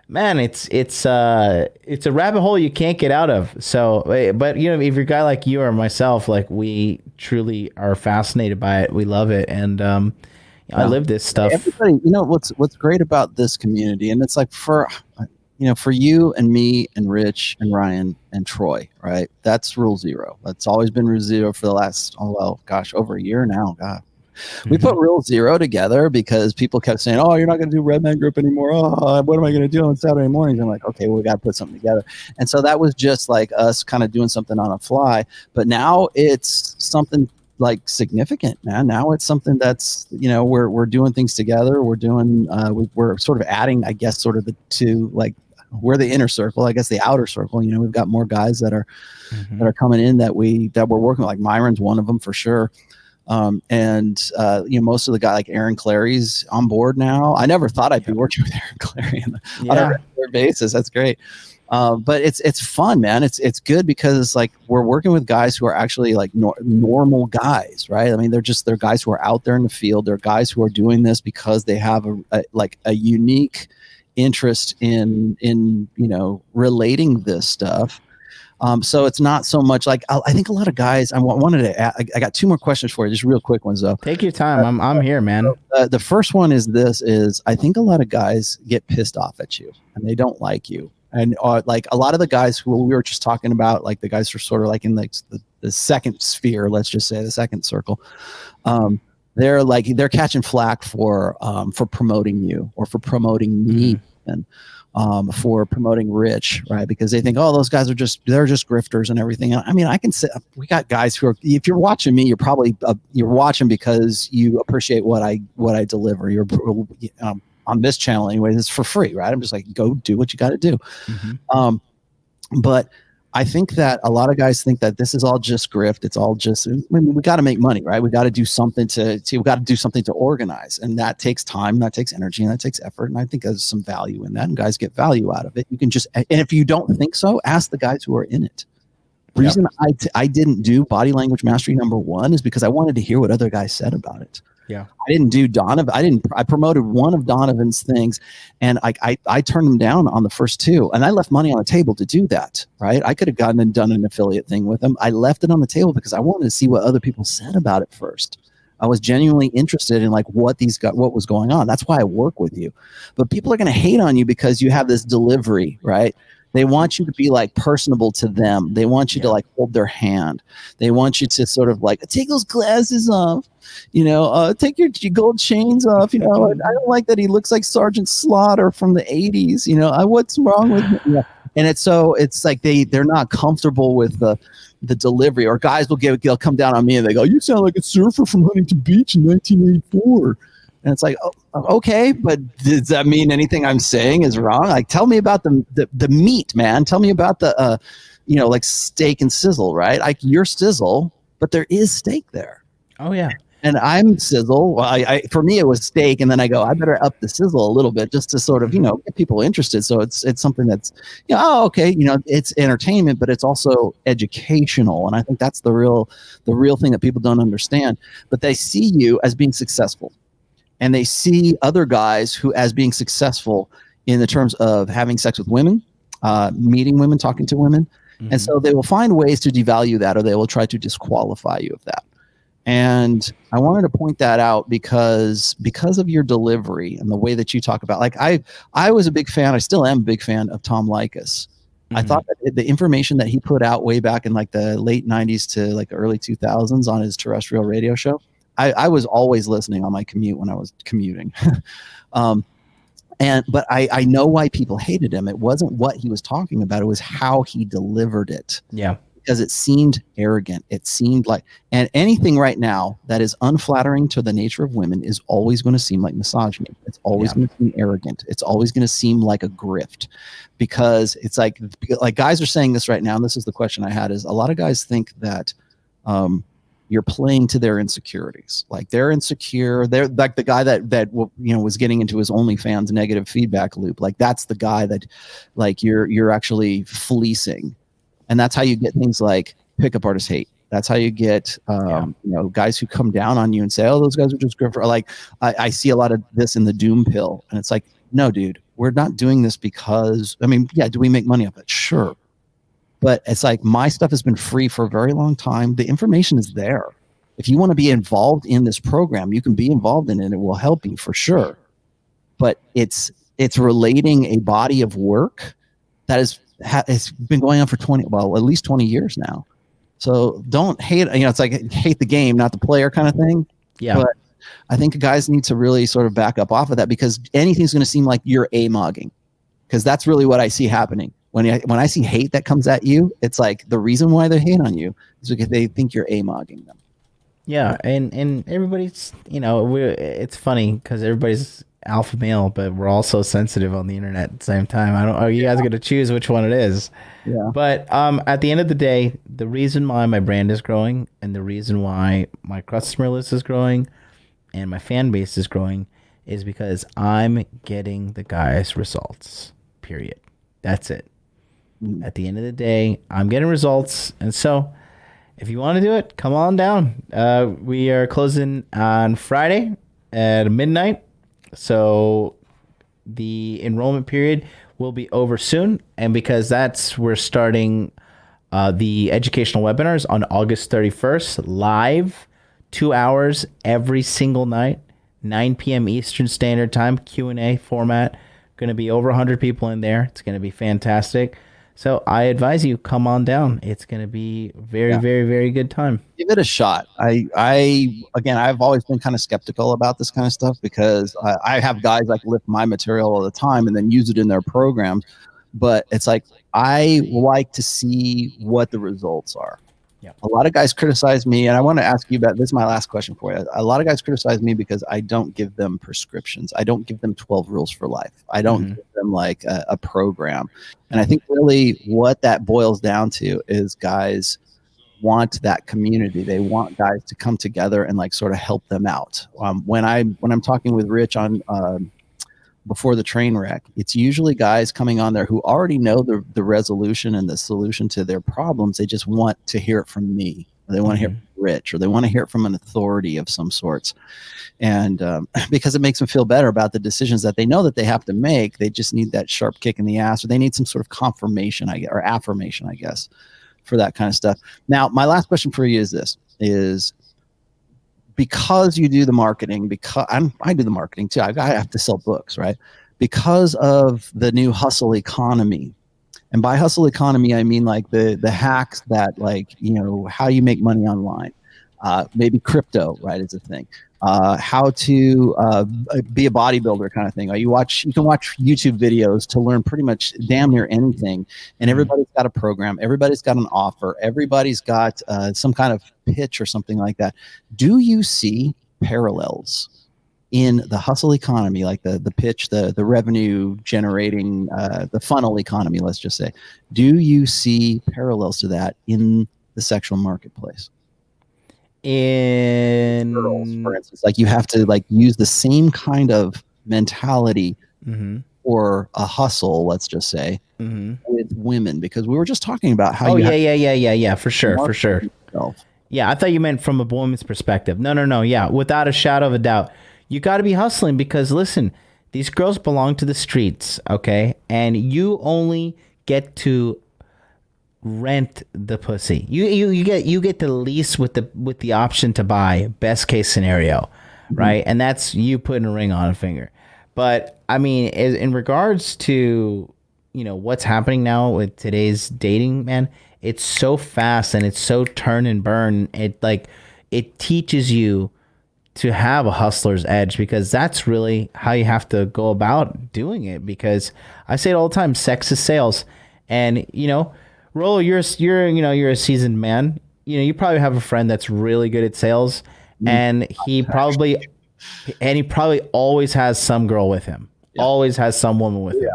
man, it's a rabbit hole you can't get out of. So, but if you're a guy like you or myself, like, we truly are fascinated by it. We love it, and I live this stuff. Everybody, what's great about this community, and it's like for you and me and Rich and Ryan and Troy, right? That's rule zero. That's always been rule zero for the last over a year now. God. We put Rule Zero together because people kept saying, "Oh, you're not going to do Red Man Group anymore. Oh, what am I going to do on Saturday mornings?" I'm like, "Okay, well, we got to put something together." And so that was just like us kind of doing something on a fly. But now it's something like significant, man. Now it's something that's we're doing things together. We're doing we're sort of adding, I guess, sort of the two, like, we're the inner circle, I guess the outer circle. We've got more guys that are coming in that we're working with. Like Myron's one of them for sure. Most of the guys, like Aaron Clary's on board now. I never thought I'd be working with Aaron Clary on a regular basis. That's great. But it's fun, man. It's good because like we're working with guys who are actually like normal guys, right? I mean, they're guys who are out there in the field. They're guys who are doing this because they have a unique interest in relating this stuff. So it's not so much like, I think a lot of guys, I I got 2 more questions for you, just real quick ones though. Take your time. I'm here, man. The first one is I think a lot of guys get pissed off at you and they don't like you. And like a lot of the guys who we were just talking about, like the guys who are sort of like in like the second sphere, let's just say the second circle. They're catching flack for promoting you or for promoting me. And for promoting Rich, right? Because they think, oh, those guys they're just grifters and everything. I mean, I can say we got guys who are. If you're watching me, you're probably you're watching because you appreciate what I deliver. You're on this channel anyway. It's for free, right? I'm just like, go do what you got to do. But I think that a lot of guys think that this is all just grift. It's all just, we got to make money, right? We got to do something to organize. And that takes time, that takes energy, and that takes effort. And I think there's some value in that, and guys get value out of it. You can just, and if you don't think so, ask the guys who are in it. The reason I didn't do Body Language Mastery #1 is because I wanted to hear what other guys said about it. Yeah. I didn't do Donovan. I promoted one of Donovan's things, and I turned him down on the first two, and I left money on the table to do that. Right? I could have gotten and done an affiliate thing with him. I left it on the table because I wanted to see what other people said about it first. I was genuinely interested in like what was going on. That's why I work with you. But people are going to hate on you because you have this delivery, right? They want you to be like personable to them. They want you to like hold their hand. They want you to sort of like take those glasses off, take your gold chains off. I don't like that he looks like Sergeant Slaughter from the 80s. What's wrong with him? Yeah. And it's like they're not comfortable with the delivery, or guys they'll come down on me and they go, "You sound like a surfer from Huntington Beach in 1984." And it's like, oh, okay, but does that mean anything I'm saying is wrong? Like, tell me about the meat, man. Tell me about the, like steak and sizzle, right? Like you're sizzle, but there is steak there. Oh yeah. And I'm sizzle. Well, for me, it was steak, and then I go, I better up the sizzle a little bit just to sort of, get people interested. So it's something that's, okay, it's entertainment, but it's also educational, and I think that's the real thing that people don't understand. But they see you as being successful, and they see other guys who as being successful in the terms of having sex with women, meeting women, talking to women, and so they will find ways to devalue that, or they will try to disqualify you of that. And I wanted to point that out because of your delivery and the way that you talk about, like I was a big fan, I still am a big fan of Tom Likas. I thought that the information that he put out way back in like the late 90s to like the early 2000s on his terrestrial radio show, I was always listening on my commute when I was commuting. But I know why people hated him. It wasn't what he was talking about, it was how he delivered it. Yeah. Because it seemed arrogant. It seemed like, and anything right now that is unflattering to the nature of women is always going to seem like misogyny. It's always going to seem arrogant. It's always going to seem like a grift, because it's like guys are saying this right now. And this is the question I had: is a lot of guys think that you're playing to their insecurities. Like they're insecure. They're like the guy that was getting into his OnlyFans negative feedback loop. Like that's the guy that like you're actually fleecing. And that's how you get things like pickup artist hate. That's how you get, guys who come down on you and say, "Oh, those guys are just good for." Like, I see a lot of this in the doom pill, and it's like, no, dude, we're not doing this because. I mean, yeah, do we make money off it? Sure, but it's like my stuff has been free for a very long time. The information is there. If you want to be involved in this program, you can be involved in it. It will help you for sure. But it's relating a body of work that is. It's been going on for at least 20 years now. So don't hate, it's like hate the game, not the player kind of thing. Yeah. But I think guys need to really sort of back up off of that, because anything's going to seem like you're a-mogging, because that's really what I see happening. When I see hate that comes at you, it's like the reason why they hate on you is because they think you're a-mogging them. Yeah. And everybody's, it's funny because everybody's alpha male, but we're also sensitive on the internet at the same time. You guys are going to choose which one it is. Yeah. But at the end of the day, the reason why my brand is growing and the reason why my customer list is growing and my fan base is growing is because I'm getting the guys results, period. That's it. At the end of the day, I'm getting results. And so if you want to do it, come on down. We are closing on Friday at midnight. So the enrollment period will be over soon. And because we're starting the educational webinars on August 31st, live, 2 hours every single night, 9 p.m. Eastern Standard Time, Q&A format. Going to be over 100 people in there. It's going to be fantastic. So I advise you, come on down. It's going to be very, very, very good time. Give it a shot. I've always been kind of skeptical about this kind of stuff, because I have guys like lift my material all the time and then use it in their programs. But it's like, I like to see what the results are. Yeah. A lot of guys criticize me, and I want to ask you about this. Is my last question for you. A lot of guys criticize me because I don't give them prescriptions. I don't give them 12 rules for life. I don't give them like a program. And I think really what that boils down to is guys want that community. They want guys to come together and like sort of help them out. When I'm talking with Rich on before the train wreck, it's usually guys coming on there who already know the resolution and the solution to their problems. They just want to hear it from me. or they want to hear from rich, or they want to hear it from an authority of some sorts. And because it makes them feel better about the decisions that they know that they have to make. They just need that sharp kick in the ass, or they need some sort of confirmation, or affirmation, I guess, for that kind of stuff. Now, my last question for you is this: because you do the marketing, because I do the marketing too. I have to sell books, right? Because of the new hustle economy. And by hustle economy, I mean like the hacks that, like, how you make money online. Maybe crypto, right, is a thing. How to be a bodybuilder kind of thing. You can watch YouTube videos to learn pretty much damn near anything. And everybody's got a program. Everybody's got an offer. Everybody's got some kind of pitch or something like that. Do you see parallels in the hustle economy, like the pitch, the revenue generating, the funnel economy, let's just say? Do you see parallels to that in the sexual marketplace? In girls, for instance, like you have to like use the same kind of mentality or a hustle, let's just say, with women, because we were just talking about how for sure. yourself. Yeah, I thought you meant from a woman's perspective. No. Yeah, without a shadow of a doubt. You got to be hustling because, listen, these girls belong to the streets, okay? And you only get to rent the pussy. You get the lease with the option to buy, best case scenario, right? And that's you putting a ring on a finger. But I mean, in regards to what's happening now with today's dating, man, it's so fast and it's so turn and burn. It teaches you to have a hustler's edge, because that's really how you have to go about doing it. Because I say it all the time, sex is sales. And Rollo, you're a seasoned man. You probably have a friend that's really good at sales, and he probably always has some girl with him. Yeah. Always has some woman with him.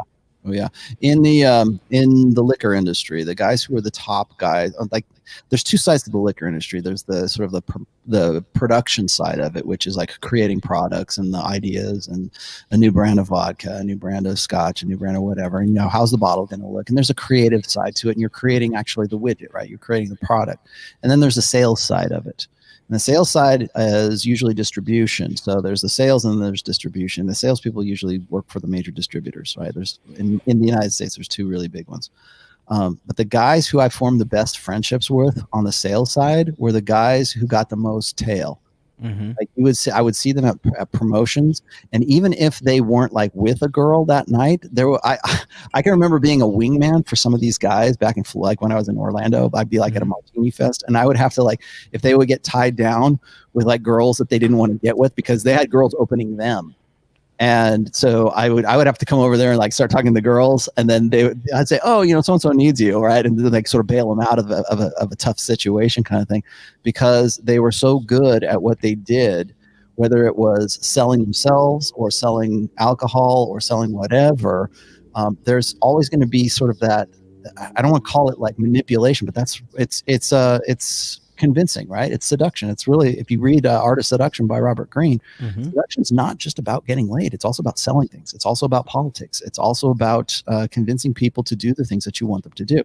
Oh yeah. In the liquor industry, the guys who are the top guys, like, there's two sides to the liquor industry. There's the sort of the production side of it, which is like creating products and the ideas and a new brand of vodka, a new brand of scotch, a new brand of whatever. And how's the bottle going to look? And there's a creative side to it, and you're creating actually the widget, right? You're creating the product. And then there's the sales side of it. And the sales side is usually distribution. So there's the sales and there's distribution. The salespeople usually work for the major distributors, right? There's in the United States, there's two really big ones. But the guys who I formed the best friendships with on the sales side were the guys who got the most tail. Like I would see them at promotions, and even if they weren't like with a girl that night, I can remember being a wingman for some of these guys back in like when I was in Orlando. I'd be like at a martini fest, and I would have to, like, if they would get tied down with like girls that they didn't want to get with because they had girls opening them. And so I would have to come over there and like start talking to the girls, and then I'd say, oh, so and so needs you, right? And then like sort of bail them out of a tough situation kind of thing, because they were so good at what they did, whether it was selling themselves or selling alcohol or selling whatever. There's always going to be sort of that. I don't want to call it like manipulation, but it's convincing, right? It's seduction. It's really, if you read Art of Seduction by Robert Greene, seduction's not just about getting laid. It's also about selling things. It's also about politics. It's also about convincing people to do the things that you want them to do.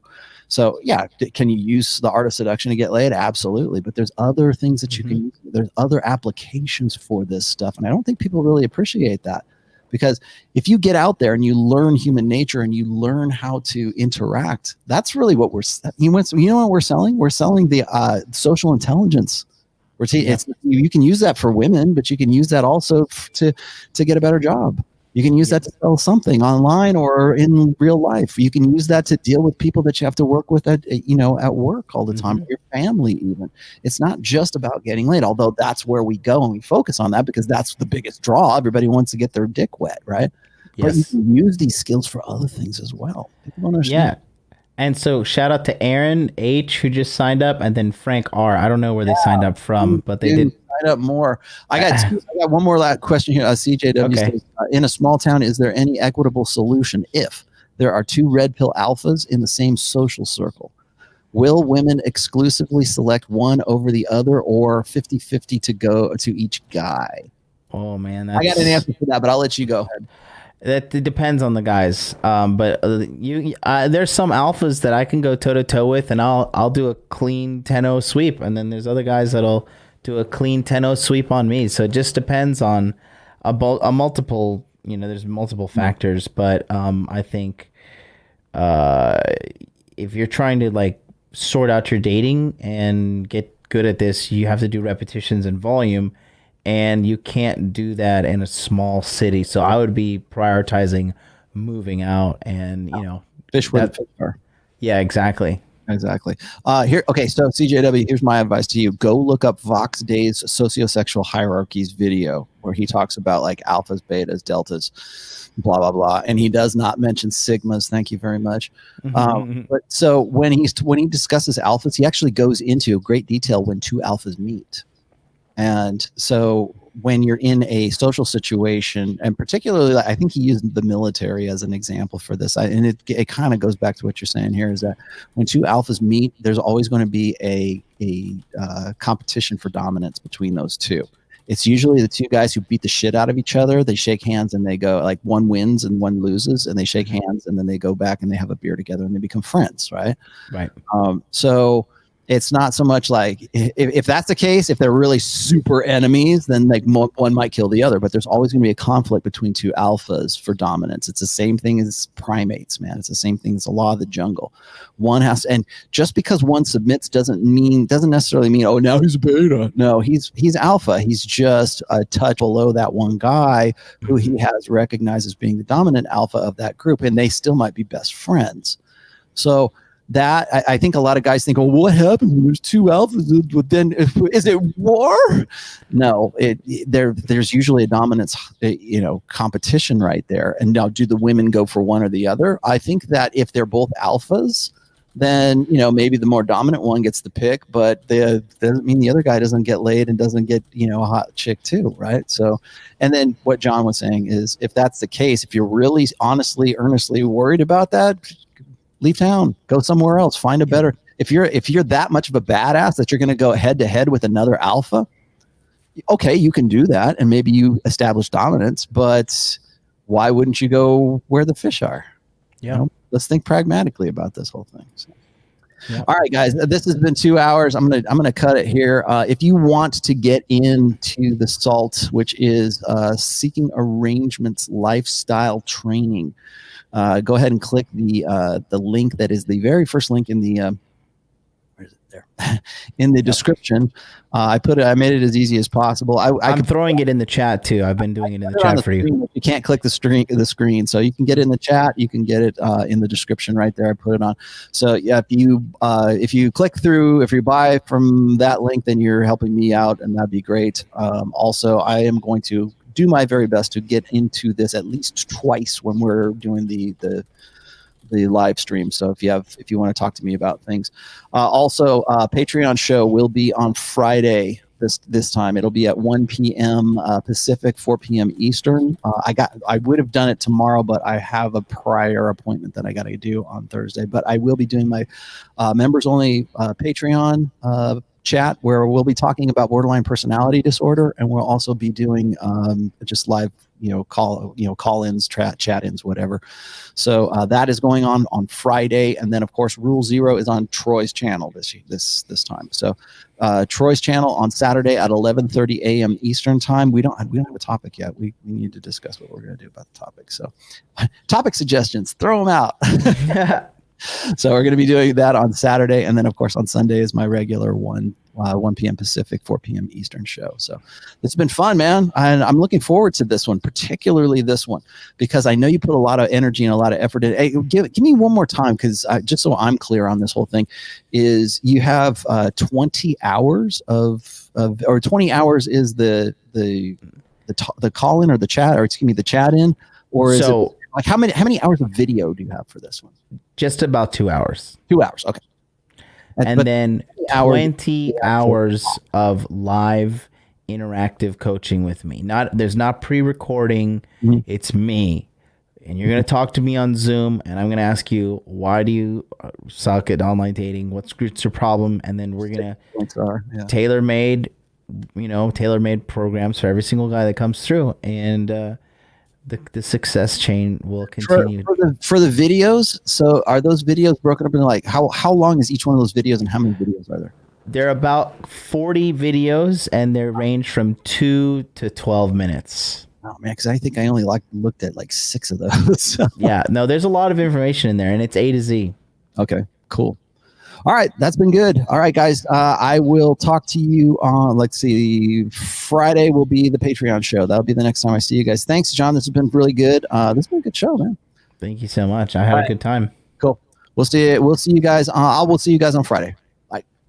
So yeah, can you use the art of seduction to get laid? Absolutely. But there's other things that you can use. There's other applications for this stuff. And I don't think people really appreciate that. Because if you get out there and you learn human nature and you learn how to interact, that's really what you know what we're selling? We're selling the social intelligence. You can use that for women, but you can use that also to get a better job. You can use that to sell something online or in real life. You can use that to deal with people that you have to work with at work all the time, your family even. It's not just about getting laid, although that's where we go and we focus on that because that's the biggest draw. Everybody wants to get their dick wet, right? Yes. But you can use these skills for other things as well. People don't understand. Yeah. And so shout out to Aaron H, who just signed up, and then Frank R. I don't know where they signed up from, but they did sign up more. I got one more last question here. CJW says, in a small town, is there any equitable solution if there are two red pill alphas in the same social circle? Will women exclusively select one over the other, or 50-50 to go to each guy? Oh man, I got an answer for that, but I'll let you go ahead. That it depends on the guys. But there's some alphas that I can go toe to toe with, and I'll do a clean 10-0 sweep, and then there's other guys that'll do a clean 10-0 sweep on me. So it just depends on a multiple. There's multiple factors, but I think if you're trying to like sort out your dating and get good at this, you have to do repetitions and volume, and you can't do that in a small city. So I would be prioritizing moving out and fish where the fish are. Yeah, exactly. Exactly. Okay, so CJW, here's my advice to you. Go look up Vox Day's sociosexual hierarchies video where he talks about like alphas, betas, deltas, blah, blah, blah. And he does not mention sigmas. Thank you very much. But so when he discusses alphas, he actually goes into great detail when two alphas meet. And so when you're in a social situation, and particularly, I think he used the military as an example for this, and it kind of goes back to what you're saying here, is that when two alphas meet, there's always going to be a competition for dominance between those two. It's usually the two guys who beat the shit out of each other. They shake hands and they go, like, one wins and one loses, and they shake hands and then they go back and they have a beer together and they become friends, right? Right. So it's not so much like if that's the case, if they're really super enemies, then like one might kill the other, but there's always going to be a conflict between two alphas for dominance. It's the same thing as primates, man. It's the same thing as the law of the jungle. One has to, and just because one submits doesn't necessarily mean, oh, now he's a beta. No, he's alpha. He's just a touch below that one guy who he has recognized as being the dominant alpha of that group, and they still might be best friends. So that I think a lot of guys think, well, what happens when there's two alphas? Then is it war? No, there's usually a dominance, competition right there. And now, do the women go for one or the other? I think that if they're both alphas, then maybe the more dominant one gets the pick, but doesn't mean the other guy doesn't get laid and doesn't get a hot chick too, right? So, and then what John was saying is, if that's the case, if you're really honestly, earnestly worried about that, leave town, go somewhere else, find a better. If you're that much of a badass that you're going to go head to head with another alpha, okay, you can do that, and maybe you establish dominance. But why wouldn't you go where the fish are? Yeah, let's think pragmatically about this whole thing. So. Yeah. All right, guys, this has been 2 hours. I'm gonna cut it here. If you want to get into the SALT, which is Seeking Arrangements Lifestyle Training, go ahead and click the link that is the very first link in the where is it there in the description. I made it as easy as possible. I'm throwing it in the chat too. I've been doing it in the chat for you. You can't click the screen, so you can get it in the chat. You can get it in the description right there. I put it on. So yeah, if you click through, if you buy from that link, then you're helping me out, and that'd be great. Also, I am going to do my very best to get into this at least twice when we're doing the live stream. So if you want to talk to me about things, also Patreon show will be on Friday this time. It'll be at 1 p.m. Pacific, 4 p.m. Eastern. I would have done it tomorrow, but I have a prior appointment that I got to do on Thursday. But I will be doing my members only Patreon chat, where we'll be talking about borderline personality disorder, and we'll also be doing just live call-ins, chat-ins, whatever. So that is going on Friday, and then of course Rule Zero is on Troy's channel this time. So Troy's channel on Saturday at 11:30 a.m. Eastern time. We don't have a topic yet. We need to discuss what we're going to do about the topic. So topic suggestions, throw them out. So we're going to be doing that on Saturday, and then of course on Sunday is my regular 1 p.m. Pacific, 4 p.m. Eastern show. So it's been fun, man, and I'm looking forward to this one, particularly this one, because I know you put a lot of energy and a lot of effort in. Hey, give me one more time, because just so I'm clear on this whole thing, is you have 20 hours or 20 hours is the call in or the chat, or excuse me, the chat in, or is it like how many hours of video do you have for this one? Just about 2 hours. 2 hours, okay. And then 20 hours of live interactive coaching with me. There's not pre-recording. Mm-hmm. It's me. And you're going to talk to me on Zoom, and I'm going to ask you, why do you suck at online dating? What's your problem? And then we're going to tailor-made programs for every single guy that comes through. And the success chain will continue. For the videos. So are those videos broken up into like how long is each one of those videos and how many videos are there? There are about 40 videos, and they range from 2 to 12 minutes. Oh man, because I think I only looked at like 6 of those. Yeah, no, there's a lot of information in there, and it's A to Z. Okay, cool. All right, that's been good. All right, guys, I will talk to you on, let's see, Friday will be the Patreon show. That'll be the next time I see you guys. Thanks, John. This has been really good. This has been a good show, man. Thank you so much. I had a good time. Cool. We'll see you guys. We'll see you guys on Friday.